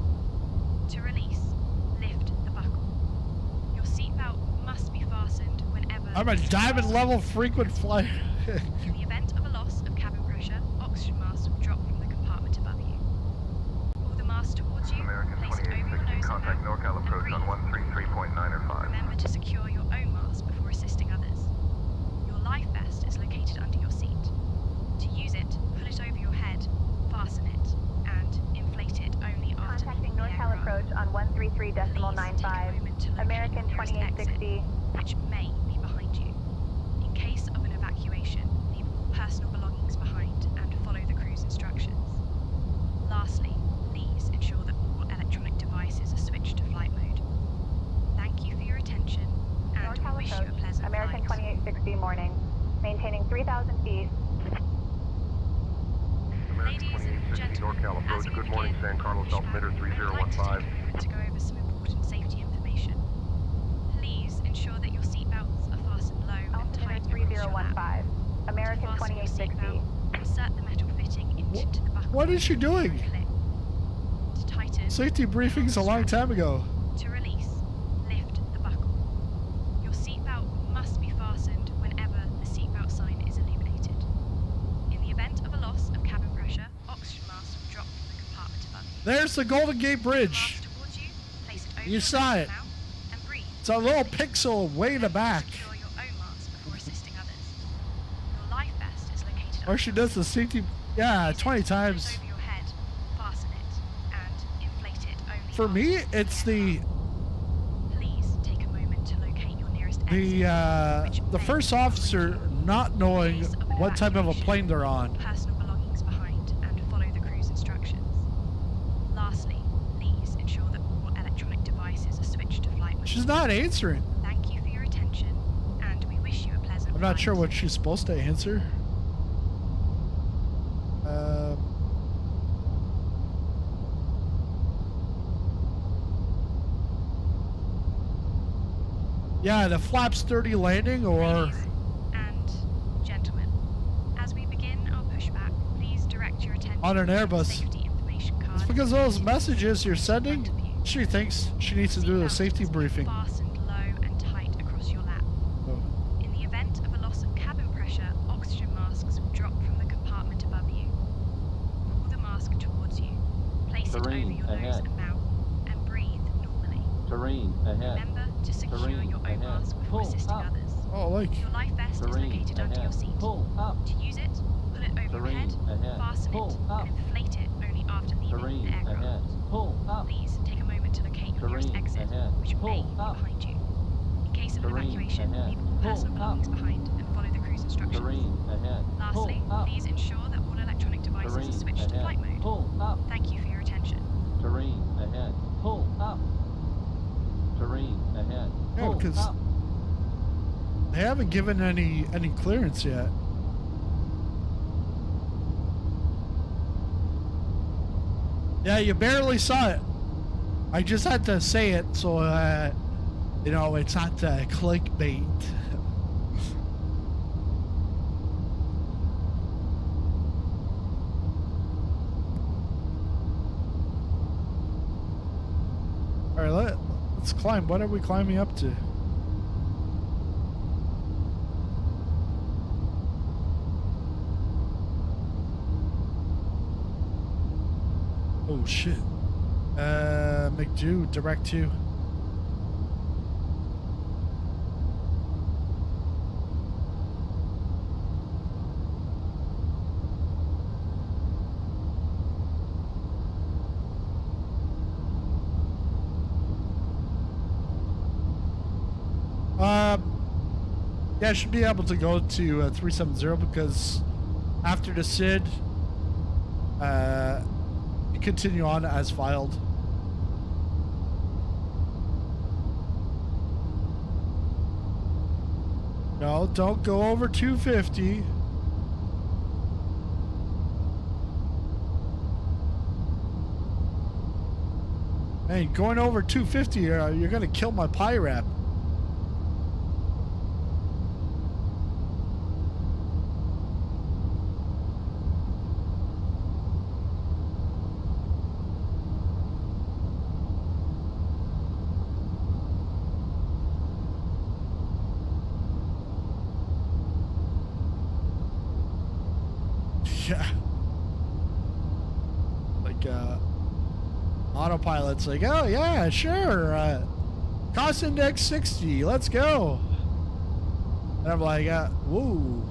To release, lift the buckle. Your seatbelt must be fastened whenever... I'm a diamond level frequent flyer. In the event of a loss of cabin pressure, oxygen masks will drop from the compartment above you. Pull the mask towards you, American place it over your 2860, nose and contact mouth, NorCal and approach breathe. on 133.905. Remember to secure your own mask before assisting others. Your life vest is located under your seat. To use it, pull it over your head, fasten it, and inflate it only after Contacting leaving the NorCal aircraft. approach on 133.95. American 2860. Which may be behind you. In case of an evacuation, leave all personal belongings behind and follow the crew's instructions. Lastly, please ensure that all electronic devices are switched to flight mode. Thank you for your attention, and NorCal we wish you a approach, pleasant American flight. 2860 morning. Maintaining 3,000 feet. American Ladies and 2860, gentlemen, NorCal as approach. we Good morning, begin San Carlos our altimeter pushback, I would like to take 3015. a moment to go over some important safety information. Please ensure that your seatbelts are fastened low and tight Altimeter across your lap. 3015. American To fasten your 2860. seatbelt, insert the metal fitting into the buckle. What is she doing? Click. To tighten, Safety briefings a long time ago. to release, lift the buckle. Your seatbelt must be fastened whenever the seatbelt sign is illuminated. In the event of a loss of cabin pressure, oxygen masks will drop from the compartment above you. There's the Golden Gate Bridge. Mask towards you, place it over You your saw nose it. and mouth, and breathe. It's a little pixel way in the back. Secure your own mask before assisting others. Your life vest is located Or she does the safety, yeah, 20 times. over your head, fasten it, and inflate it only For me, after it's the Please take a moment to locate your nearest exit. the first officer not knowing what type of a plane they're on. Personal belongings behind and follow the crew's instructions. Lastly, please ensure that all electronic devices are switched to flight mode. She's not answering. Thank you for your attention, and we wish you a pleasant I'm not flight. sure what she's supposed to answer. Yeah, the flaps 30 landing or... Ladies and gentlemen, as we begin our pushback, please direct your attention On an to the Airbus. safety information card. It's because of those messages you're sending. She thinks she needs to do a safety briefing. Fastened low and tight across your lap. Oh. In the event of a loss of cabin pressure, oxygen masks will drop from the compartment above you. Pull the mask towards you. Place it over Terrain your nose ahead. and mouth, and breathe normally. Terrain ahead. Remember to secure Terrain your own ahead. mask before Pull assisting up. others. Oh, like... Your life vest is Terrain located under your ahead. seat. Pull up. To use it, pull it over your Terrain head, ahead. fasten Pull it, up. and inflate it only after leaving Terrain the aircraft. ahead. Pull up. Please take a moment to locate your nearest Terrain exit, ahead. which may Pull be up. behind you. In case of an Terrain evacuation, ahead. leave all Pull personal up. belongings behind and follow the crew's instructions. Terrain ahead. Lastly, Pull up. please ensure that all electronic devices Terrain are switched to ahead. flight mode. Pull up. Thank you for your attention. Terrain ahead. Pull up. Terrain ahead. Yeah, Pull because up. they haven't given any clearance yet. Yeah, you barely saw it. I just had to say it so, you know, it's not clickbait. All right, let's climb. What are we climbing up to? Oh shit. McDo, direct to. Yeah, I should be able to go to 370 because after the SID, you continue on as filed. No, don't go over 250. Hey, going over 250, you're gonna kill my pie wrap. Yeah. Like, autopilot's like, oh yeah, sure. Cost index 60, let's go. And I'm like, whoa.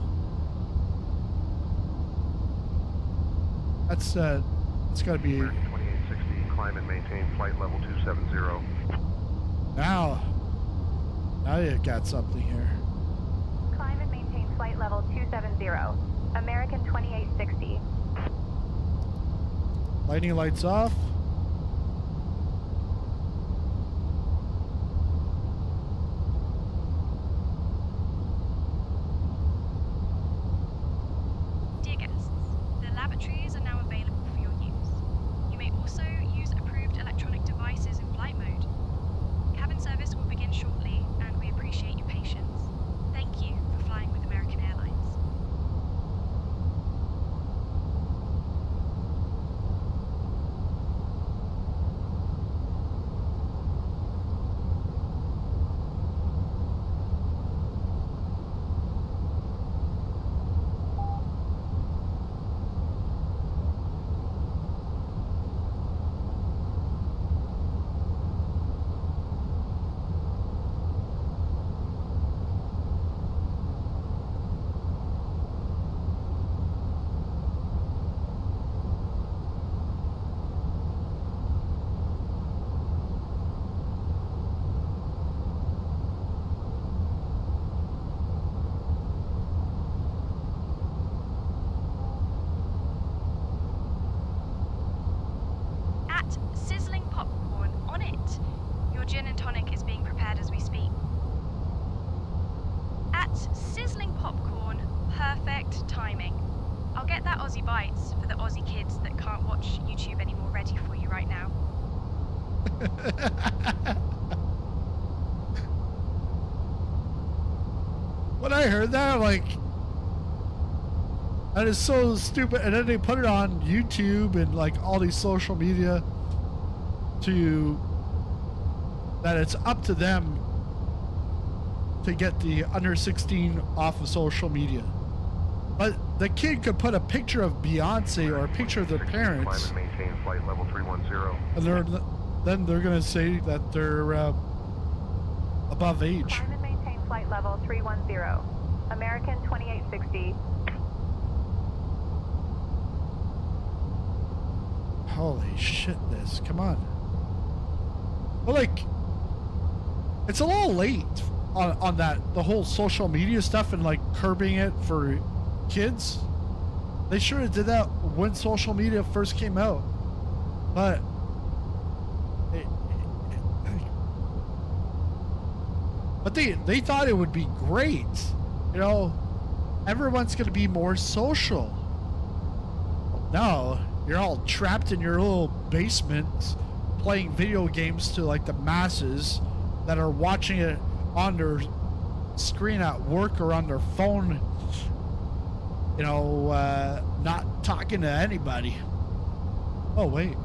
That's gotta be 2860, climb and maintain flight level 270. Now you got something here. Climb and maintain flight level 270. American 2860. Lightning lights off. Dear guests, the lavatories are now available for your use. You may also use approved electronic devices in flight mode. Cabin service will begin shortly, and we appreciate your patience. Thank you for flying with American Airlines. Sizzling popcorn on it. Your gin and tonic is being prepared as we speak. At sizzling popcorn, perfect timing. I'll get that Aussie Bites for the Aussie kids that can't watch YouTube anymore ready for you right now. When I heard that, I'm like, that is so stupid. And then they put it on YouTube and like all these social media that it's up to them to get the under 16 off of social media. But the kid could put a picture of Beyonce or a picture of their parents, Climb and maintain flight level 310. and then they're gonna say that they're above age. Climb and maintain flight level 310. American 2860. Holy shit, this. Come on. Well, like, it's a little late on that, the whole social media stuff and, like, curbing it for kids. They should have did that when social media first came out. But they thought it would be great. You know, everyone's going to be more social. No, you're all trapped in your little basements playing video games to like the masses that are watching it on their screen at work or on their phone, you know, not talking to anybody. Oh wait,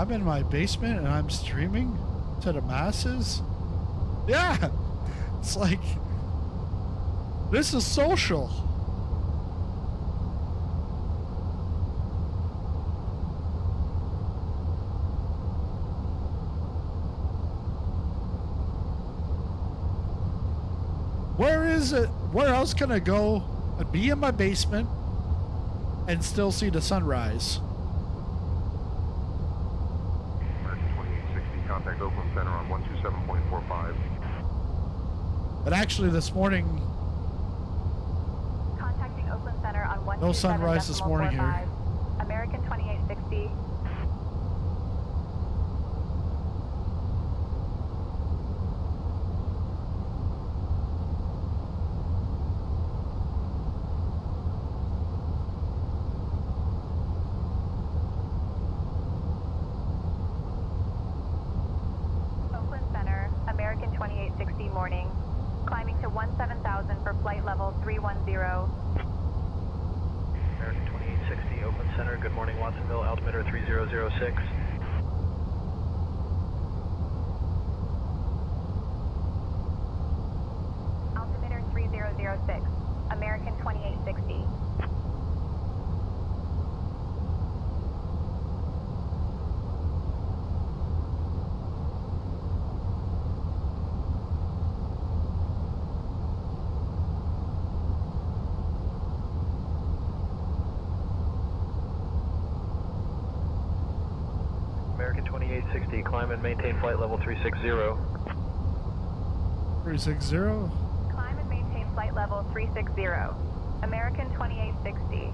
I'm in my basement and I'm streaming to the masses. Yeah, it's like, this is social. Where is it? Where else can I go and be in my basement and still see the sunrise? American 2860, contact Oakland Center on 127.45. But actually this morning, Contacting Oakland Center on 127.45. no sunrise this morning here. American 2860. Oakland Center, American 2860 morning. Climbing to 17,000 for flight level 310. American 2860, Oakland Center, good morning, Watsonville, altimeter 3006. Altimeter 3006. American 2860. American 2860, climb and maintain flight level 360. 360. Climb and maintain flight level 360. American 2860.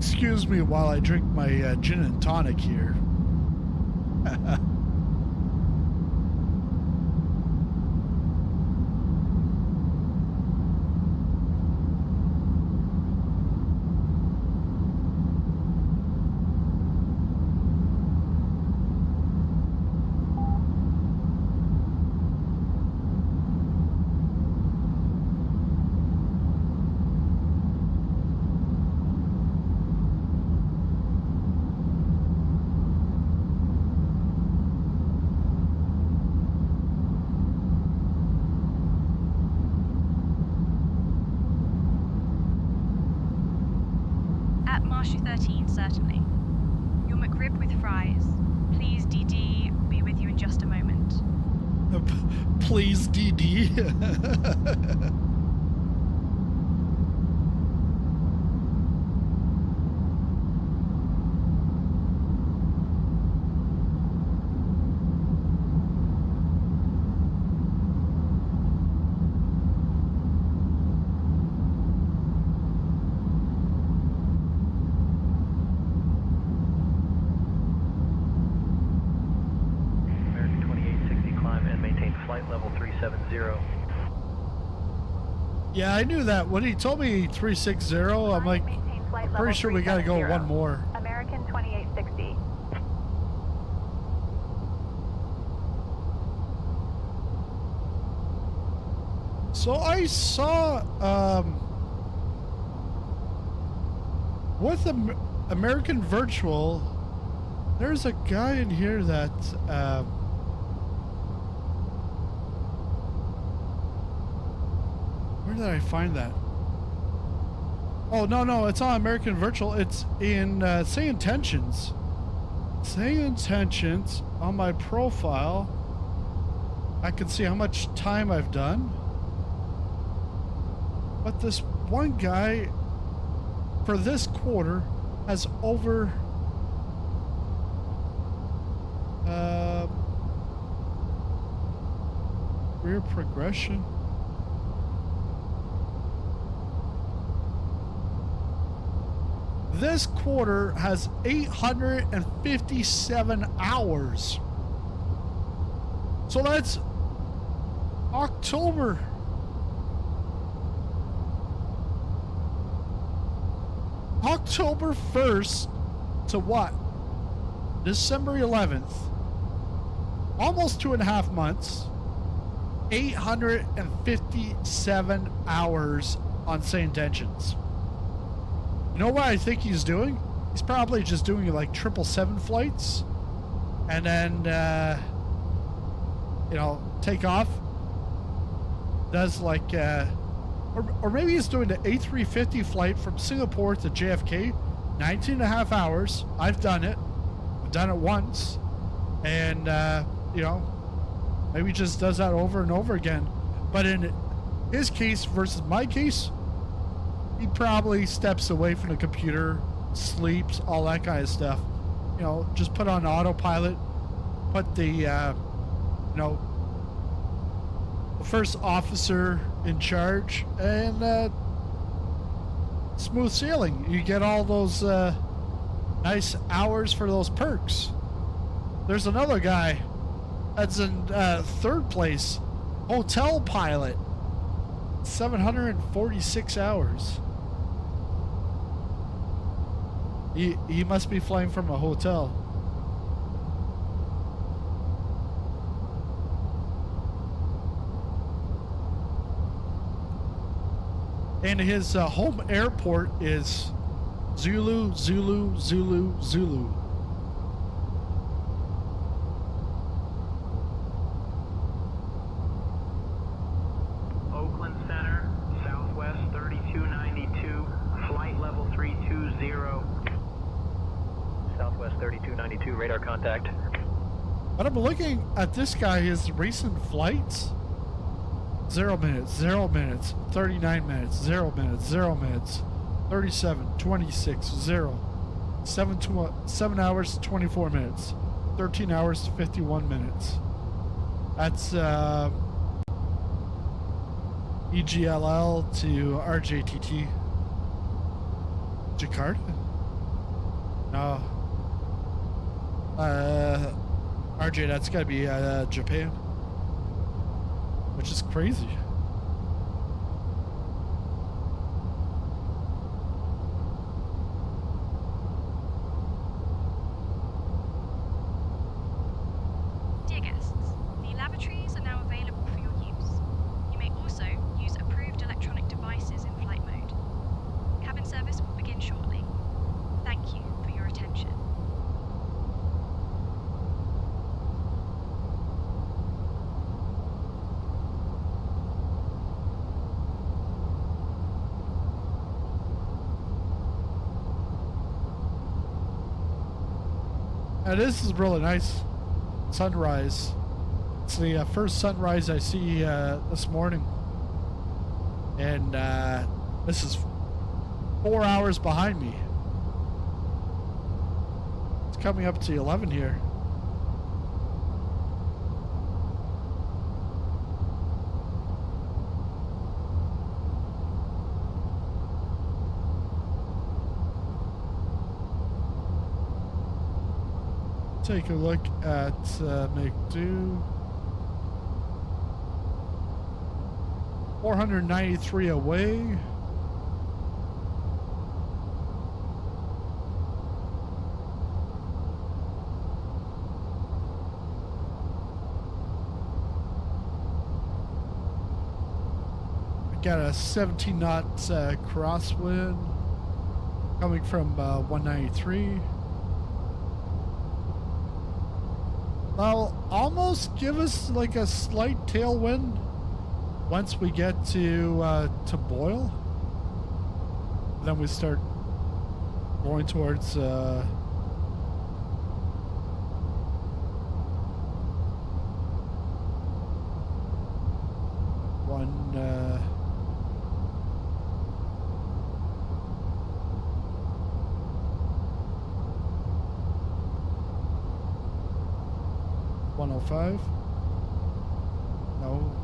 Excuse me while I drink my gin and tonic here. At Marshy 13, certainly. Your McRib with fries. Please, DD, be with you in just a moment. Please, DD. American 2860, climb and maintain flight level 370. Yeah, I knew that. When he told me 360, I'm like, Maintain flight I'm level pretty sure we gotta go 370. one more. American 2860. So I saw, with American Virtual, there's a guy in here that, where did I find that? Oh, no, it's on American Virtual. It's in, Say Intentions. Say Intentions on my profile. I can see how much time I've done. But this one guy for this quarter has over rear progression. This quarter has 857 hours. So that's October. October 1st to what? December 11th. Almost 2.5 months. 857 hours on St. Engines. You know what I think he's doing? He's probably just doing like 777 flights and then, you know, take off. Does like, or maybe he's doing the A350 flight from Singapore to JFK, 19.5 hours. I've done it. I've done it once. And, you know, maybe just does that over and over again. But in his case versus my case, he probably steps away from the computer, sleeps, all that kind of stuff. You know, just put on autopilot, put the, you know, the first officer in charge, and smooth sailing. You get all those nice hours for those perks. There's another guy that's in third place, hotel pilot, 746 hours. He must be flying from a hotel. And his home airport is Zulu, Zulu, Zulu, Zulu. Oakland Center, Southwest 3292, flight level 320. Southwest 3292, radar contact. But I'm looking at this guy, his recent flights. 0 minutes, 0 minutes, 39 minutes, 0 minutes, 0 minutes, 37, 26, 0. 7 hours, 24 minutes, 13 hours, 51 minutes. That's EGLL to RJTT. Jakarta? No. RJ, that's gotta be Japan. Which is crazy. Dear guests, the lavatories are now available for your use. You may also use approved electronic devices in flight mode. Cabin service will begin shortly. Thank you for your attention. Now this is really nice. Sunrise. It's the first sunrise I see this morning. And this is 4 hours behind me. It's coming up to 11 here. Take a look at McDo. 493 away. Got a 17 knot crosswind coming from 193. I'll almost give us like a slight tailwind once we get to Boyle. Then we start going towards 105. No.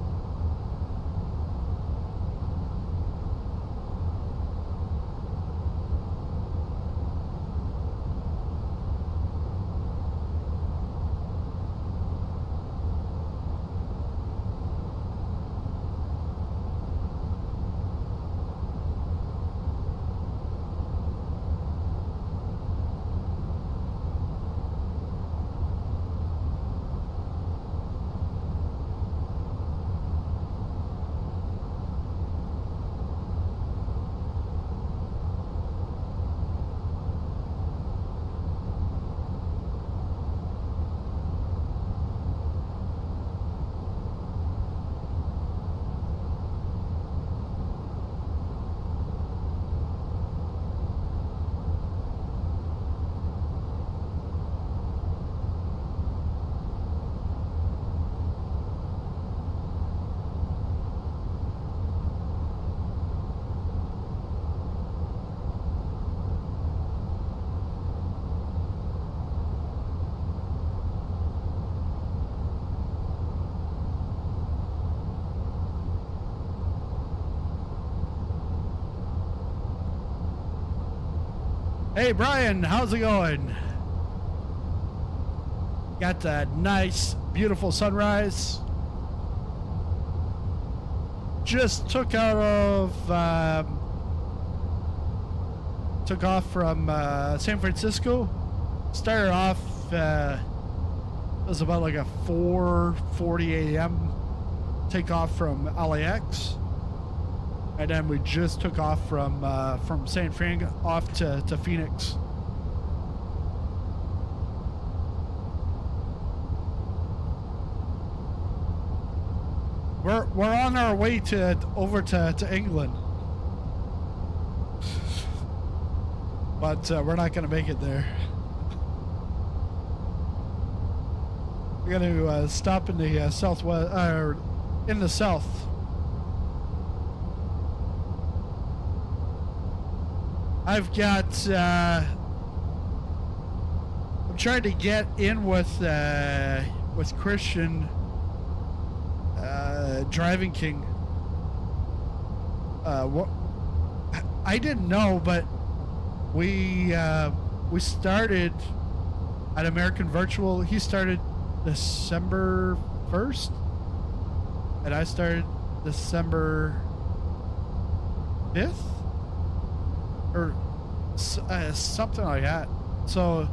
Hey Brian, how's it going? Got that nice, beautiful sunrise. Just took off from San Francisco. Started off, it was about like a 4:40 a.m. takeoff from LAX. And then we just took off from San Fran off to Phoenix. We're on our way over to England, but we're not gonna make it there. We're gonna stop in the southwest, or in the south. I've got, I'm trying to get in with Christian, Driving King. What, I didn't know, but we started at American Virtual. He started December 1st, and I started December 5th? Or something like that. So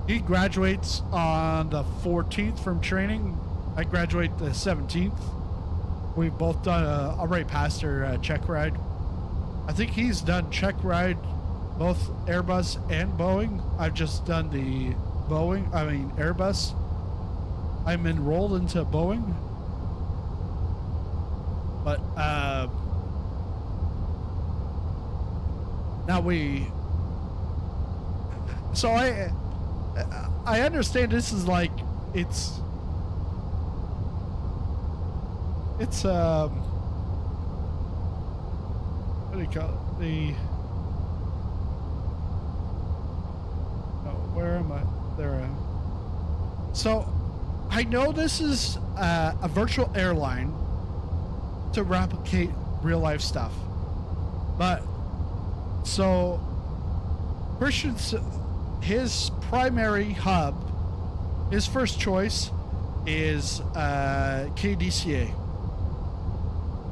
he graduates on the 14th from training. I graduate the 17th. We've both done already passed our check ride. I think he's done check ride both Airbus and Boeing. I've just done the Airbus. I'm enrolled into Boeing, but now so I understand this is like it's what do you call it? Where am I? There I am. So I know this is a virtual airline to replicate real life stuff, but so Christian's, his primary hub, his first choice is KDCA,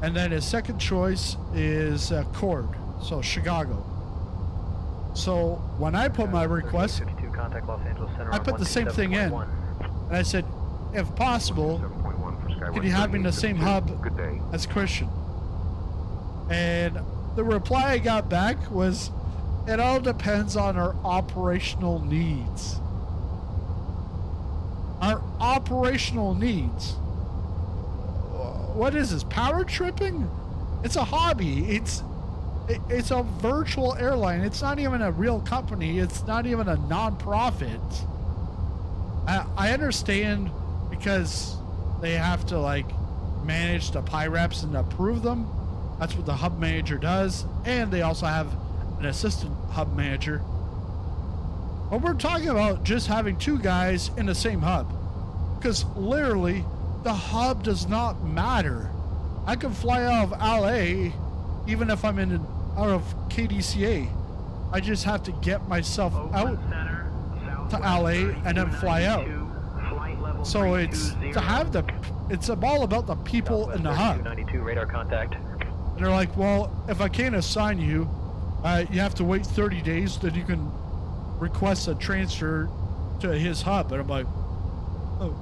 and then his second choice is Cord, so Chicago. So when I put my request, I put the same thing in, and I said, if possible, can you have me in the same hub as Christian? And the reply I got back was, it all depends on our operational needs. Our operational needs. What is this, power tripping? It's a hobby. It's a virtual airline. It's not even a real company. It's not even a non-profit. I understand because they have to like manage the PIREPs and approve them. That's what the hub manager does, and they also have an assistant hub manager. But we're talking about just having two guys in the same hub. Because literally, the hub does not matter. I can fly out of LA, even if I'm out of KDCA. I just have to get myself out to LA and then fly out. So it's all about the people in the hub. 292 radar contact. And they're like, well, if I can't assign you, you have to wait 30 days, then you can request a transfer to his hub. And I'm like, oh,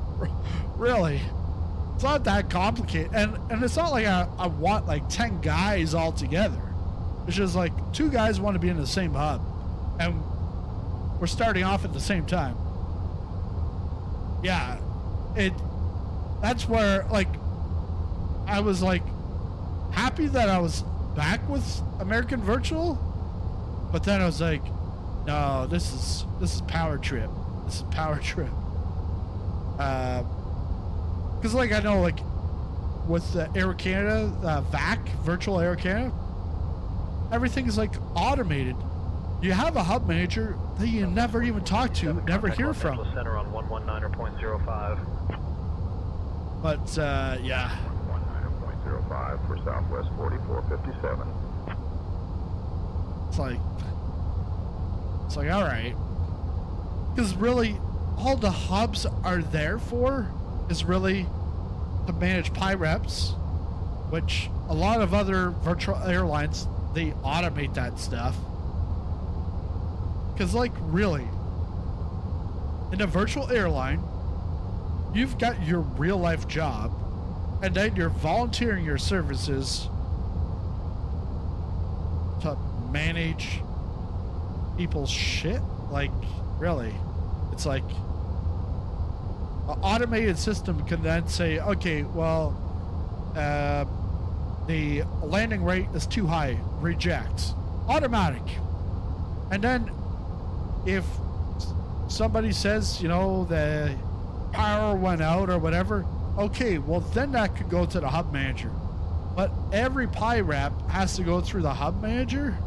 really? It's not that complicated. And it's not like I want like 10 guys all together. It's just like 2 guys want to be in the same hub. And we're starting off at the same time. Yeah. That's where, like, I was like happy that I was back with American Virtual, but then I was like, no, this is Power Trip. This is Power Trip. Because like I know, like with the Air Canada VAC, Virtual Air Canada, everything is like automated. You have a hub manager that you never even talk to, never hear from. Center on 119.05. But yeah. 119.05 for Southwest 4457. It's like all right. Because really, all the hubs are there for is really to manage PIREPs, which a lot of other virtual airlines, they automate that stuff. Because like really, in a virtual airline, you've got your real life job, and then you're volunteering your services to manage people's shit. Like really, it's like an automated system can then say, okay, well, the landing rate is too high, reject, automatic. And then if somebody says, you know, the power went out or whatever, okay, well then that could go to the hub manager. But every PIREP has to go through the hub manager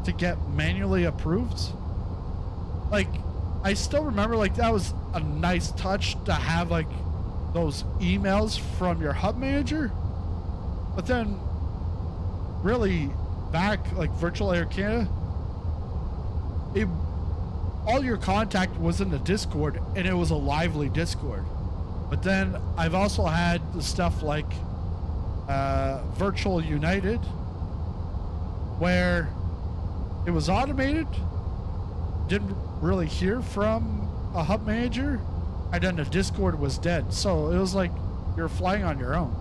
to get manually approved. Like, I still remember, like, that was a nice touch to have, like, those emails from your hub manager. But then, really, back, like, Virtual Air Canada, all your contact was in the Discord, and it was a lively Discord. But then I've also had the stuff like Virtual United, where it was automated, didn't really hear from a hub manager, and then the Discord was dead. So it was like you're flying on your own.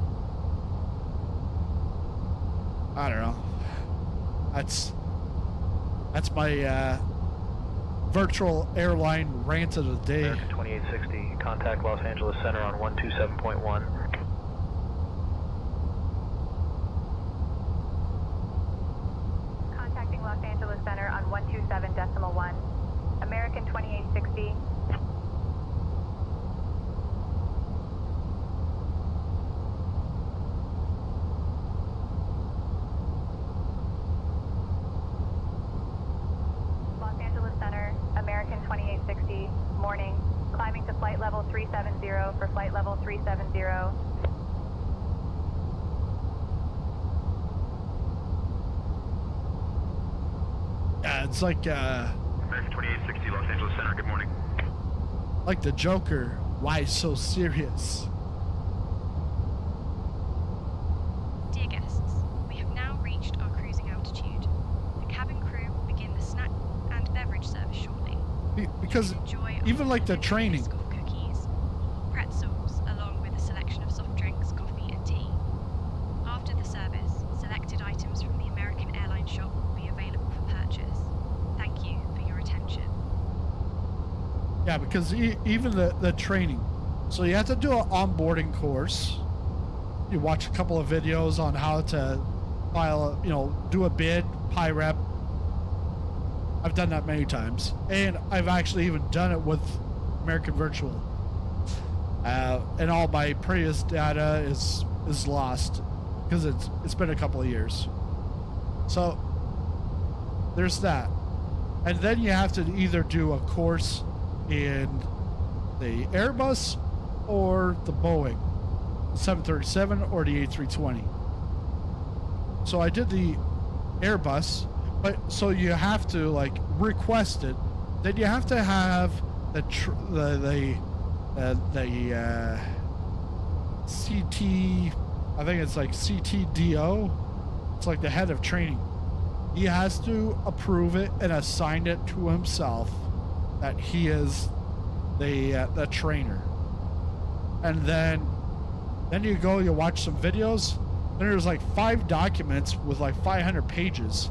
I don't know. That's my virtual airline rant of the day. American 2860, contact Los Angeles Center on 127.1. Contacting Los Angeles Center on 127.1. American 2860. Los Angeles Center, American 2860, morning. Climbing to flight level 370 for flight level 370. Yeah, it's like American 2860, Los Angeles Center, good morning. like the Joker. Why so serious? Dear guests, we have now reached our cruising altitude. The cabin crew will begin the snack and beverage service shortly. Because even like the training, Cookies, pretzels, along with a selection of soft drinks, coffee, and tea. After the service, selected items from the American Airline shop will be available for purchase. Thank you for your attention. yeah, because even the training. So you have to do an onboarding course. You watch a couple of videos on how to file, do a bid, PIREP. I've done that many times, and I've actually even done it with American Virtual. And all my previous data is lost because it's been a couple of years. So there's that, and then you have to either do a course in the Airbus or the Boeing 737 or the A320. So I did the Airbus, but so you have to like request it. Then you have to have the CT, I think it's like CTDO. It's like the head of training. He has to approve it and assign it to himself that he is the trainer. And then you go, you watch some videos. Then there's like 5 documents with like 500 pages.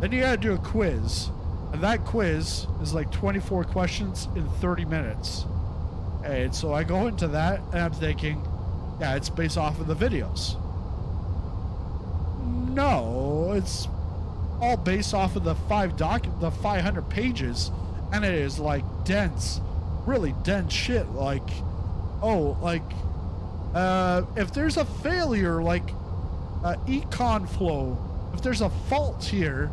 Then you gotta do a quiz. And that quiz is like 24 questions in 30 minutes. And so I go into that and I'm thinking, yeah, it's based off of the videos. No, it's all based off of the 500 pages, and it is like dense, really dense shit. Like, oh, like, if there's a failure, like, econ flow, if there's a fault here,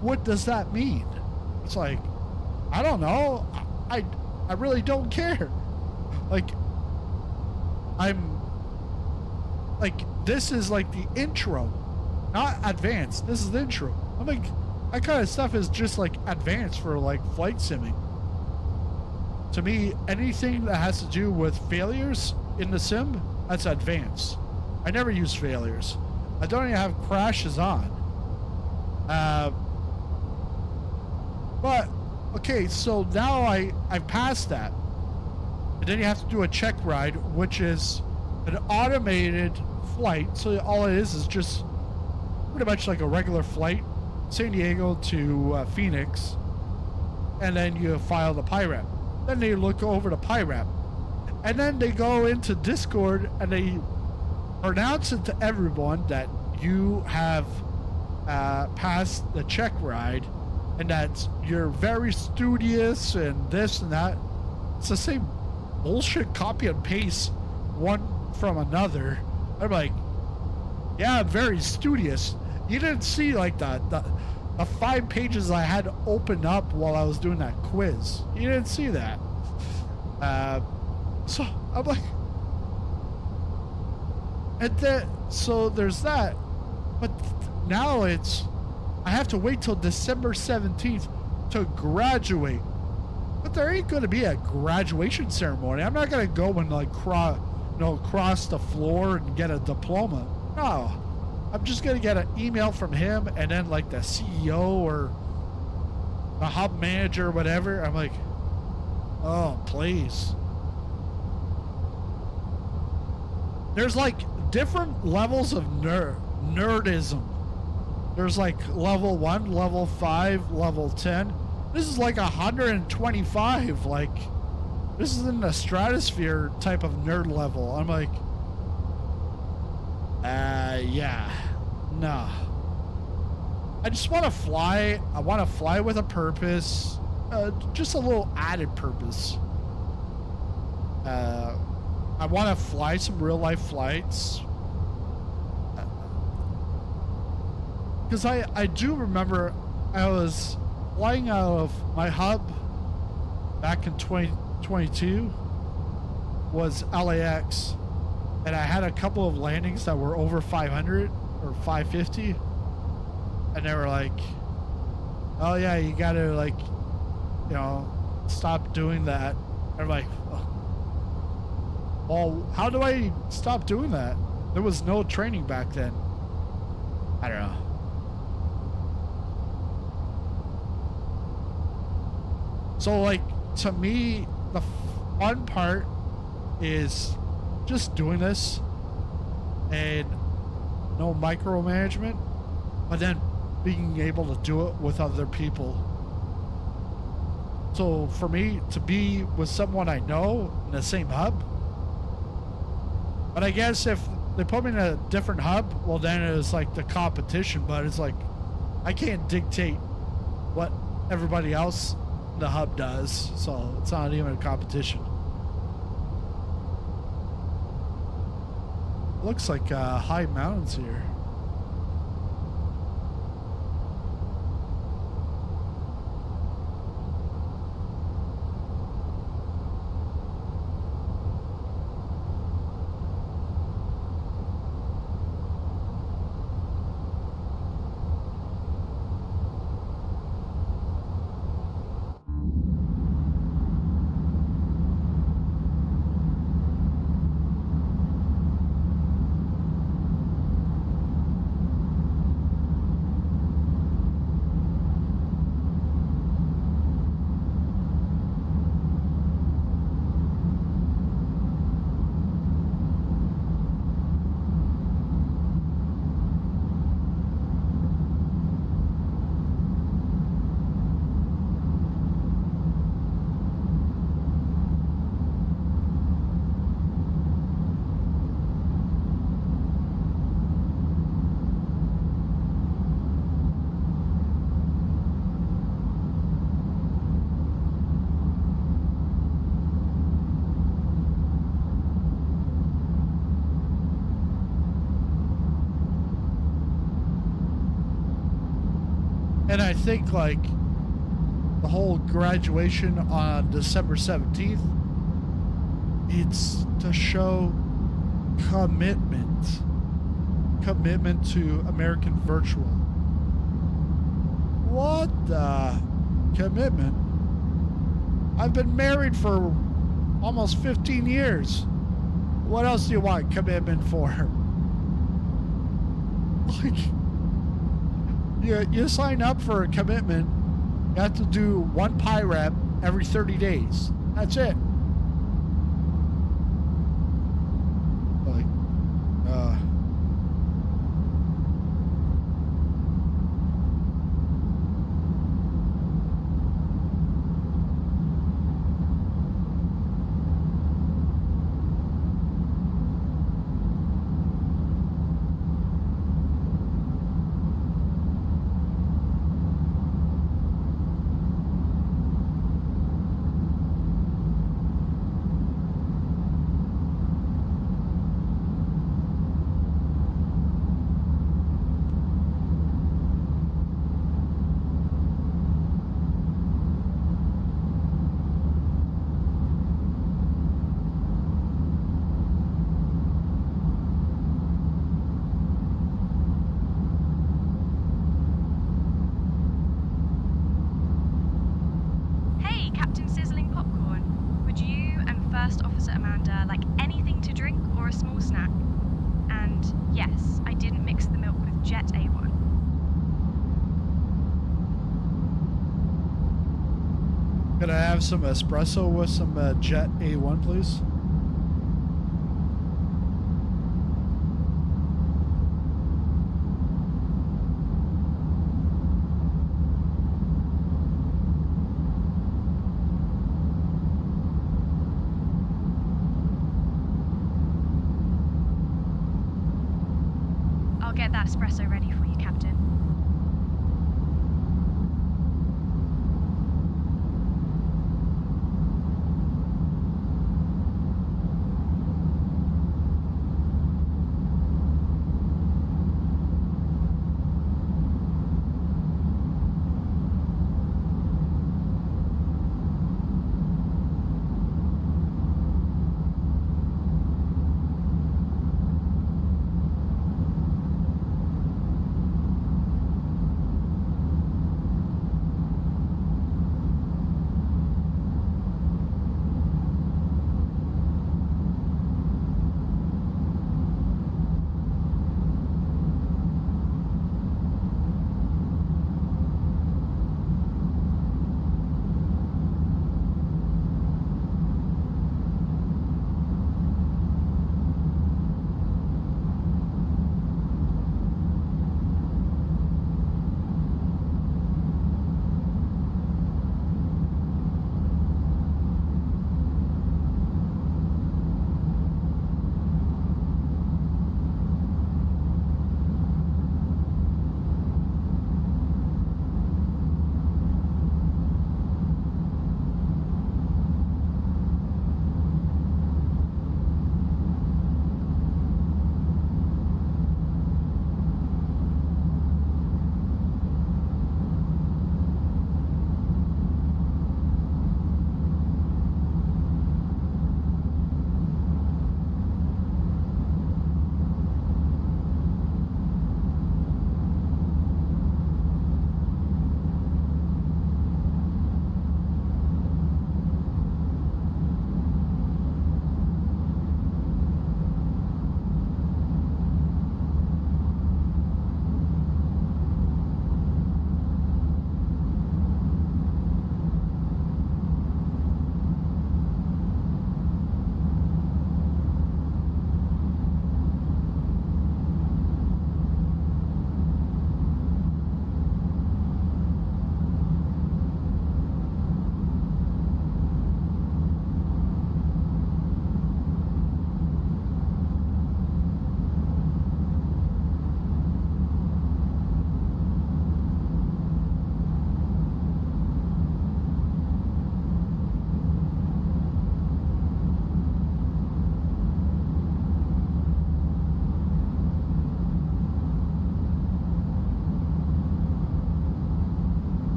what does that mean? It's like, I don't know. I really don't care. Like, this is like the intro, not advanced. This is the intro. I'm like, that kind of stuff is just like advanced for like flight simming. To me, anything that has to do with failures in the sim, that's advanced. I never use failures. I don't even have crashes on. But okay, so now I passed that. And then you have to do a check ride, which is an automated flight. So all it is just pretty much like a regular flight, San Diego to Phoenix, and then you file the PIRAP. Then they look over the PIRAP, and then they go into Discord and they announce it to everyone that you have passed the check ride, and that you're very studious and this and that. It's the same bullshit copy and paste one from another. I'm like, yeah, I'm very studious. You didn't see like the 5 pages I had opened up while I was doing that quiz. You didn't see that. So I'm like, and then so there's that. But now I have to wait till December 17th to graduate. But there ain't going to be a graduation ceremony. I'm not going to go and like cross the floor and get a diploma. No. I'm just going to get an email from him and then like the CEO or a hub manager or whatever. I'm like, oh, please. There's like different levels of nerdism. There's like level 1, level 5, level 10. This is like 125. Like, this is in the stratosphere type of nerd level. I'm like, yeah, no. I just want to fly. I want to fly with a purpose. Just a little added purpose. I want to fly some real life flights. Because I do remember I was flying out of my hub back in 2022 was LAX, and I had a couple of landings that were over 500 or 550, and they were like, oh yeah, you gotta like, you know, stop doing that. And I'm like, well, how do I stop doing that? There was no training back then. I don't know. So like, to me, the fun part is just doing this and no micromanagement, but then being able to do it with other people. So for me to be with someone I know in the same hub, but I guess if they put me in a different hub, well then it's like the competition, but it's like I can't dictate what everybody else in the hub does, so it's not even a competition. Looks like high mountains here. And I think like the whole graduation on December 17th, it's to show commitment to American Virtual. What the commitment? I've been married for almost 15 years. What else do you want commitment for? Like, you sign up for a commitment, you have to do one pi rep every 30 days. That's it. Like, Hey, Captain Sizzling Popcorn. Would you and First Officer Amanda like anything to drink or a small snack? And yes, I didn't mix the milk with Jet A1. Could I have some espresso with some Jet A1, please? I'll get that espresso ready for you, Captain.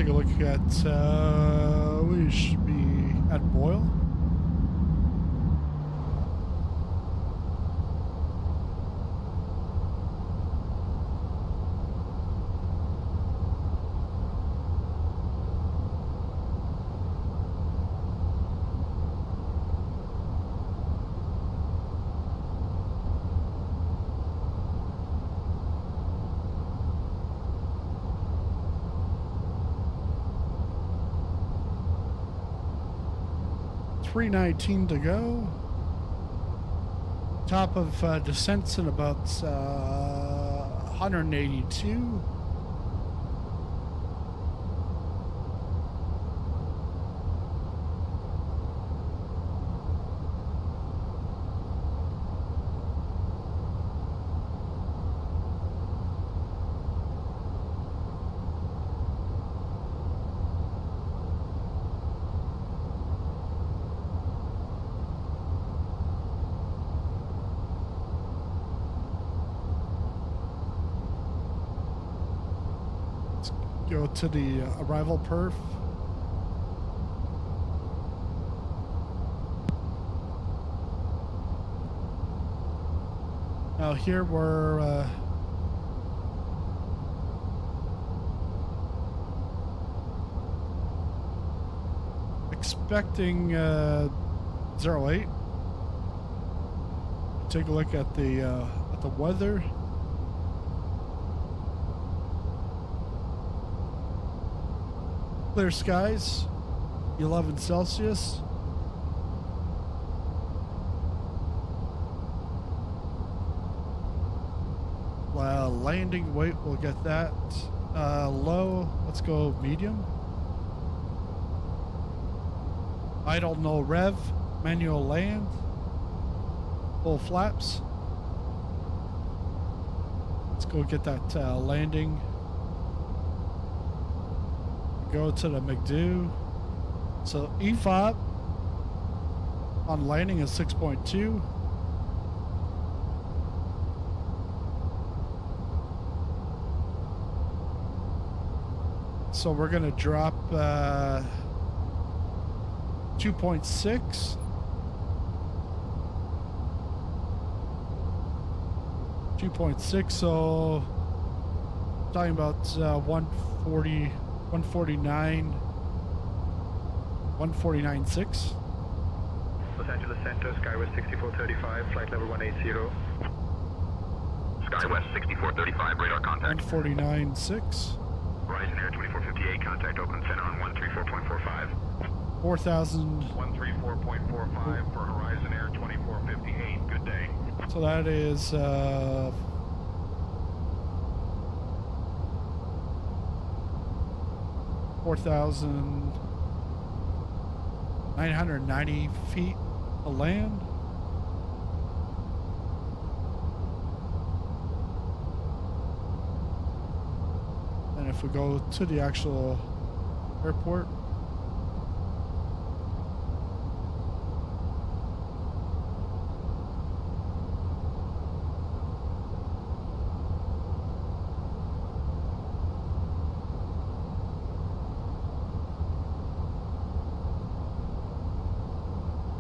take a look at, we should be at Boyle. .319 to go. Top of descents in about 182. Go to the arrival perf. Now here we're expecting 08. Take a look at the weather. Clear skies, 11 Celsius. Landing weight, we'll get that. Low, let's go medium. Idle, no rev. Manual land. Full flaps. Let's go get that landing. Go to the McDo. So EFOP on landing is 6.2. So we're gonna drop 2.6. So talking about 140. 149.6. Los Angeles Center, Skywest 6435, flight level 180. Skywest 6435, radar contact. 149.6. Horizon Air 2458, contact Oakland Center on 134.45. 4,000. 134.45 for Horizon Air 2458, good day. So that is 4,990 feet of land. And if we go to the actual airport,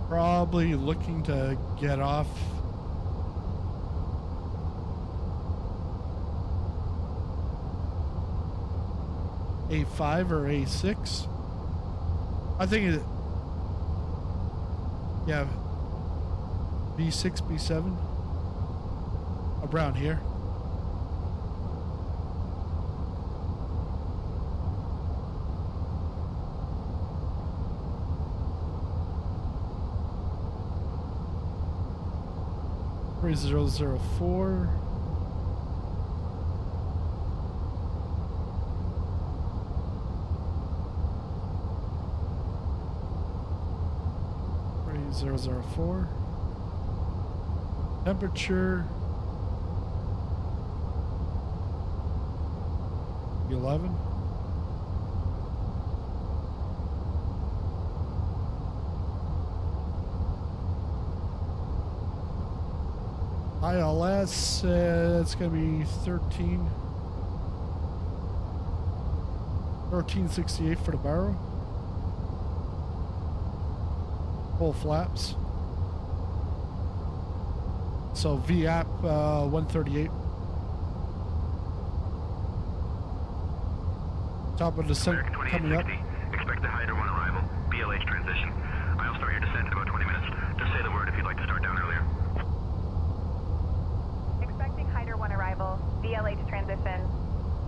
probably looking to get off A5 or A6. I think it, yeah, B6, B7, around here. Three 004. Three 004. Temperature 11. ILS, it's going to be 13. 1368 for the barrel. Full flaps. So VAP 138. Top of descent coming up. Expect the Hydra 1 arrival. BLH transition. I'll start your descent in about 20 minutes. Just say the word if you'd like to start down earlier. Expecting Hydra 1 arrival. VLH transition.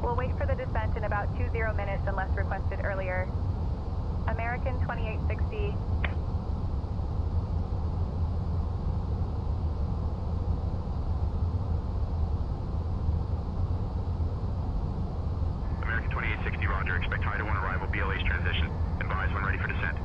We'll wait for the descent in about 20 minutes unless requested earlier. American 2860. American 2860, roger. Expect Hydra 1 arrival. BLH transition. Advise when ready for descent.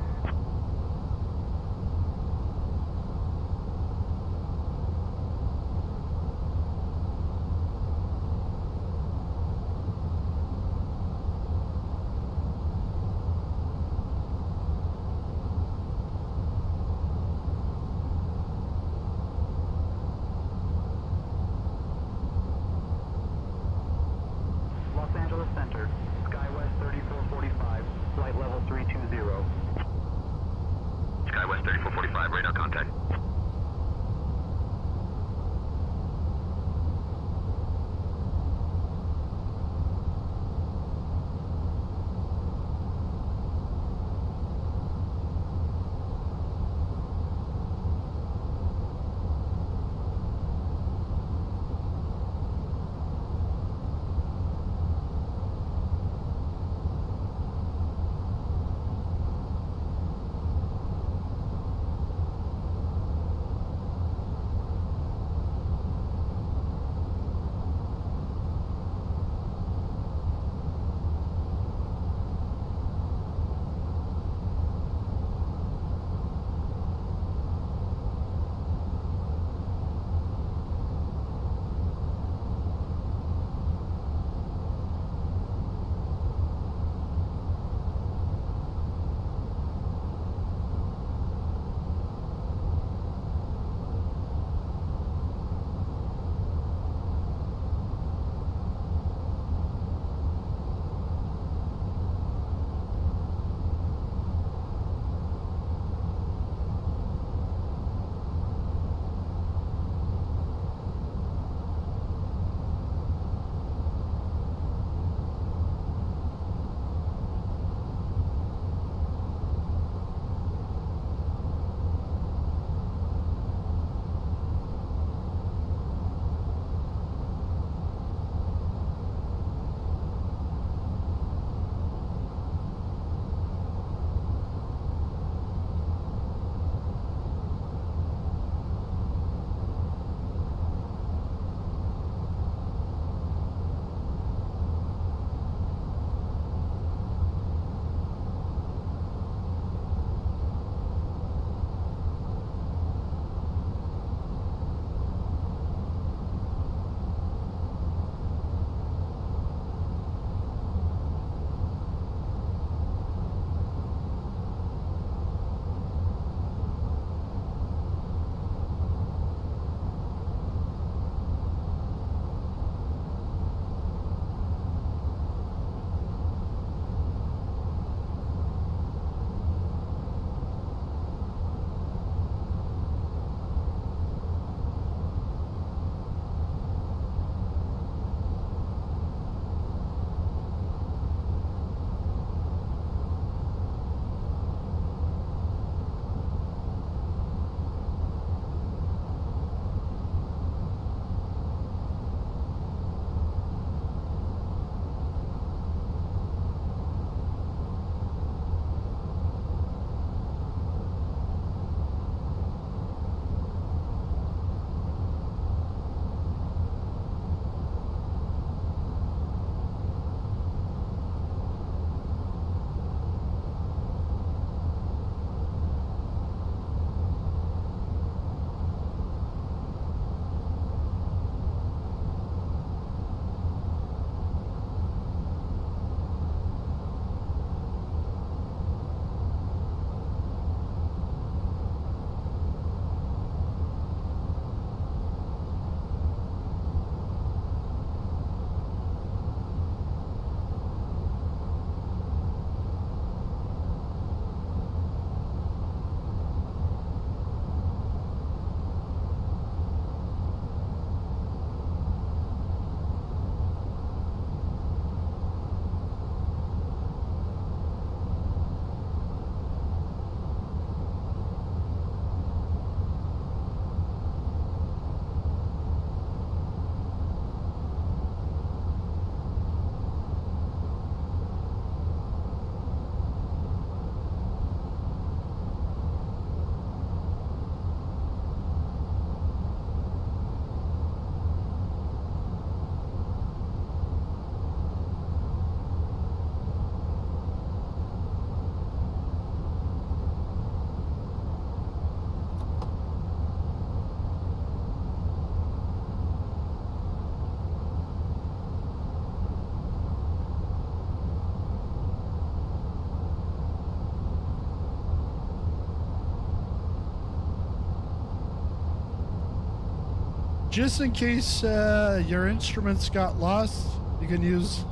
just in case your instruments got lost, you can use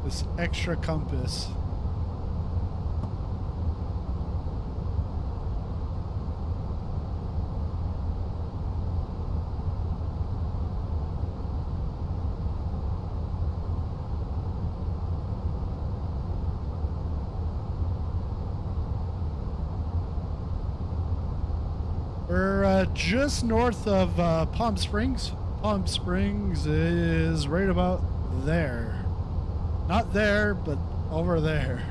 this extra compass. We're just north of Palm Springs. Palm Springs is right about there. Not there, but over there.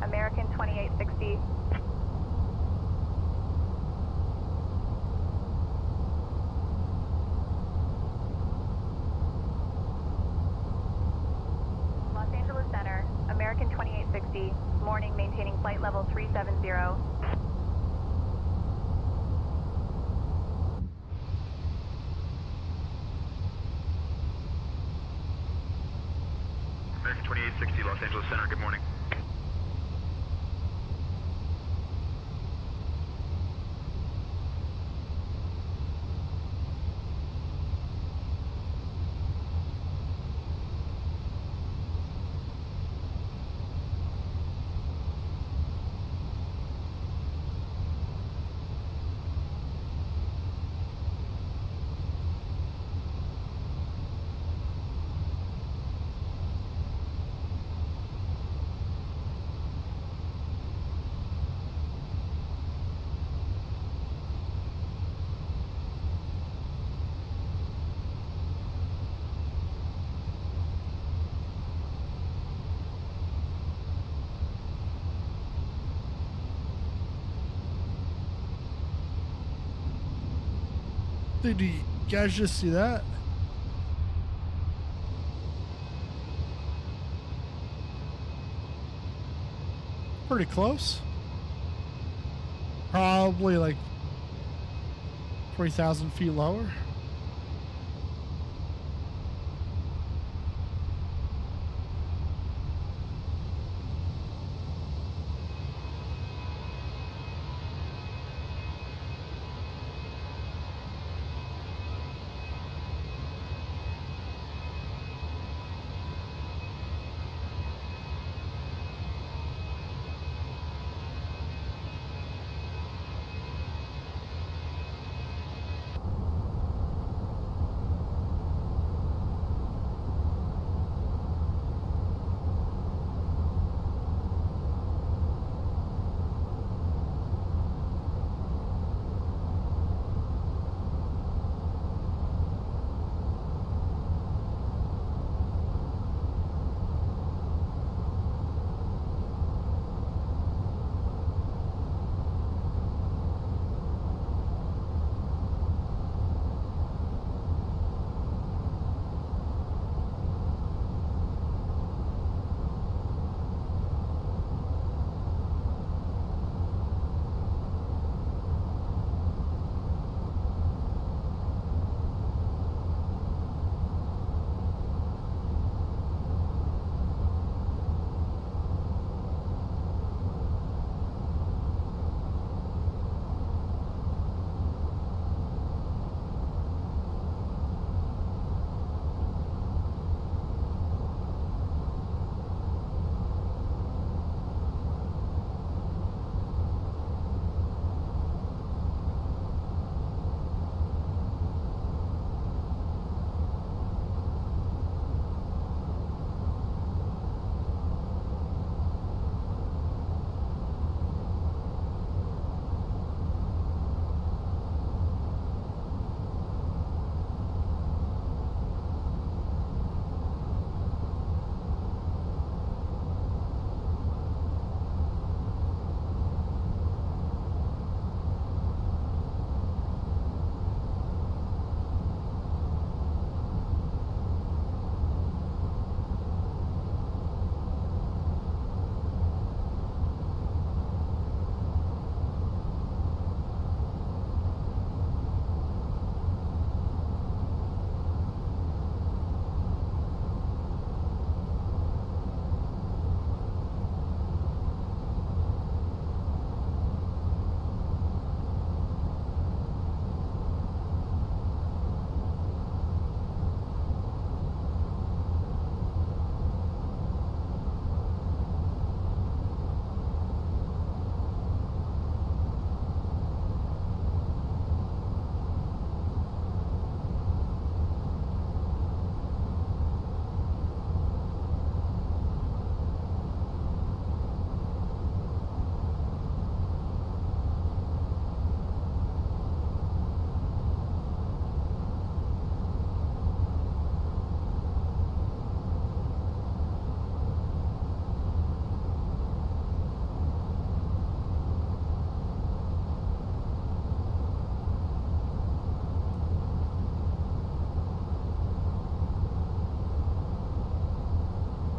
American 2860. Los Angeles Center, American 2860, morning maintaining flight level 370. American 2860, Los Angeles Center, good morning. Did you guys just see that? Pretty close. Probably like 3,000 feet lower.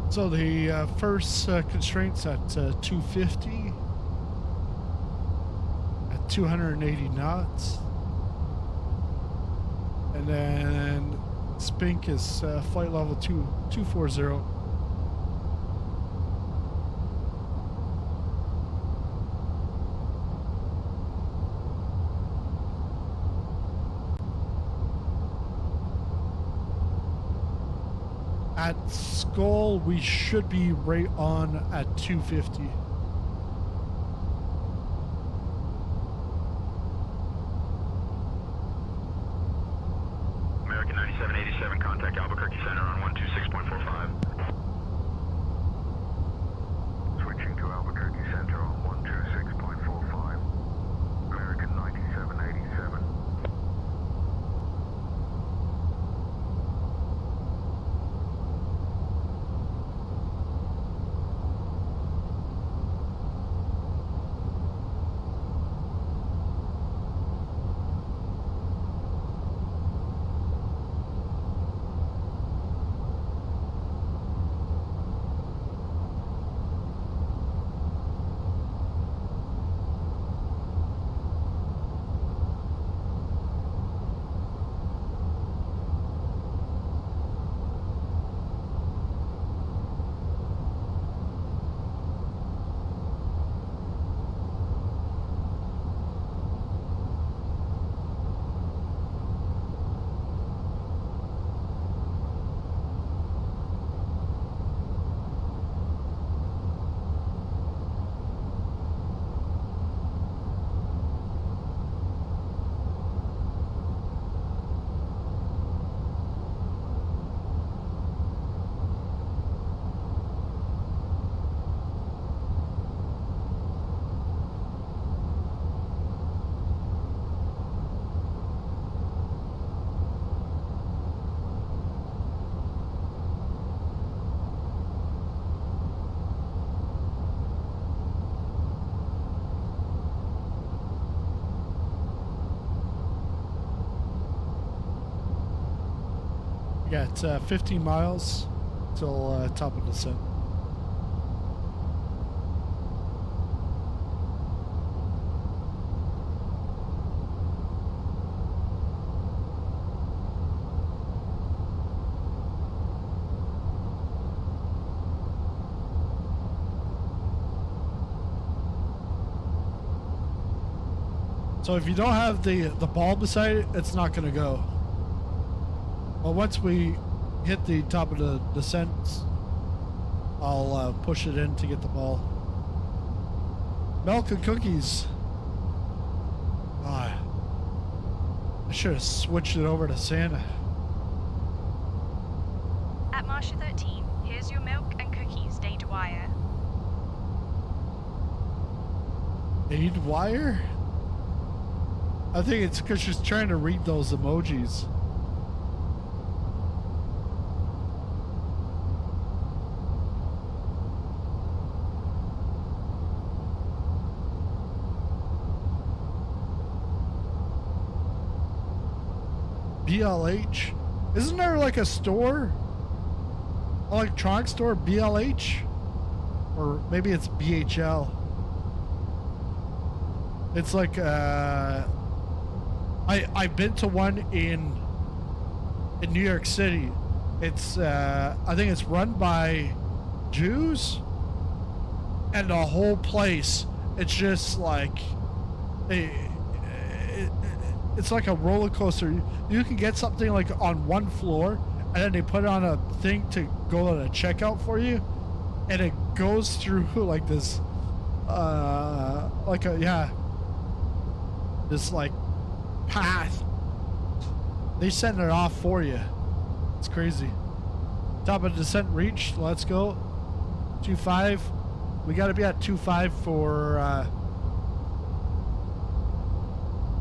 So the first constraint's at 250 at 280 knots. And then Spink is flight level 240. At Skull, we should be right on at 250. American 9787, contact Albuquerque Center on 126.45. Switching to Albuquerque Center on 126.45. American 9787. Got 15 miles till top of descent. So if you don't have the ball beside it, it's not going to go. Well, once we hit the top of the descent, I'll push it in to get the ball. Milk and cookies. Ah, I should have switched it over to Santa. At Marsha 13, here's your milk and cookies, Day Dwyer. Aid wire? I think it's because she's trying to read those emojis. BLH? Isn't there like a store? Electronic store? BLH? Or maybe it's BHL. It's like I've been to one in New York City. It's I think it's run by Jews, and the whole place, it's just like it's like a roller coaster. You can get something like on one floor, and then they put on a thing to go to the checkout for you, and it goes through like this like a this like path. They send it off for you. It's crazy. Top of descent reached. Let's go. 2.5. We got to be at 2.5 for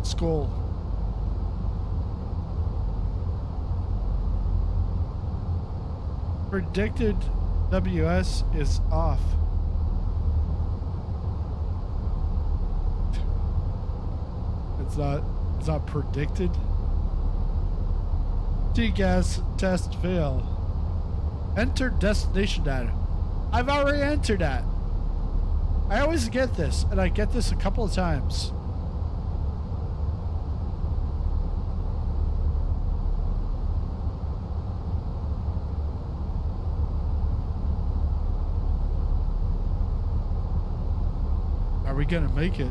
Skull. Predicted WS is off. It's not predicted. T-gas test fail. Enter destination data. I've already entered that. I always get this, and I get this a couple of times. Are we gonna make it?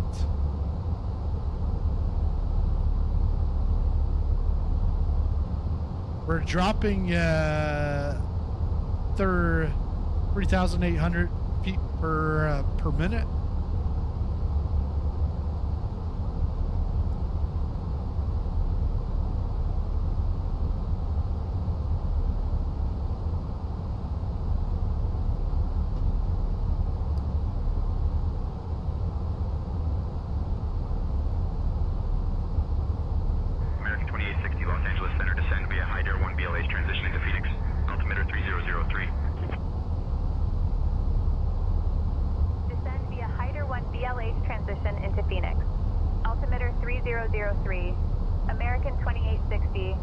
We're dropping 3,800 feet per minute. American 2860 Los Angeles Center, descend via Hyder 1 BLH transitioning to Phoenix. Altimeter 3003. Descend via Hyder 1 BLH transition into Phoenix. Altimeter 3003. American 2860.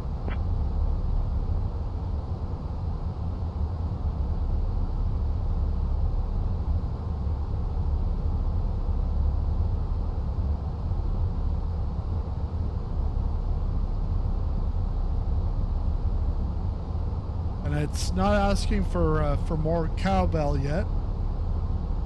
And it's not asking for more cowbell yet.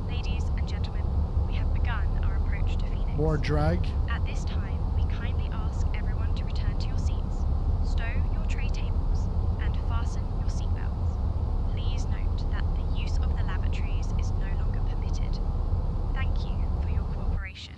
Ladies and gentlemen, we have begun our approach to Phoenix. More drag. At this time, we kindly ask everyone to return to your seats, stow your tray tables, and fasten your seatbelts. Please note that the use of the lavatories is no longer permitted. Thank you for your cooperation.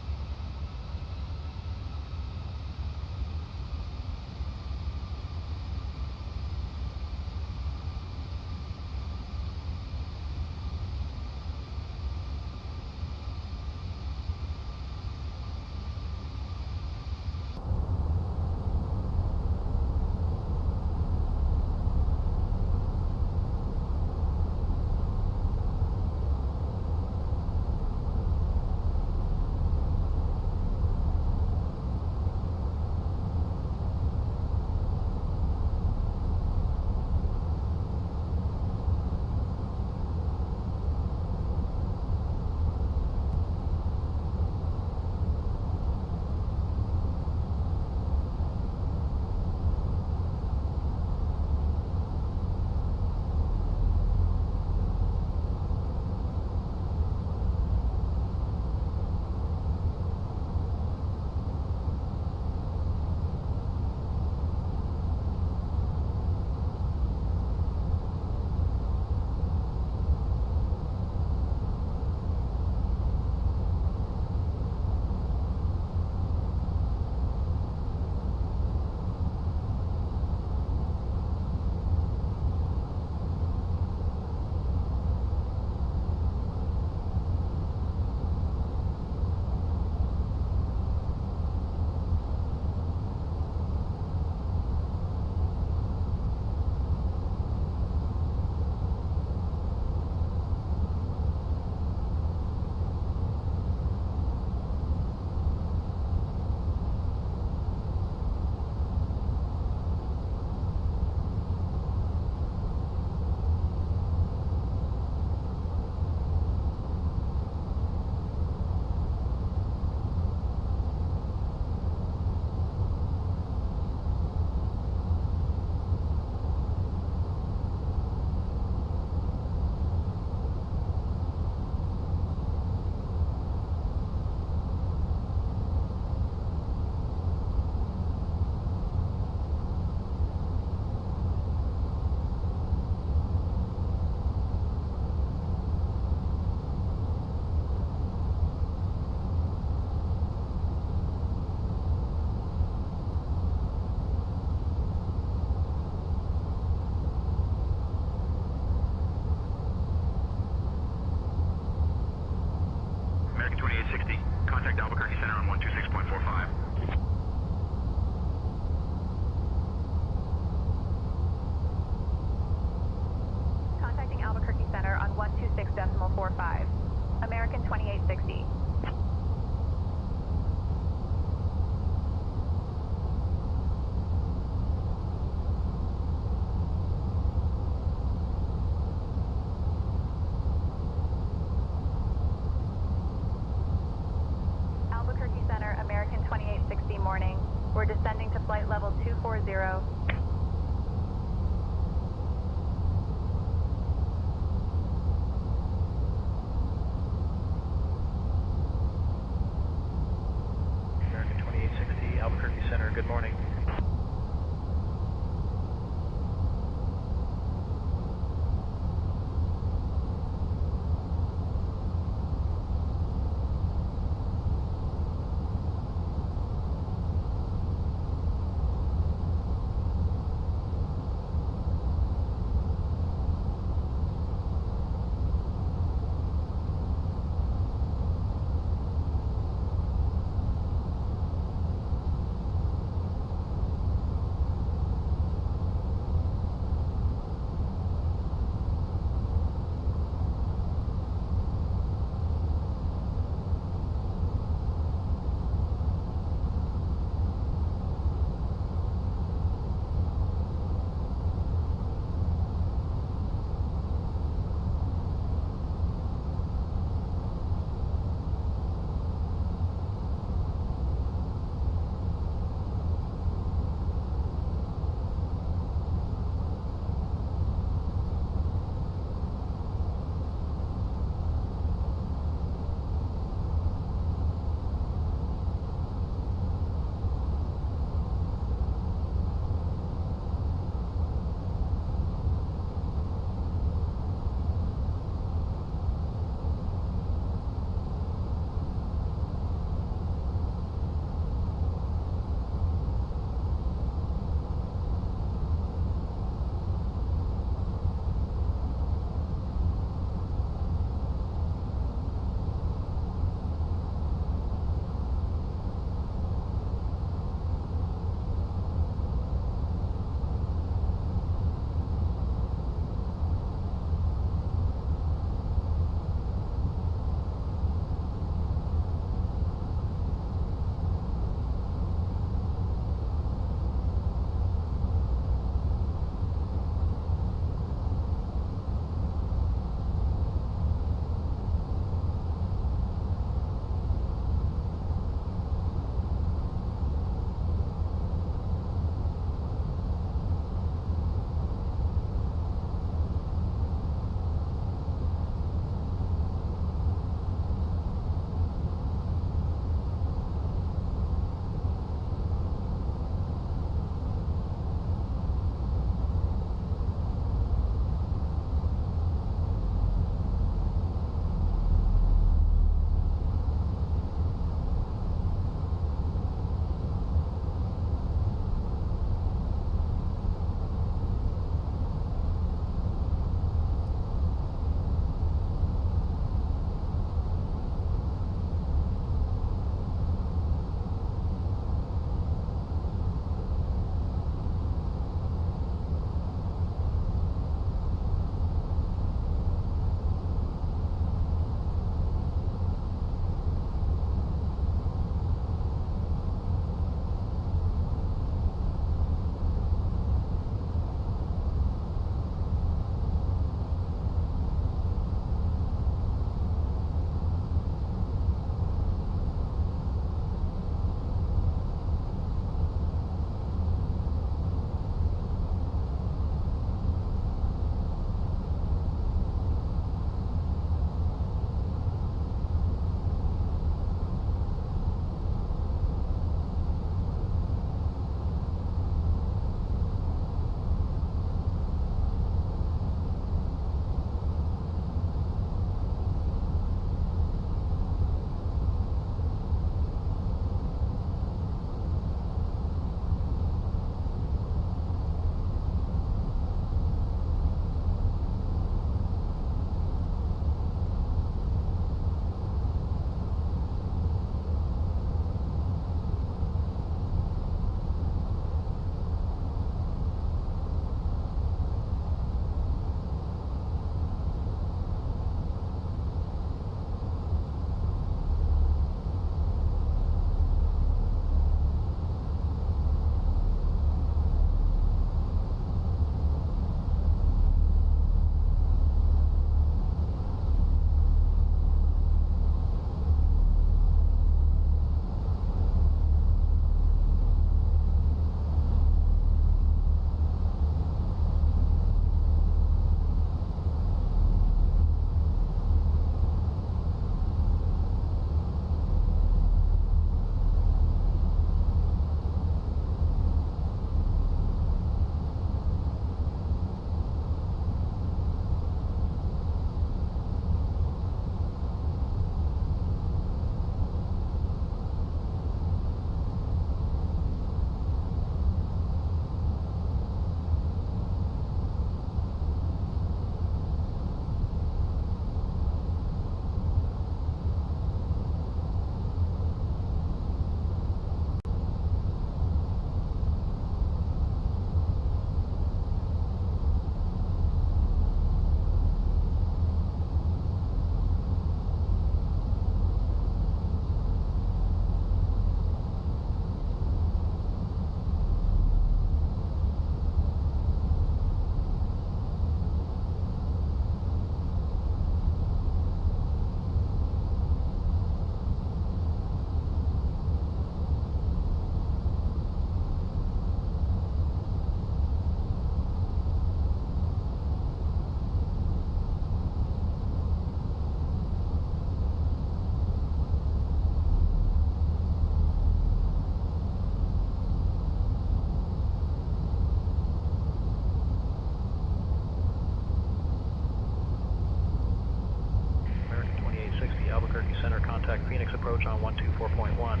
contact Phoenix approach on 124.1.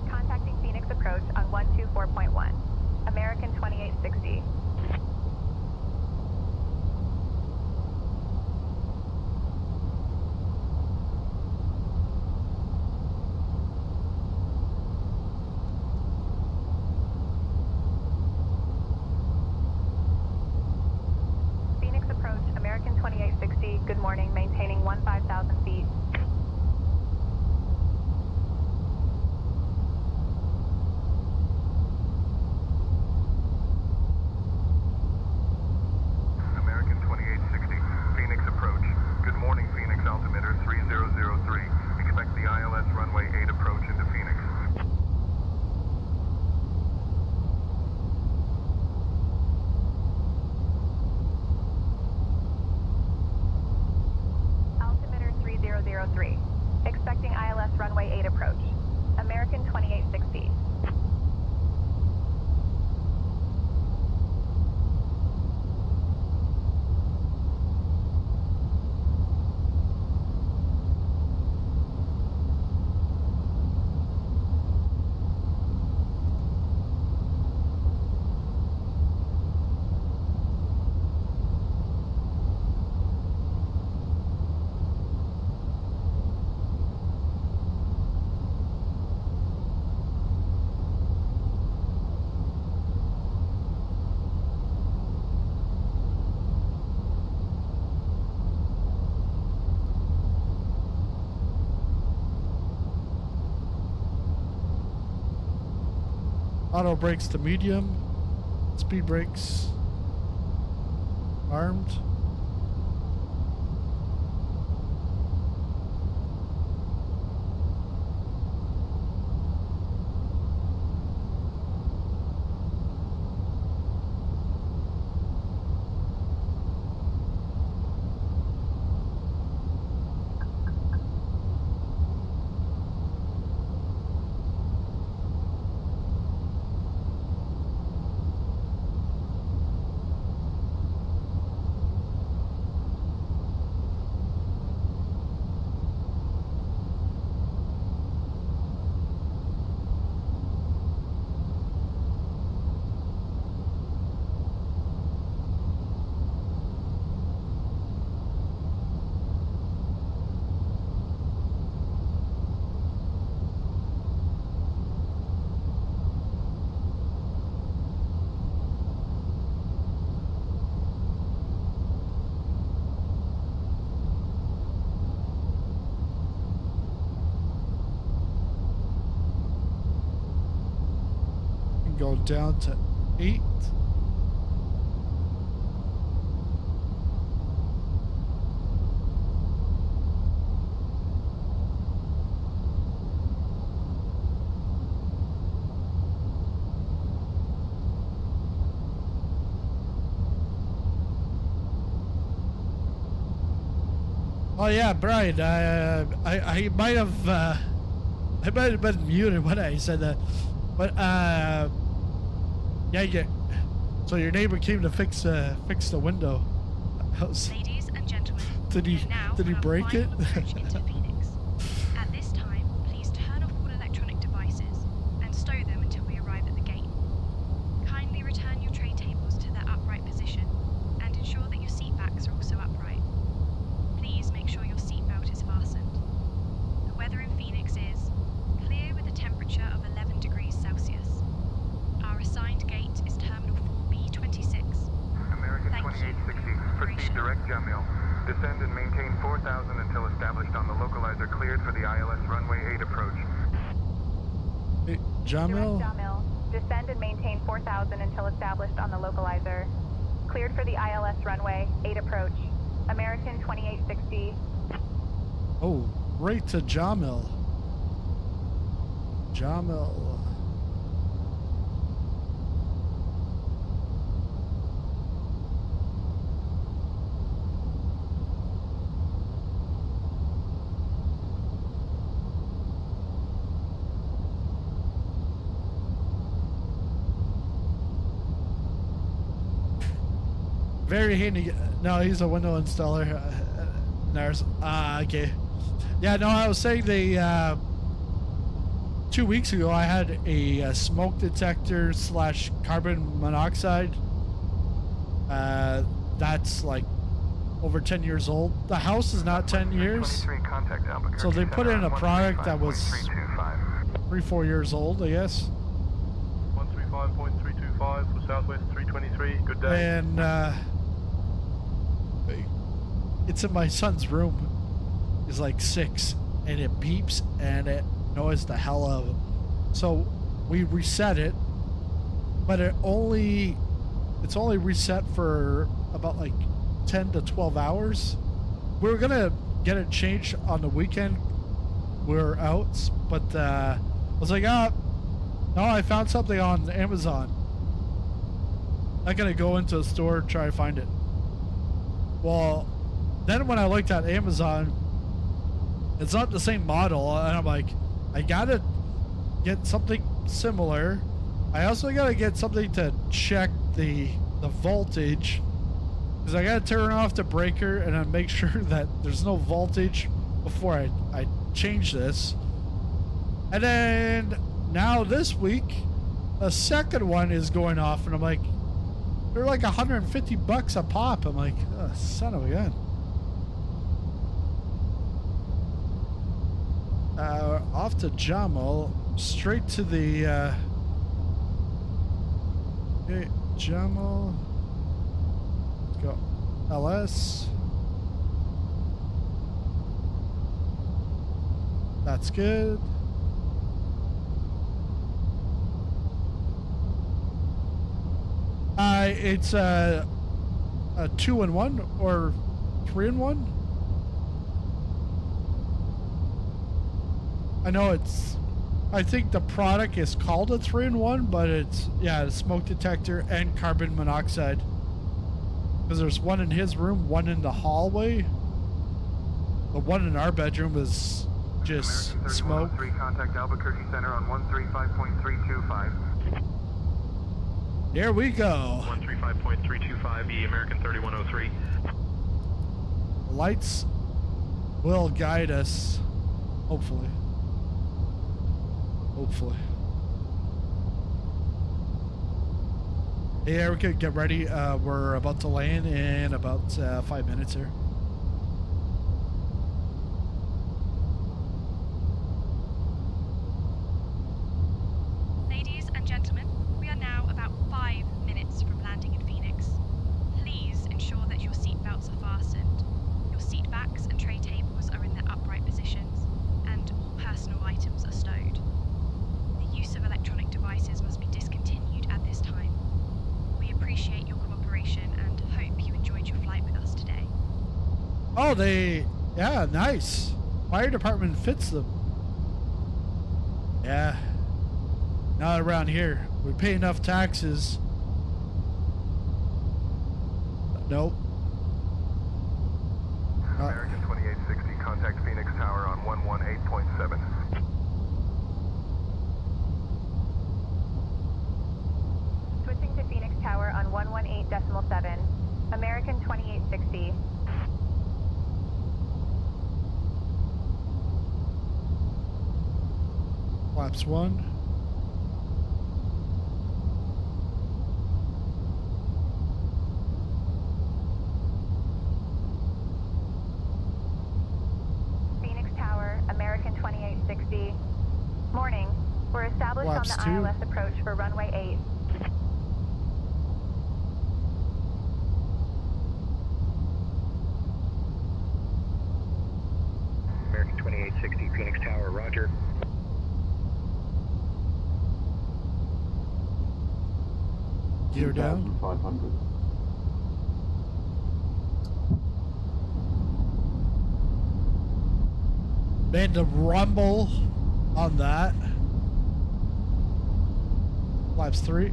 Contacting Phoenix approach on 124.1. American 2860. Phoenix approach, American 2860. Good morning, maintaining 15,000 feet. American 2860, Phoenix approach. Good morning, Phoenix altimeter 3003. Expect the ILS runway 8 approach into Phoenix. Altimeter 3003. Expecting ILS runway 8 approach. American 2860. Auto brakes to medium. Speed brakes armed. Go down to 8. Oh yeah, Brian. I might have been muted when I said that, but yeah. So your neighbor came to fix the window. Ladies and gentlemen, Did he break it? approach into Phoenix. At this time, please turn off all electronic devices and stow them until we arrive at the gate. Kindly return your tray tables to their upright position and ensure that your seat backs are also upright. Please make sure your seatbelt is fastened. The weather in Phoenix is clear with a temperature of 11 degrees Celsius. Our assigned gate is Terminal 4B26. American 2860, proceed direct Jamil. Descend and maintain 4,000 until established on the localizer cleared for the ILS runway 8 approach. Hey, Jamil? Direct Jamil. Descend and maintain 4,000 until established on the localizer. Cleared for the ILS runway 8 approach. American 2860. Oh, right to Jamil. Jamil. very handy. No, he's a window installer. There's okay. Yeah, no, I was saying the 2 weeks ago I had a smoke detector / carbon monoxide. That's like over 10 years old. The house is not 10 years. So they put in a product that was 3-4 years old, I guess. 135.325 for Southwest 323. Good day. And it's in my son's room. He's like 6, and it beeps and it annoys the hell out of him. So we reset it, but it's only reset for about like 10 to 12 hours. We were gonna get it changed on the weekend. We're out, but I was like, no, I found something on Amazon. I'm gonna go into a store and try to find it. Well, then when I looked at Amazon, it's not the same model, and I'm like, I gotta get something similar. I also gotta get something to check the voltage, because I gotta turn off the breaker and then make sure that there's no voltage before I change this. And then now this week, a second one is going off, and I'm like, they're like $150 a pop. I'm like, oh, son of a gun. Off to Jamal, straight to the okay, Jamal. Let's go. LS. That's good. It's a 2-in-1 or 3-in-1. I know I think the product is called a 3-in-1, but it's, yeah, smoke detector and carbon monoxide. Because there's one in his room, one in the hallway. The one in our bedroom is just smoke. Contact Albuquerque Center on 135.325. There we go. 135.325, American 3103. Lights will guide us, hopefully. Hopefully. Hey, Erica, get ready. We're about to land in about 5 minutes here. Ladies and gentlemen, we are now about 5 minutes from landing in Phoenix. Please ensure that your seatbelts are fastened, your seat backs and tray tables are in their upright positions, and all personal items are stowed. The use of electronic devices must be discontinued at this time. We appreciate your cooperation and hope you enjoyed your flight with us today. Oh, yeah, nice. Fire department fits them. Yeah. Not around here. We pay enough taxes. Nope. American 2860, contact Phoenix Tower on 118.7. Switching to Phoenix Tower on 118.7. American 2860. Flaps 1. Phoenix Tower, American 2860. Morning. We're established Flaps on the 2. ILS approach for runway 8. American 2860, Phoenix Tower, roger. Gear down. 500. Man, the rumble on that. Flaps 3.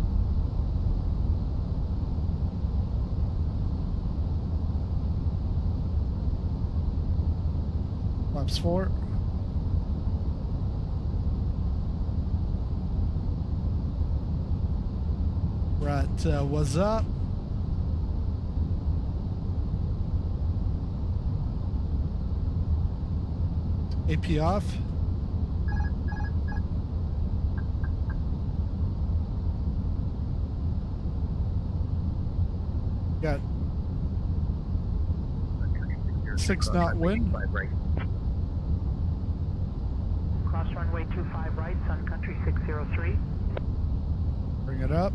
Flaps 4. Right, what's up? AP off. Got 6-knot wind. Cross runway 25 right, Sun Country 603. Bring it up.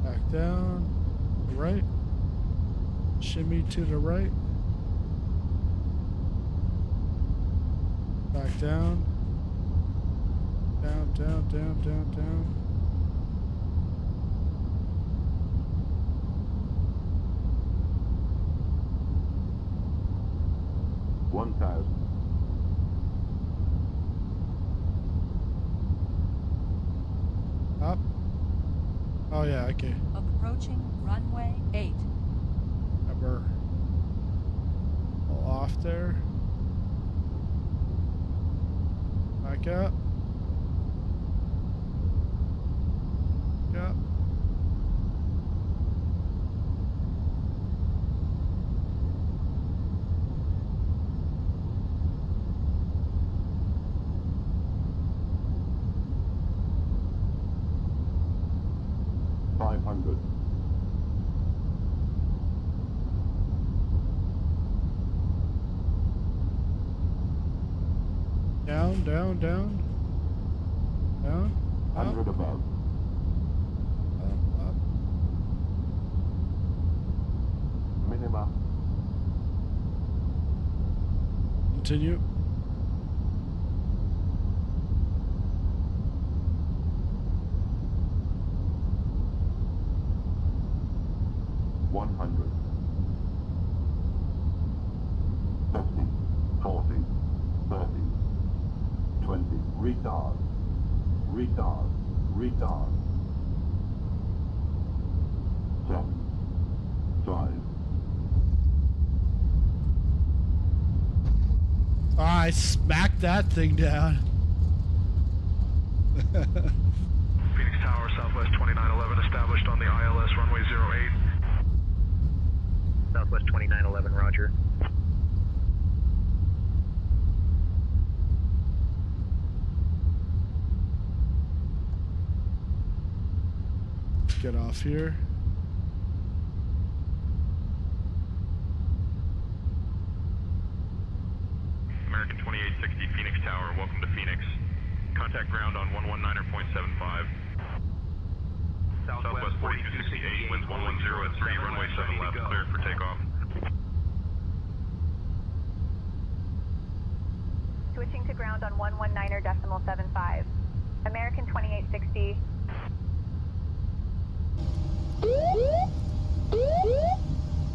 Back down, right. Shimmy to the right. Back down. Down, down, down, down, down. Up. Oh yeah, okay. Approaching runway 8. We're off there. Back up. Up. Down, down, down. Down. Up. 100 above. Up. Minima. Continue. Retard. Retard. Retard. 7. 5. Oh, I smacked that thing down. Phoenix Tower, Southwest 2911, established on the ILS runway 08. Southwest 2911, roger. Get off here. American 2860, Phoenix Tower, welcome to Phoenix. Contact ground on 119.75. Southwest 4268, winds 110 at 3, runway 7 left, cleared for takeoff. Switching to ground on 119.75. American 2860.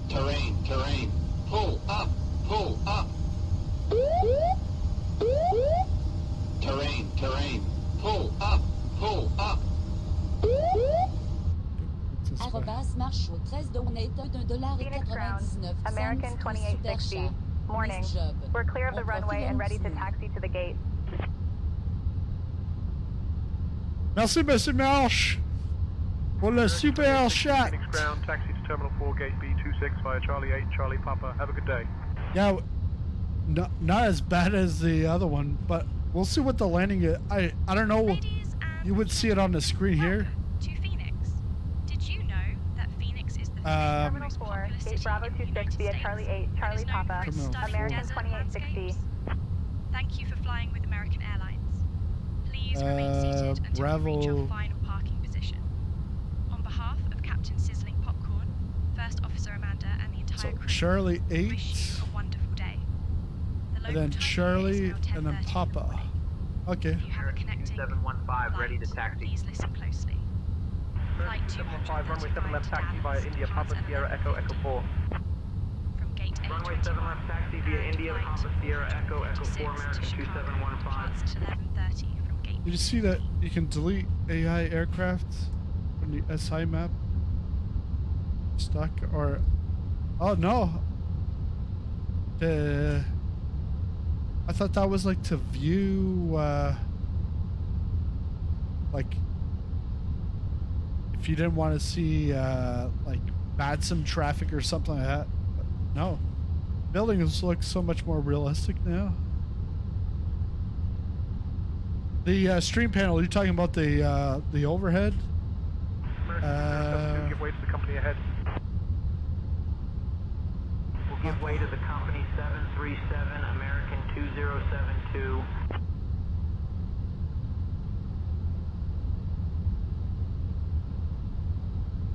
Terrain, terrain. Pull up, pull up. Terrain, terrain. Pull up, pull up. Arrobas marche au 13 donate $1.99. American 2860. Morning. We're clear of the runway and ready to taxi to the gate. Merci, Monsieur Marche, pour le super chat. Phoenix ground, taxi to Terminal 4, Gate B26 via Charlie 8, Charlie Papa. Have a good day. Yeah, not as bad as the other one, but we'll see what the landing is. I don't know. You would see it on the screen here. To Phoenix. Did you know that Phoenix is the Terminal 4, Gate Bravo 26 via Charlie 8, Charlie Papa. American 2860. Thank you for flying with American Airlines. Please remain seated until we reach your final parking position. On behalf of Captain Sizzling Popcorn, First Officer Amanda, and the entire crew, Charlie 8, wish you a wonderful day. The and then local time Charlie, here is now and then 10:30 Papa. in the morning. Okay. If you have a connecting 715, ready to taxi. please listen closely. Flight 715, runway 7 left, to taxi via Dallas India Papa departs at Sierra Echo Echo 4. From gate 8. Runway 7 left, taxi via India Papa Sierra Echo Echo 4, American 2715. 11:30 from gate. Did you see that you can delete AI aircraft from the SI map? stuck or... Oh, no. I thought that was like to view, like, if you didn't want to see, like, some traffic or something like that. But no. Buildings look so much more realistic now. The stream panel, you're talking about the overhead? Give way to the company ahead. We'll give way to the company 737 American 2072.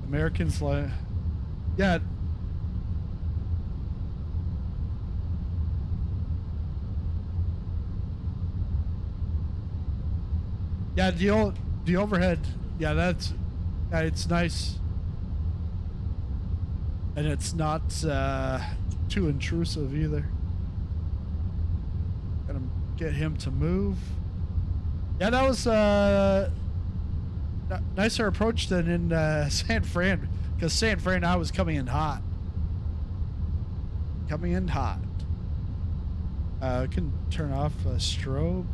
Americans like, yeah. Yeah, the overhead. Yeah, it's nice. And it's not too intrusive either. Gotta get him to move. Yeah, that was nicer approach than in San Fran, because San Fran I was coming in hot. Coming in hot. I can turn off strobe.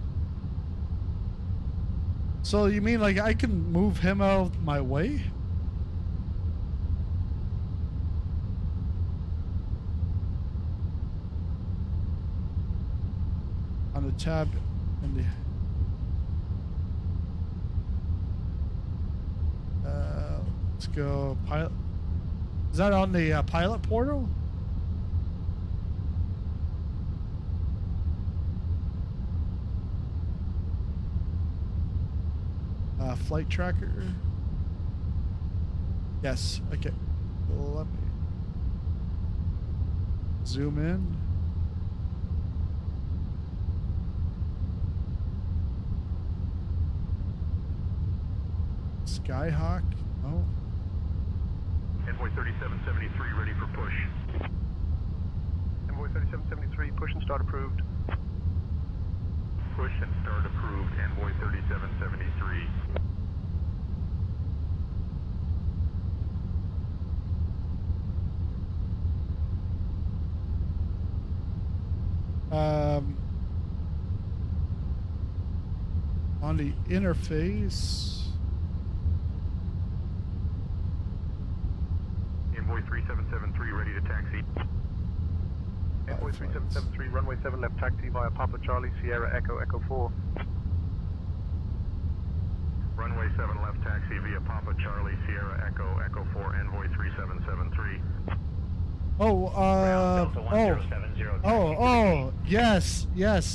So you mean like I can move him out of my way? On the tab in the let's go pilot. Is that on the pilot portal? Flight tracker. Yes. Okay. Let me zoom in. Skyhawk. Oh. Envoy 3773 ready for push. Envoy 3773, push and start approved. Push and start approved, Envoy 3773. On the interface. Envoy 3773 ready to taxi. Envoy 3773, runway 7 left taxi via Papa Charlie, Sierra Echo, Echo 4. Runway 7 left taxi via Papa Charlie, Sierra Echo, Echo 4, Envoy 3773. Yes.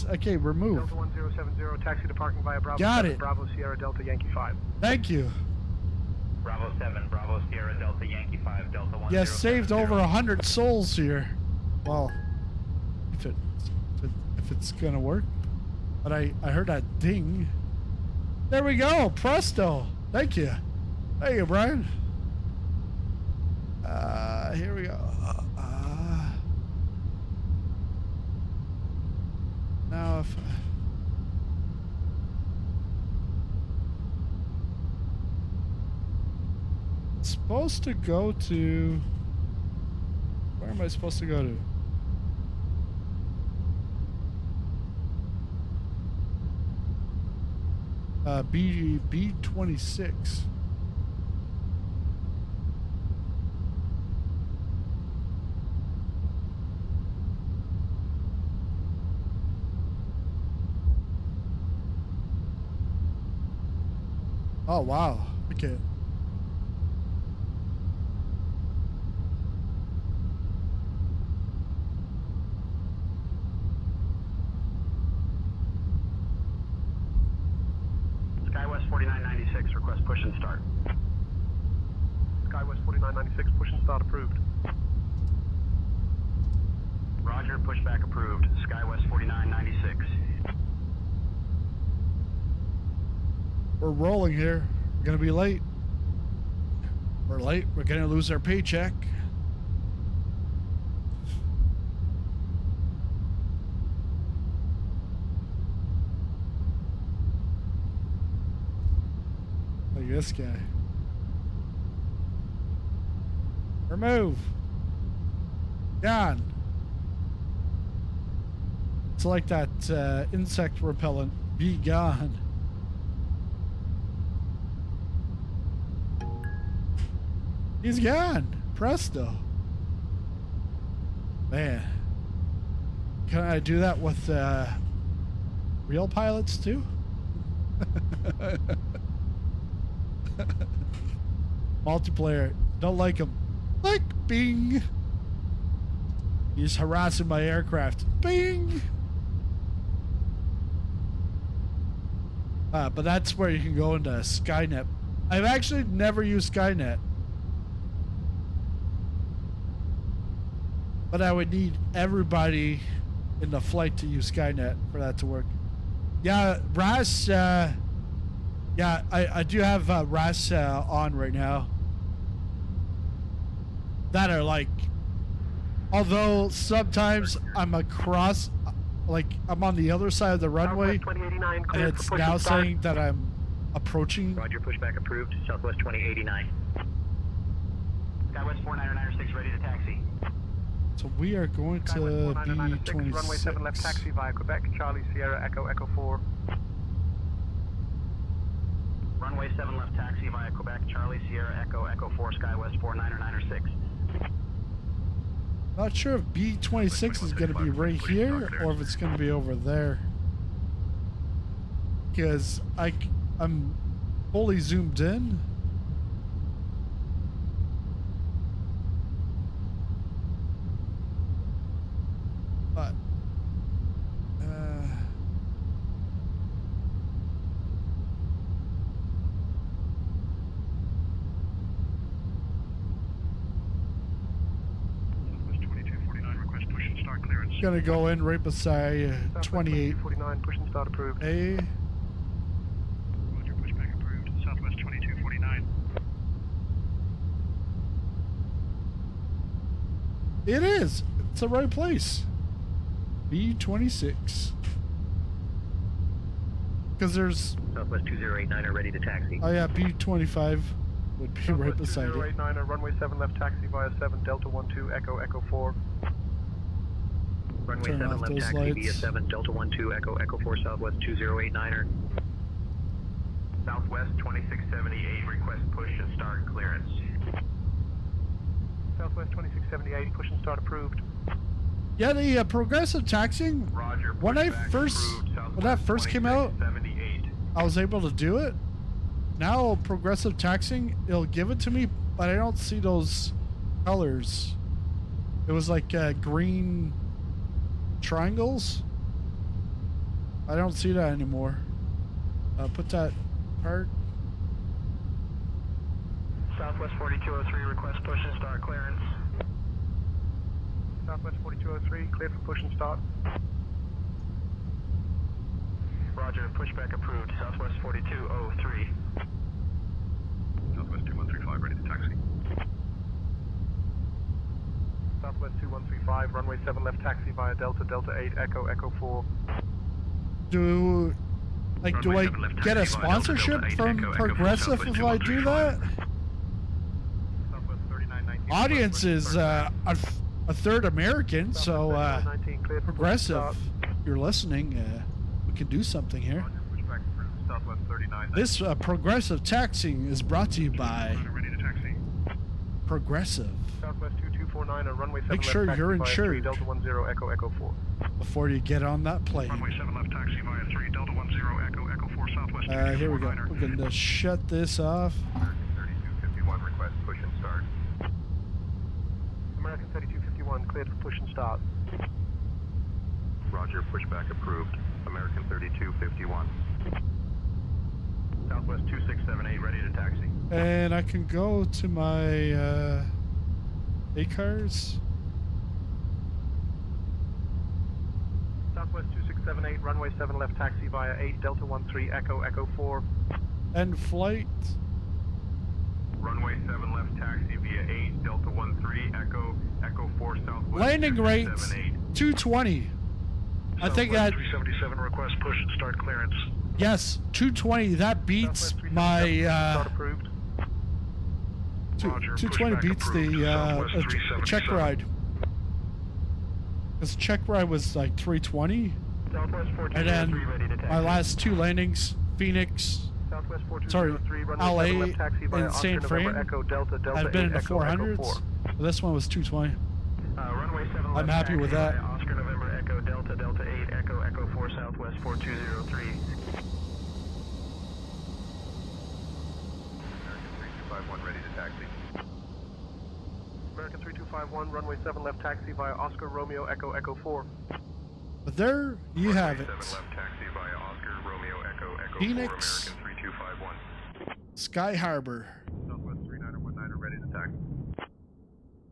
Okay, remove. Delta 1070, taxi to parking via Bravo Got 7, it. Bravo Sierra Delta Yankee 5. Thank you. Bravo 7, Bravo Sierra Delta Yankee 5, Delta 1070. Yes, saved over 100 souls here. Well, if it's gonna work. But I heard that ding. There we go. Presto. Thank you. Thank you, Brian. Here we go. Now if it's supposed to go to, where am I supposed to go to? B26. Oh wow. Okay. SkyWest 4996, request push and start. SkyWest 4996, push and start approved. Roger, pushback approved. SkyWest 4996. We're rolling here. We're gonna be late. We're late. We're gonna lose our paycheck. Look at this guy. Remove. Gone. It's like that insect repellent. Be gone. He's gone. Presto. Man. Can I do that with real pilots too? Multiplayer. Don't like him. Like Bing. He's harassing my aircraft. Bing. But that's where you can go into Skynet. I've actually never used Skynet. But I would need everybody in the flight to use Skynet for that to work. Yeah, RAS, yeah, I do have RAS on right now. That are like, although sometimes I'm across, like I'm on the other side of the runway, and it's now saying that I'm approaching. Roger, pushback approved. Southwest 2089. Skywest 49906 ready to taxi. So we are going to B26. Runway 7 left taxi via Quebec, Charlie Sierra Echo Echo 4. Runway 7 left taxi via Quebec, Charlie Sierra Echo Echo 4, Skywest 49906. Not sure if B26 is going to be right here or if it's going to be over there. Because I'm fully zoomed in. But gonna go in right beside 28. 49, push and start approved. A. Roger, pushback approved. Southwest 2249. It is. It's the right place. B26. Because there's. Southwest 2089 are ready to taxi. Oh yeah, B25 would be right beside it. 2089, runway 7 left taxi via 7 Delta 12 Echo Echo 4. Runway Turn 7 off left those taxi lights. via 7 Delta 12 Echo Echo 4 Southwest 2089er. Southwest 2678, request push and start clearance. Southwest 2678, push and start approved. Yeah, the progressive taxiing. Roger, When that first came out, I was able to do it. Now progressive taxiing, it'll give it to me, but I don't see those colors. It was like green triangles. I don't see that anymore. Put that part. Southwest 4203, request push and start clearance. Southwest 4203, cleared for push and start. Roger, pushback approved. Southwest 4203. Southwest 2135, ready to taxi. Southwest 2135, runway 7 left taxi via Delta Delta 8 Echo Echo 4. Do I get a sponsorship from Progressive if I do that? Audience is a third American, so Progressive, if you're listening, we can do something here. This Progressive taxiing is brought to you by Progressive. Southwest 2249, runway 7 Make left sure taxi you're via 3 insured Delta 10 Echo Echo 4. before you get on that plane. Runway 7 left taxi via 3 Delta 10 Echo Echo 4 Southwest. Here we go. We're going to shut this off. American 3251, request push and start. American 3251, cleared for push and start. Roger, pushback approved. American 3251. Southwest 2678, ready to taxi. And I can go to my ACARS. Southwest 2678, runway 7 left taxi via 8 Delta 13 Echo Echo 4. End flight. Runway 7 left taxi via 8 Delta 13 Echo Echo 4 Southwest. Landing rate 220. I think that 377, request push and start clearance. yes, 220. That beats my Roger. 220 Pushback beats approved. the Southwest check 377. ride. This check ride was like 320. Southwest And then my last two landings, Phoenix, sorry, LA and San Fran, had been in the 400s. This one was 220. I'm happy with that. Oscar November Echo Delta Delta 8 Echo Echo 4 Southwest 4203. American 3251 ready to taxi. American 3251, runway 7 left taxi via Oscar Romeo Echo Echo 4. But there you have it. 7 left taxi via Oscar Romeo Echo Echo Phoenix, 4 American 3251. Sky Harbor. Southwest 3919 ready to taxi.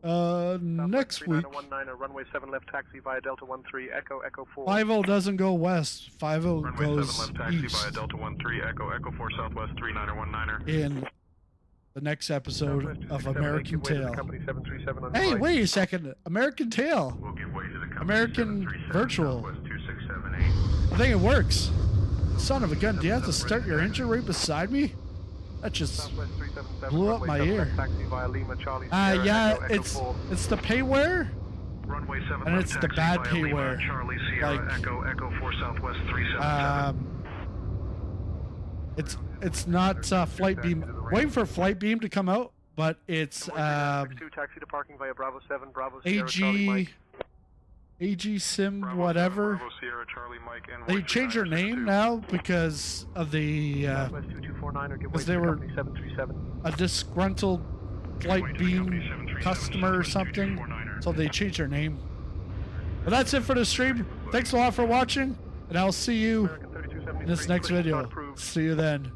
Next week, 3919, runway 7 left taxi via Delta 13 Echo Echo 4. 50 doesn't go west. 50 Runway 7 goes left taxi east. via Delta 13 Echo Echo 4 Southwest 3919er. In the next episode of American Tail. Company 737 on the Hey, right. wait a second. American Tail. We'll give way to the company American 737 Virtual. Southwest 2678. I think it works. Son of a gun, do you have to start your engine right beside me? That just Southwest 377, blew up my runway 7 ear. left taxi via Lima Charlie Sierra Yeah, Echo Echo 4. it's the payware, Runway 7 and left it's the taxi bad via Lima payware. Charlie Sierra Like, Echo Echo 4 Southwest 377. it's not Flight Beam. Waiting for Flight Beam to come out, but it's 2 taxi to parking via Bravo 7 Bravo Sierra Charlie Mike. AG Sim Bravo whatever. 7, Bravo Sierra Charlie Mike and They changed their name now because of the Southwest 2249 or give way because to they the were company 737. a disgruntled Flight Beam customer or something, so they changed their name. But that's it for the stream. Thanks a lot for watching, and I'll see you in this next video. See you then.